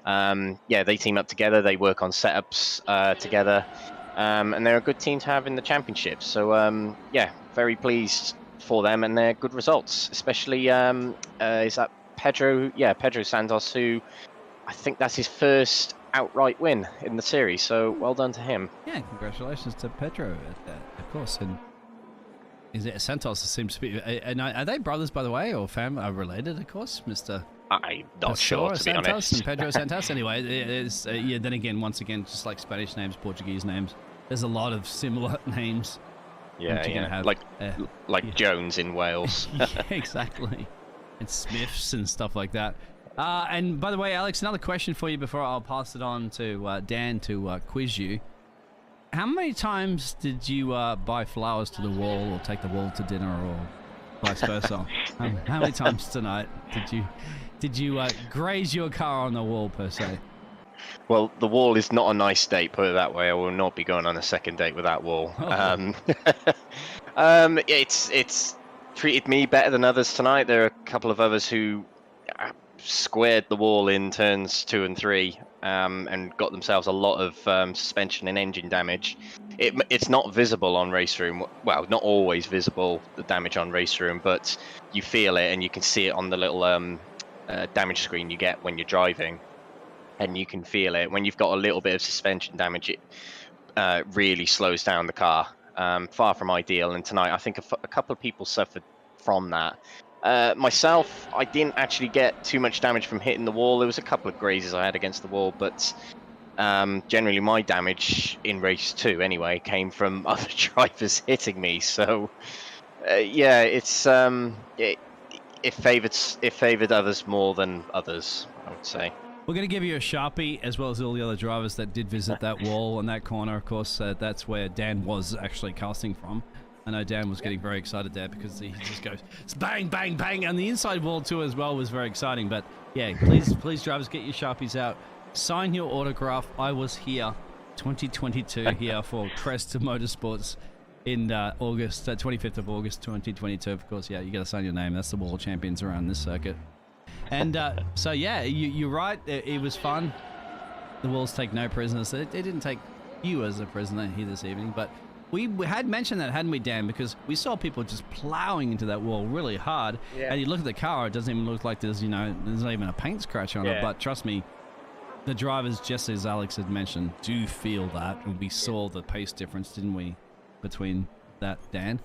Yeah, they team up together, they work on setups together, and they're a good team to have in the championship. So yeah, very pleased for them and their good results, especially is that Pedro? Yeah, Pedro Santos, who I think that's his first outright win in the series, so well done to him. Yeah, congratulations to Pedro, of course. And is it Santos? Seems to be, and are they brothers, by the way, or related? Of course, Mr. I'm not sure, to be Santos honest. And Pedro Santos. Anyway, it's, yeah. Then again, once again, just like Spanish names, Portuguese names, there's a lot of similar names. Yeah, like Jones in Wales. Yeah, exactly. And Smiths and stuff like that. And by the way, Alex, another question for you before I'll pass it on to Dan to quiz you. How many times did you buy flowers to the wall, or take the wall to dinner, or vice versa? How many times tonight did you graze your car on the wall, per se? Well, the wall is not a nice date, put it that way. I will not be going on a second date with that wall. Oh. It's treated me better than others tonight. There are a couple of others who squared the wall in turns 2 and 3 and got themselves a lot of suspension and engine damage. It's not visible on Race Room. Well, not always visible, the damage on Race Room, but you feel it and you can see it on the little damage screen you get when you're driving. And you can feel it. When you've got a little bit of suspension damage, it really slows down the car. Far from ideal, and tonight I think a couple of people suffered from that. Myself, I didn't actually get too much damage from hitting the wall. There was a couple of grazes I had against the wall, but generally my damage in race 2 anyway came from other drivers hitting me. So yeah, it favoured others more than others, I would say. We're going to give you a Sharpie, as well as all the other drivers that did visit that wall and that corner. Of course, that's where Dan was actually casting from. I know Dan was getting very excited there because he just goes bang, bang, bang. And the inside wall too as well was very exciting. But yeah, please drivers, get your Sharpies out. Sign your autograph. I was here, 2022 here for Crest Motorsports in August, 25th of August, 2022. Of course, yeah, you got to sign your name. That's the world champions around this circuit. And so, yeah, you're right. It was fun. The walls take no prisoners. It didn't take you as a prisoner here this evening, but we had mentioned that, hadn't we, Dan? Because we saw people just plowing into that wall really hard. Yeah. And you look at the car, it doesn't even look like there's not even a paint scratch on it. But trust me, the drivers, just as Alex had mentioned, do feel that. And we saw the pace difference, didn't we, between that, Dan?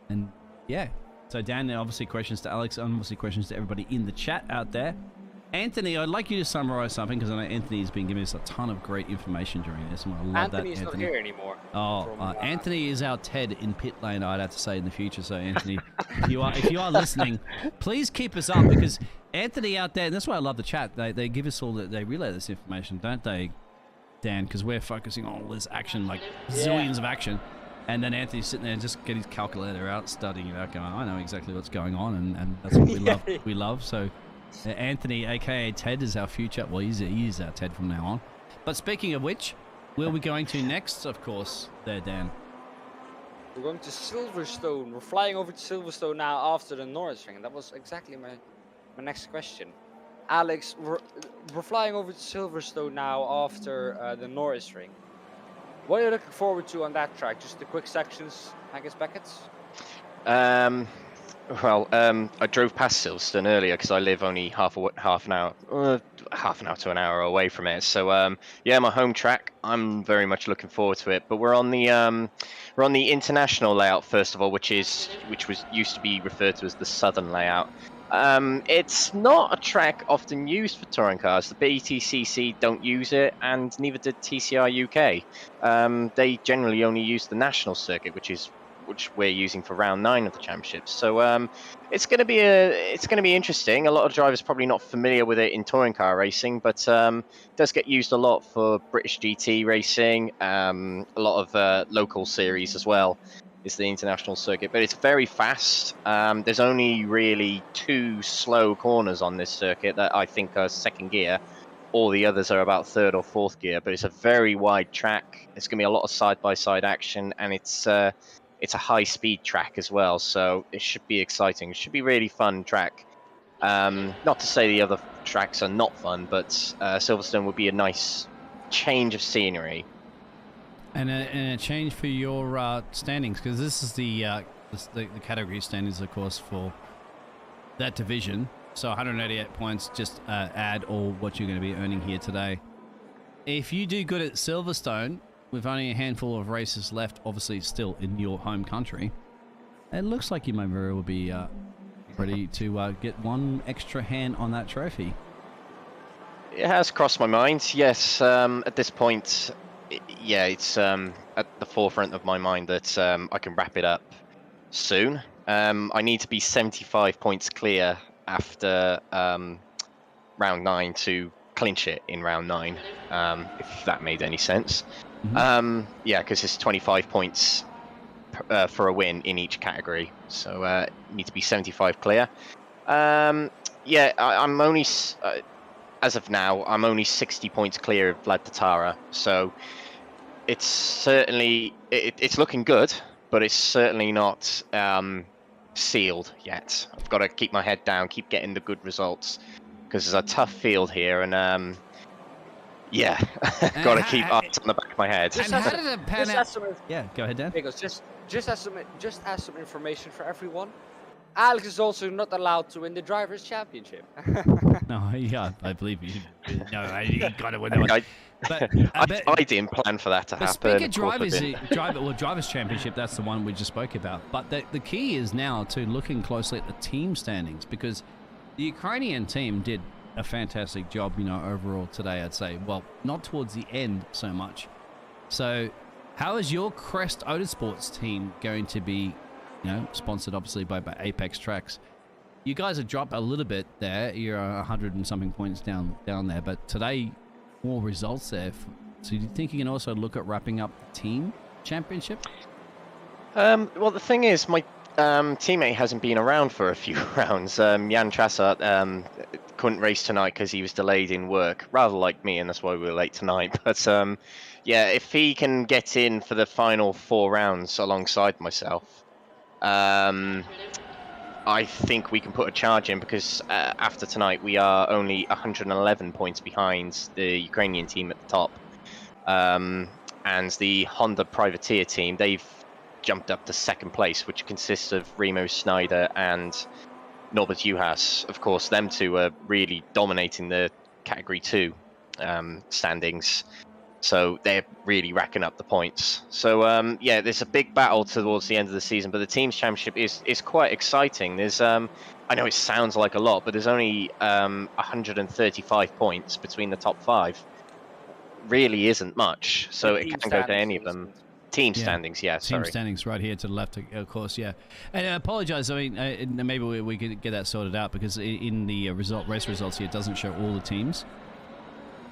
And yeah. So Dan, obviously questions to Alex, obviously questions to everybody in the chat out there. Anthony, I'd like you to summarize something because I know Anthony's been giving us a ton of great information during this, and I love Anthony's that. Anthony's not here anymore. Anthony is our Ted in pit lane, I'd have to say, in the future. So Anthony, if you are listening, please keep us up, because Anthony out there, and that's why I love the chat. They give us they relay this information, don't they, Dan? Because we're focusing on all this action, like zillions of action. And then Anthony's sitting there and just get his calculator out, studying it out, going, I know exactly what's going on, and that's what we love. We love. So Anthony, a.k.a. Ted, is our future. Well, he's our Ted from now on. But speaking of which, where are we going to next, of course, there, Dan? We're going to Silverstone. We're flying over to Silverstone now after the Norisring. That was exactly my next question. Alex, we're flying over to Silverstone now after the Norisring. What are you looking forward to on that track? Just the quick sections, I guess, Beckett? I drove past Silverstone earlier because I live only half an hour to an hour away from it. So yeah, my home track. I'm very much looking forward to it. But we're on the international layout first of all, which used to be referred to as the southern layout. It's not a track often used for touring cars. The BTCC don't use it, and neither did TCR UK. They generally only use the national circuit, which we're using for round 9 of the championship. So it's going to be interesting. A lot of drivers probably not familiar with it in touring car racing, but it does get used a lot for British GT racing, a lot of local series as well. Is the international circuit, but it's very fast. There's only really 2 slow corners on this circuit that I think are second gear. All the others are about third or fourth gear, but it's a very wide track. There's going to be a lot of side-by-side action, and it's a high-speed track as well, so it should be exciting. It should be a really fun track. Not to say the other tracks are not fun, but Silverstone would be a nice change of scenery. And a change for your standings, because this is the category standings, of course, for that division. So 188 points, just add all what you're going to be earning here today. If you do good at Silverstone, with only a handful of races left, obviously still in your home country, it looks like you may very well be ready to get one extra hand on that trophy. It has crossed my mind, yes. At this point, yeah, it's at the forefront of my mind that I can wrap it up soon. I need to be 75 points clear after round 9 to clinch it in round 9, if that made any sense. Mm-hmm. Yeah, because it's 25 points for a win in each category, so need to be 75 clear. Yeah, I'm only... as of now, I'm only 60 points clear of Vlad Tatara, so it's certainly it's looking good, but it's certainly not sealed yet. I've got to keep my head down, keep getting the good results, because there's a tough field here, and yeah, got to keep eyes on the back of my head. Yeah, go ahead, Dan. Just as some information for everyone. Alex is also not allowed to win the Drivers' Championship. No, yeah, I believe you. No, you got to win that one. But I didn't plan for that to happen. Speaking of Drivers' Championship, that's the one we just spoke about. But the key is now to looking closely at the team standings, because the Ukrainian team did a fantastic job, overall today, I'd say. Well, not towards the end so much. So, how is your Crest Autosports team going to be, sponsored obviously by Apex Tracks? You guys have dropped a little bit there. You're 100 and something points down there, but today more results there. So do you think you can also look at wrapping up the team championship? Well, the thing is, my teammate hasn't been around for a few rounds. Jan Trassart couldn't race tonight because he was delayed in work, rather like me, and that's why we were late tonight. But yeah, if he can get in for the final 4 rounds alongside myself, I think we can put a charge in, because after tonight we are only 111 points behind the Ukrainian team at the top. And the Honda Privateer team, they've jumped up to 2nd place, which consists of Remo Schneider and Norbert Juhas. Of course, them two are really dominating the Category 2 standings. So they're really racking up the points. So yeah, there's a big battle towards the end of the season, but the teams championship is quite exciting. There's I know it sounds like a lot, but there's only 135 points between the top 5. Really isn't much. So it can go to any of them. Team standings, yeah. Team standings right here to the left, of course, yeah. And I apologize. I mean, maybe we could get that sorted out, because in the race results here, it doesn't show all the teams.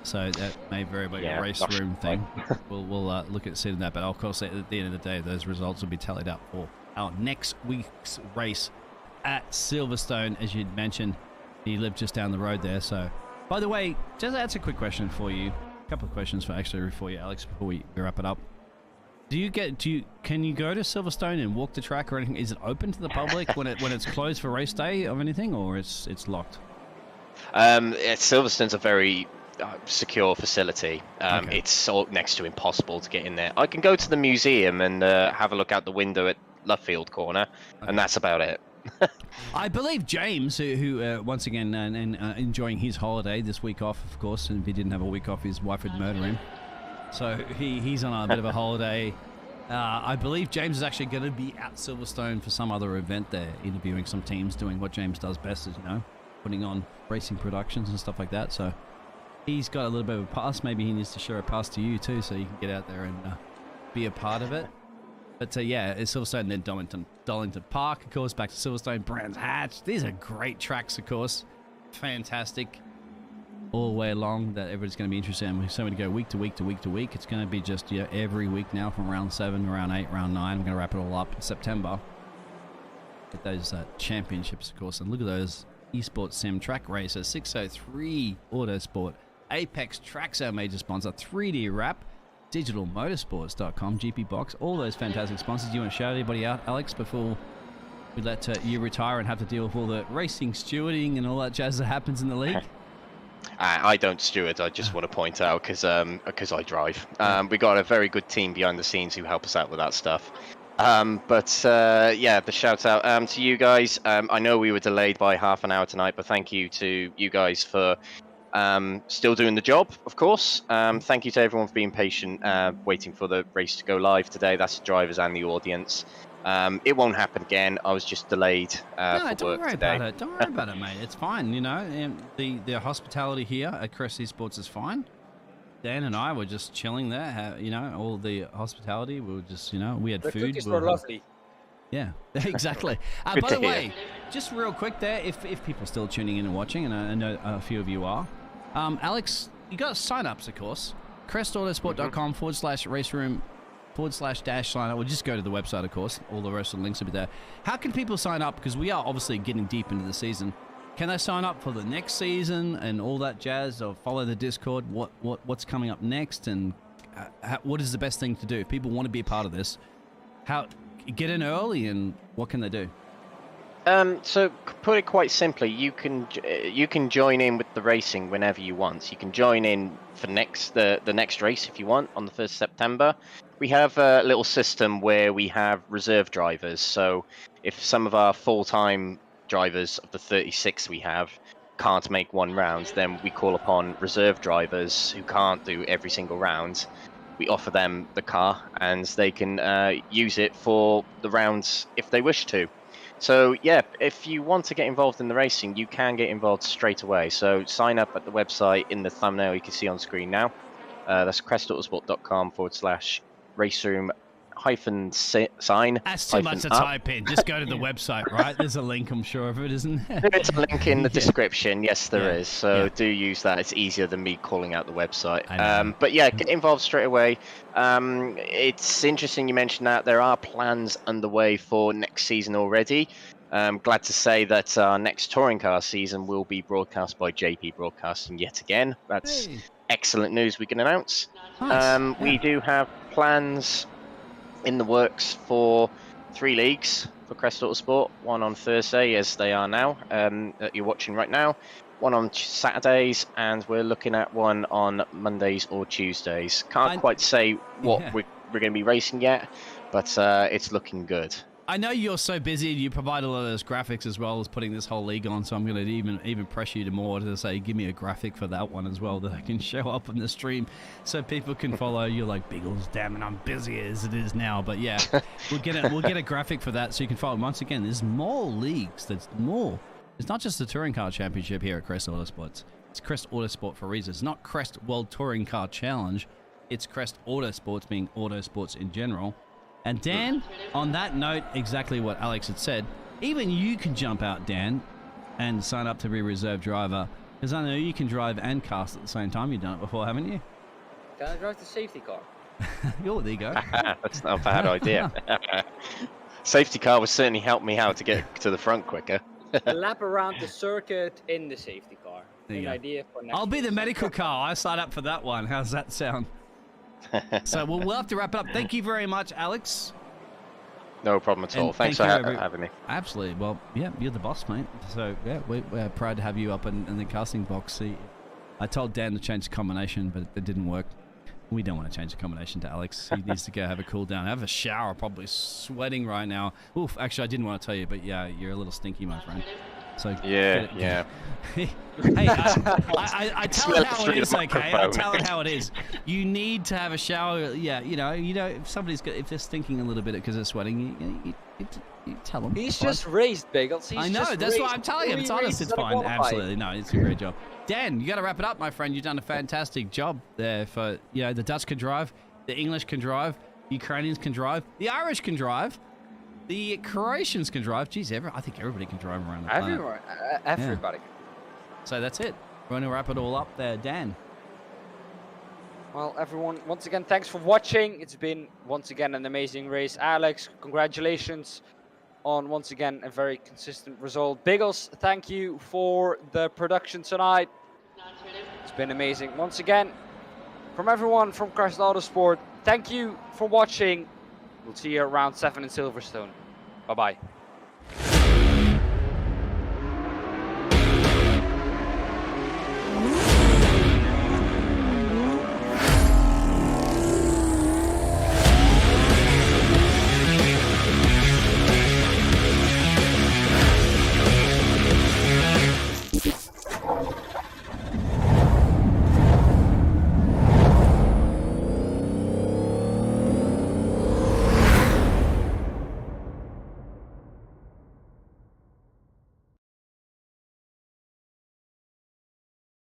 So that may very well be a race room thing. We'll look at seeing that. But of course, at the end of the day, those results will be tallied up for our next week's race at Silverstone, as you'd mentioned. You live just down the road there. So, by the way, just that's a quick question for you. A couple of questions for you, Alex, before we wrap it up. Can you go to Silverstone and walk the track or anything? Is it open to the public when it's closed for race day or anything, or it's locked? Silverstone's a very secure facility. Okay. It's all next to impossible to get in there. I can go to the museum and have a look out the window at Luffield Corner, and that's about it. I believe James, who once again enjoying his holiday this week off, of course, and if he didn't have a week off, his wife would murder him. So he's on a bit of a holiday. I believe James is actually going to be at Silverstone for some other event there, interviewing some teams, doing what James does best, as you know, putting on racing productions and stuff like that. So he's got a little bit of a pass. Maybe he needs to share a pass to you too, so you can get out there and be a part of it. But yeah, it's Silverstone, then Dollington Park, of course, back to Silverstone, Brands Hatch. These are great tracks, of course. Fantastic. All the way along that everybody's going to be interested in. So we go week to week to week to week. It's going to be just every week now, from round 7, round 8, round 9. We're going to wrap it all up in September. Get those championships, of course. And look at those esports sim track races. 603 Autosport. Apex Track's our major sponsor. 3D Wrap. DigitalMotorsports.com. GP Box. All those fantastic sponsors. Do you want to shout anybody out, Alex, before we let you retire and have to deal with all the racing, stewarding, and all that jazz that happens in the league? I don't steward. I just want to point out because I drive. We got a very good team behind the scenes who help us out with that stuff. Yeah, the shout out to you guys. I know we were delayed by half an hour tonight, but thank you to you guys for still doing the job, of course. Thank you to everyone for being patient, waiting for the race to go live today. That's the drivers and the audience. It won't happen again. I was just delayed for work today. Don't worry about it, mate. It's fine. You know, the hospitality here at Crest Esports is fine. Dan and I were just chilling there. You know, all the hospitality. We were just, we had food. The cookies were lovely. Yeah, exactly. By the way, just real quick there, if people are still tuning in and watching, and I know a few of you are, Alex, you got sign-ups, of course. CrestAutosport.com /race room /dash sign up. We'll just go to the website, of course. All the rest of the links will be there. How can people sign up? Because we are obviously getting deep into the season. Can they sign up for the next season and all that jazz, or follow the Discord? What's coming up next, and what is the best thing to do if people want to be a part of this? How get in early, and what can they do? So put it quite simply, you can join in with the racing whenever you want. You can join in for the next race if you want on the 1st of September. We have a little system where we have reserve drivers. So if some of our full-time drivers of the 36 we have can't make one round, then we call upon reserve drivers who can't do every single round. We offer them the car, and they can use it for the rounds if they wish to. So yeah, if you want to get involved in the racing, you can get involved straight away. So sign up at the website in the thumbnail you can see on screen now. That's crestautosport.com /raceroom hyphen sign. That's too much to type in. Just go to the website, right? There's a link, I'm sure of it, isn't there? There's a link in the Yeah. description. Yes, there Yeah. is. So Yeah. do use that. It's easier than me calling out the website. I know. But yeah, get involved straight away. It's interesting you mentioned that. There are plans underway for next season already. Glad to say that our next touring car season will be broadcast by JP Broadcasting yet again. That's Hey. excellent news we can announce. Nice. We do have plans in the works for 3 leagues for Crest Autosport. One on Thursday, as they are now, that you're watching right now. One on Saturdays, and we're looking at one on Mondays or Tuesdays. Can't quite say what we're going to be racing yet, but it's looking good. I know you're so busy. You provide a lot of those graphics as well as putting this whole league on. So I'm going to even press you to more to say, give me a graphic for that one as well that I can show up on the stream, so people can follow. You're like, Biggles, damn it, I'm busy as it is now. But yeah, we'll get a graphic for that so you can follow. Once again, there's more leagues. There's more. It's not just the Touring Car Championship here at Crest Autosport. It's Crest Autosport for a reason. It's not Crest World Touring Car Challenge. It's Crest Autosports, being autosports in general. And Dan, on that note, exactly what Alex had said, even you can jump out, Dan, and sign up to be a reserve driver, because I know you can drive and cast at the same time. You've done it before, haven't you? Can I drive the safety car? Oh, there you go. That's not a bad idea. Safety car would certainly help me out to get to the front quicker. A lap around the circuit in the safety car. There you An go. idea for next I'll be the season. medical car. I sign up for that one. How's that sound? So we'll have to wrap it up. Thank you very much, Alex. No problem at all. And Thanks thank for you, having me. Absolutely. Well, yeah, you're the boss, mate. So, yeah, we're proud to have you up in the casting box. See, I told Dan to change the combination, but it didn't work. We don't want to change the combination to Alex. He needs to go have a cool down. Have a shower, probably sweating right now. Oof, actually, I didn't want to tell you, but yeah, you're a little stinky, my friend. So Yeah. Hey, I tell it how it is, okay? I tell it how it is. You need to have a shower. Yeah, you know, if they're stinking a little bit because they're sweating, you tell them. He's just raced, Biggles. I know, that's what I'm telling you. It's honest, it's fine. Absolutely, no, it's a great job. Dan, you got to wrap it up, my friend. You've done a fantastic job there. For the Dutch can drive, the English can drive, the Ukrainians can drive, the Irish can drive. The Croatians can drive. Jeez, I think everybody can drive around the planet. Everybody. Yeah. So that's it. We're going to wrap it all up there. Dan. Well, everyone, once again, thanks for watching. It's been, once again, an amazing race. Alex, congratulations on, once again, a very consistent result. Biggles, thank you for the production tonight. It's been amazing. Once again, from everyone from Crest Autosport, thank you for watching. We'll see you around 7 in Silverstone. Bye-bye.